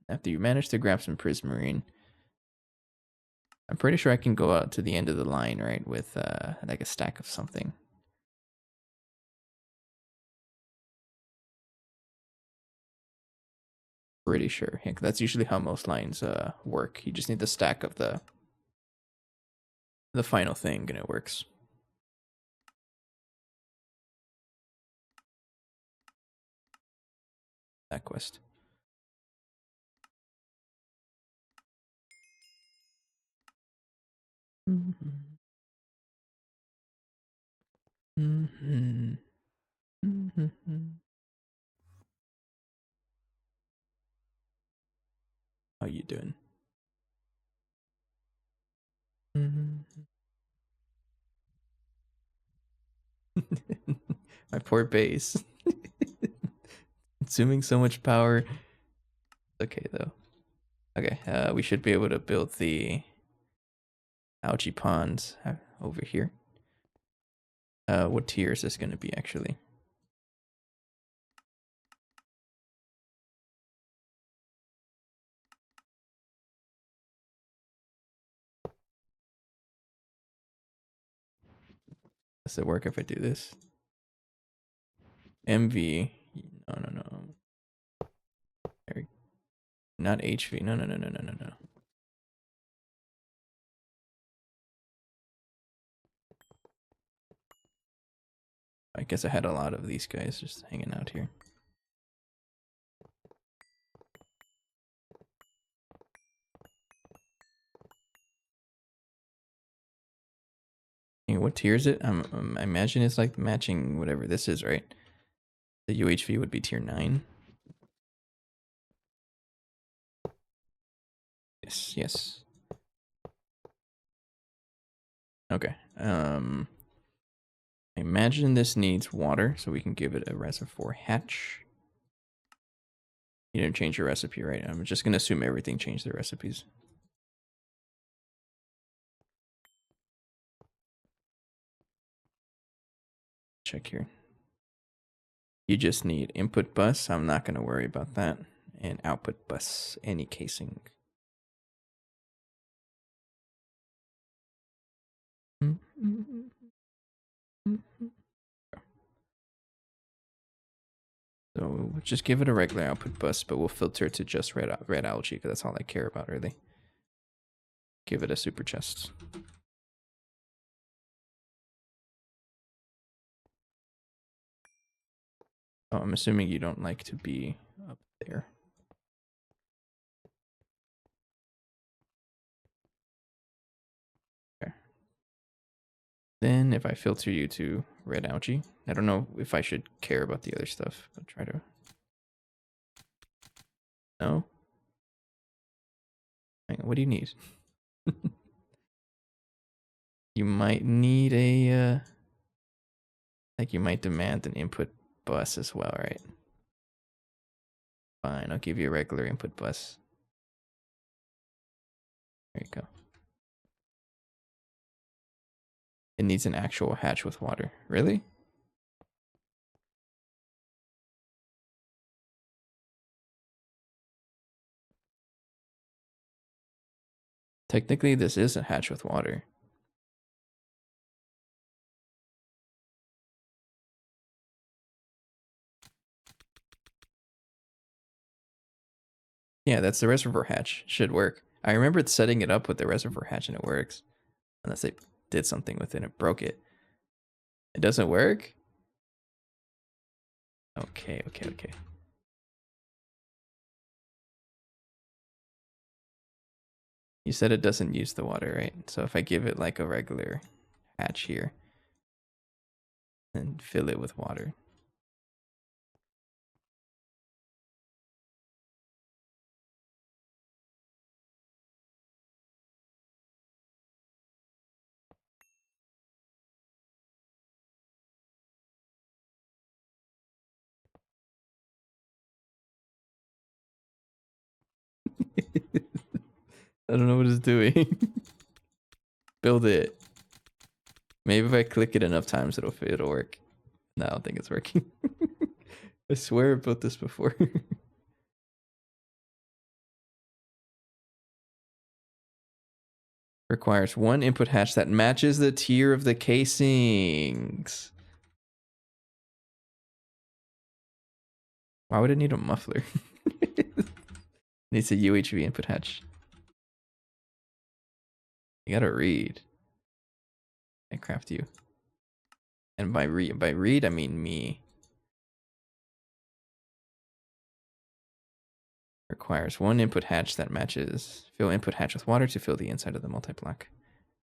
After you manage to grab some prismarine, I'm pretty sure I can go out to the end of the line, right, with like a stack of something. Pretty sure. Yeah, 'cause that's usually how most lines work. You just need the stack of the final thing, and it works. That quest. Mm-hmm. Mm-hmm. Mm-hmm. How you doing? Mm-hmm. My poor base. Consuming so much power. Okay, though. Okay, we should be able to build the algae ponds over here. What tier is this going to be, actually? Does it work if I do this? MV. No. Not HV. No. I guess I had a lot of these guys just hanging out here. Hey, what tier is it? I imagine it's like matching whatever this is, right? The UHV would be tier 9. Yes. Okay. I imagine this needs water, so we can give it a reservoir hatch. You didn't change your recipe, right? I'm just gonna assume everything changed their recipes. Check here. You just need input bus. I'm not gonna worry about that. And output bus, any casing. So we'll just give it a regular output bus, but we'll filter it to just red algae, because that's all I care about, really. Give it a super chest. Oh, I'm assuming you don't like to be up there. Okay. Then if I filter you to red algae, I don't know if I should care about the other stuff, but try to... No? Hang on, what do you need? You might need a, like you might demand an input bus as well, right? Fine, I'll give you a regular input bus. There you go. It needs an actual hatch with water. Really? Technically, this is a hatch with water. Yeah, that's the reservoir hatch. Should work. I remember setting it up with the reservoir hatch and it works. Unless they did something with it and broke it. It doesn't work? Okay. You said it doesn't use the water, right? So if I give it like a regular hatch here and fill it with water. I don't know what it's doing. Build it. Maybe if I click it enough times, it'll work. No, I don't think it's working. I swear I built this before. Requires one input hatch that matches the tier of the casings. Why would it need a muffler? Needs a UHV input hatch. You gotta read. I craft you. And by read, I mean me. Requires one input hatch that matches. Fill input hatch with water to fill the inside of the multi-block.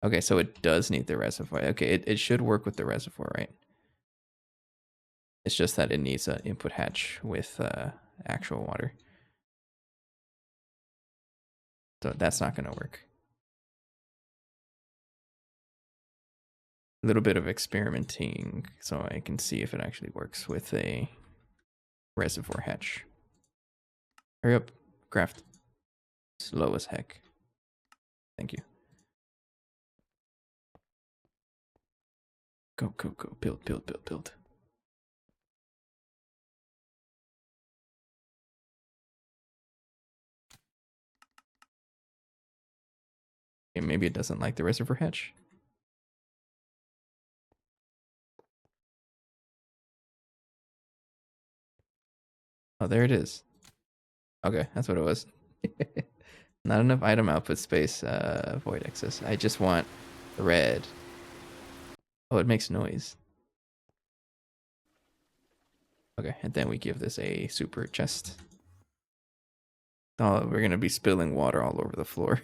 Okay, so it does need the reservoir. Okay, it should work with the reservoir, right? It's just that it needs an input hatch with actual water. So that's not gonna work. A little bit of experimenting so I can see if it actually works with a reservoir hatch. Hurry up, craft. Slow as heck. Thank you. Go. Build. Okay, maybe it doesn't like the reservoir hatch. Oh, there it is. Okay, that's what it was. Not enough item output space, void excess. I just want red. Oh, it makes noise. Okay, and then we give this a super chest. Oh, we're gonna be spilling water all over the floor.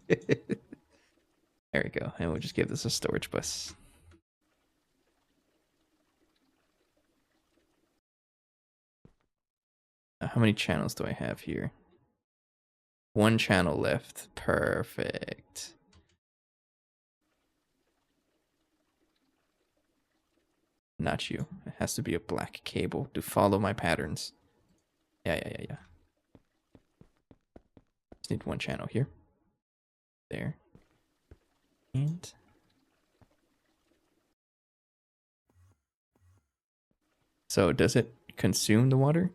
There we go, and we'll just give this a storage bus. How many channels do I have here? One channel left. Perfect. Not you. It has to be a black cable to follow my patterns. Yeah. Just need one channel here. There. And so does it consume the water?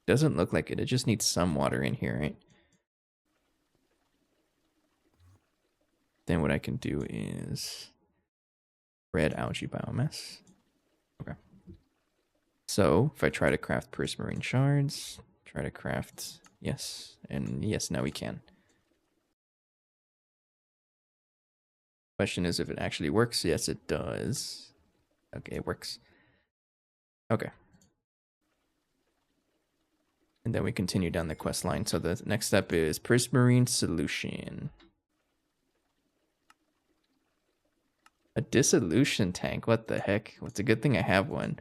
Doesn't look like it. It just needs some water in here, right? Then what I can do is red algae biomass. Okay. So if I try to craft prismarine shards, try to craft, yes, and yes, now we can. Question is if it actually works. Yes, it does. Okay, it works. Okay. And then we continue down the quest line. So the next step is prismarine solution. A dissolution tank? What the heck? It's a good thing I have one.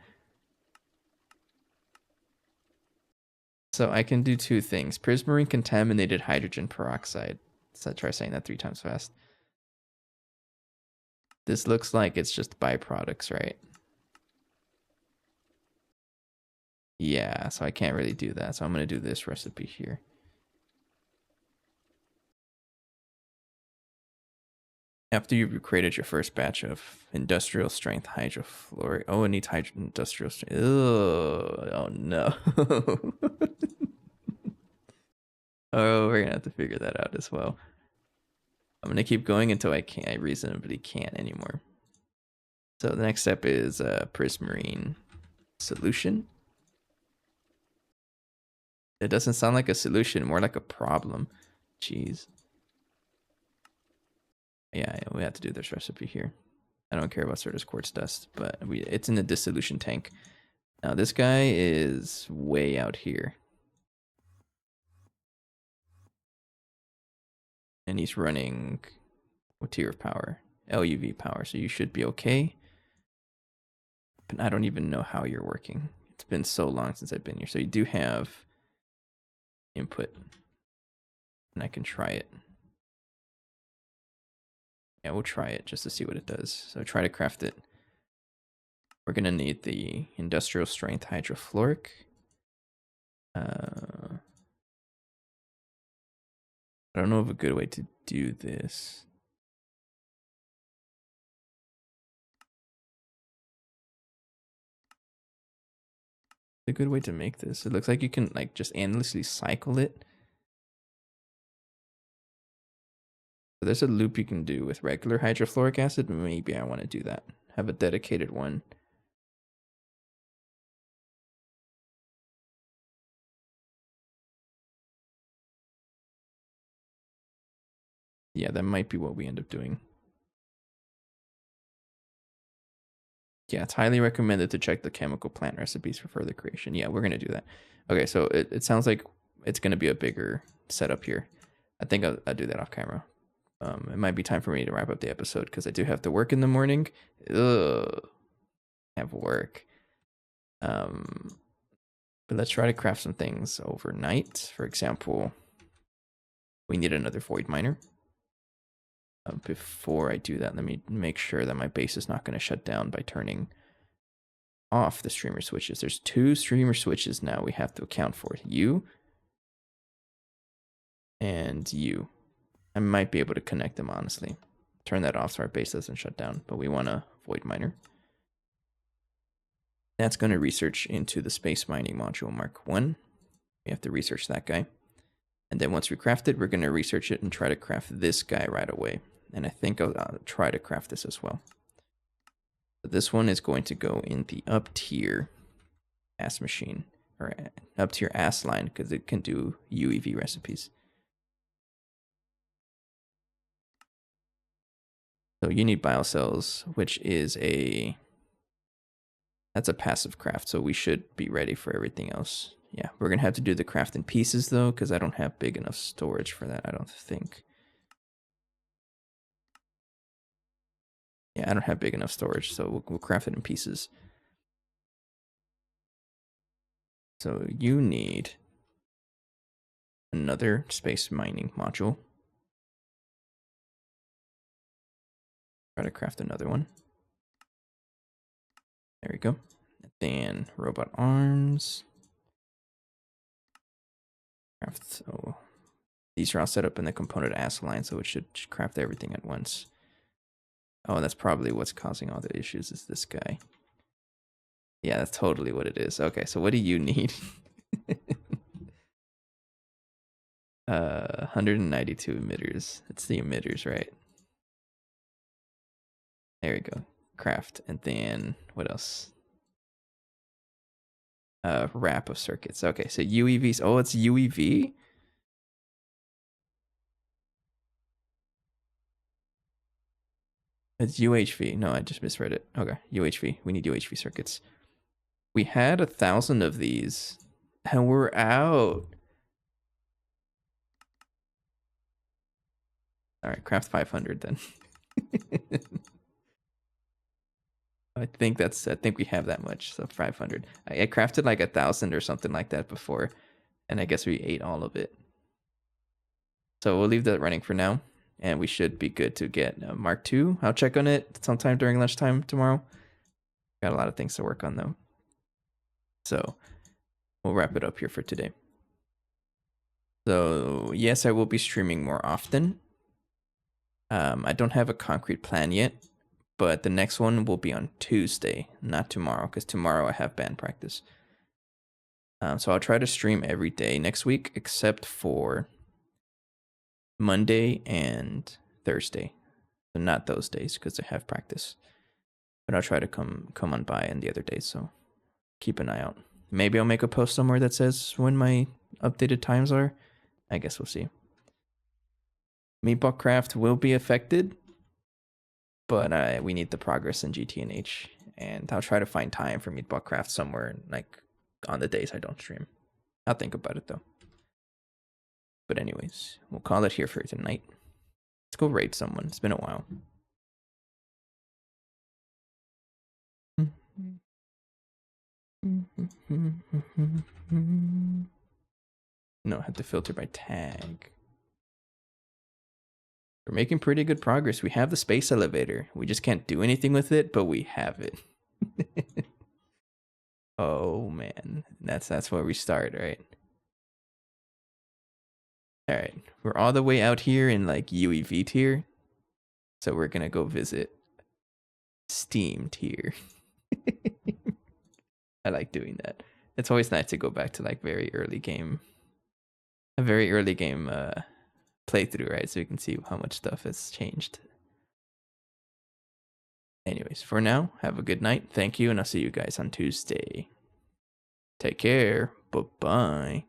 So I can do two things. Prismarine contaminated hydrogen peroxide. So try saying that 3 times fast. This looks like it's just byproducts, right? Yeah, so I can't really do that. So I'm going to do this recipe here. After you've created your first batch of industrial strength hydrofluoric. Oh, it needs industrial strength. Oh no. Oh, we're gonna have to figure that out as well. I'm gonna keep going until I reasonably can't anymore. So the next step is prismarine solution. It doesn't sound like a solution, more like a problem. Jeez. Yeah, we have to do this recipe here. I don't care about Certus quartz dust, but it's in the dissolution tank. Now this guy is way out here. And he's running what tier of power? LUV power, so you should be okay. But I don't even know how you're working. It's been so long since I've been here. So you do have input. And I can try it. Yeah, we'll try it just to see what it does. So try to craft it. We're going to need the industrial strength hydrofluoric. I don't know of a good way to do this. A good way to make this. It looks like you can like just endlessly cycle it. So there's a loop you can do with regular hydrofluoric acid. Maybe I want to do that. Have a dedicated one. Yeah, that might be what we end up doing. Yeah, it's highly recommended to check the chemical plant recipes for further creation. Yeah, we're going to do that. Okay, so it sounds like it's going to be a bigger setup here. I think I'll do that off camera. It might be time for me to wrap up the episode because I do have to work in the morning. Ugh, have work. But let's try to craft some things overnight. For example, we need another void miner. Before I do that, let me make sure that my base is not going to shut down by turning off the streamer switches. There's 2 streamer switches now we have to account for. You and you. I might be able to connect them, honestly. Turn that off so our base doesn't shut down, but we want a void miner. That's going to research into the space mining module Mark 1. We have to research that guy. And then once we craft it, we're going to research it and try to craft this guy right away. And I think I'll try to craft this as well. But this one is going to go in the up tier ass machine, or up tier ass line, because it can do UEV recipes. So you need biocells, which is that's a passive craft, so we should be ready for everything else. Yeah, we're going to have to do the craft in pieces, though, because I don't have big enough storage for that, I don't think. Yeah, I don't have big enough storage, so we'll craft it in pieces. So you need another space mining module. Try to craft another one. There we go. Then robot arms. Craft. So these are all set up in the component ass line, so it should craft everything at once. Oh, that's probably what's causing all the issues is this guy. Yeah, that's totally what it is. Okay, so what do you need? 192 emitters. It's the emitters, right? There we go. Craft. And then what else? Wrap of circuits. Okay, so UEVs. Oh, it's UEV? It's UHV. No, I just misread it. Okay, UHV. We need UHV circuits. We had 1,000 of these, and we're out. All right, craft 500 then. I think we have that much, so 500. I crafted like 1,000 or something like that before, and I guess we ate all of it. So we'll leave that running for now, and we should be good to get Mark II. I'll check on it sometime during lunchtime tomorrow. Got a lot of things to work on though. So we'll wrap it up here for today. So yes, I will be streaming more often. I don't have a concrete plan yet, but the next one will be on Tuesday, not tomorrow, because tomorrow I have band practice. So I'll try to stream every day next week, except for Monday and Thursday. So not those days, because I have practice. But I'll try to come on by in the other days, so keep an eye out. Maybe I'll make a post somewhere that says when my updated times are. I guess we'll see. Meatball craft will be affected. But we need the progress in GTNH, and I'll try to find time for Meatball Craft somewhere, like on the days I don't stream. I'll think about it though. But anyways, we'll call it here for tonight. Let's go raid someone. It's been a while. No, I have to filter by tag. We're making pretty good progress. We have the space elevator. We just can't do anything with it, but we have it. Oh man, that's where we start, right? All right, we're all the way out here in like UEV tier, so we're gonna go visit Steam tier. I like doing that. It's always nice to go back to like a very early game playthrough, right? So you can see how much stuff has changed. Anyways, for now, have a good night. Thank you, and I'll see you guys on Tuesday. Take care. Bye-bye.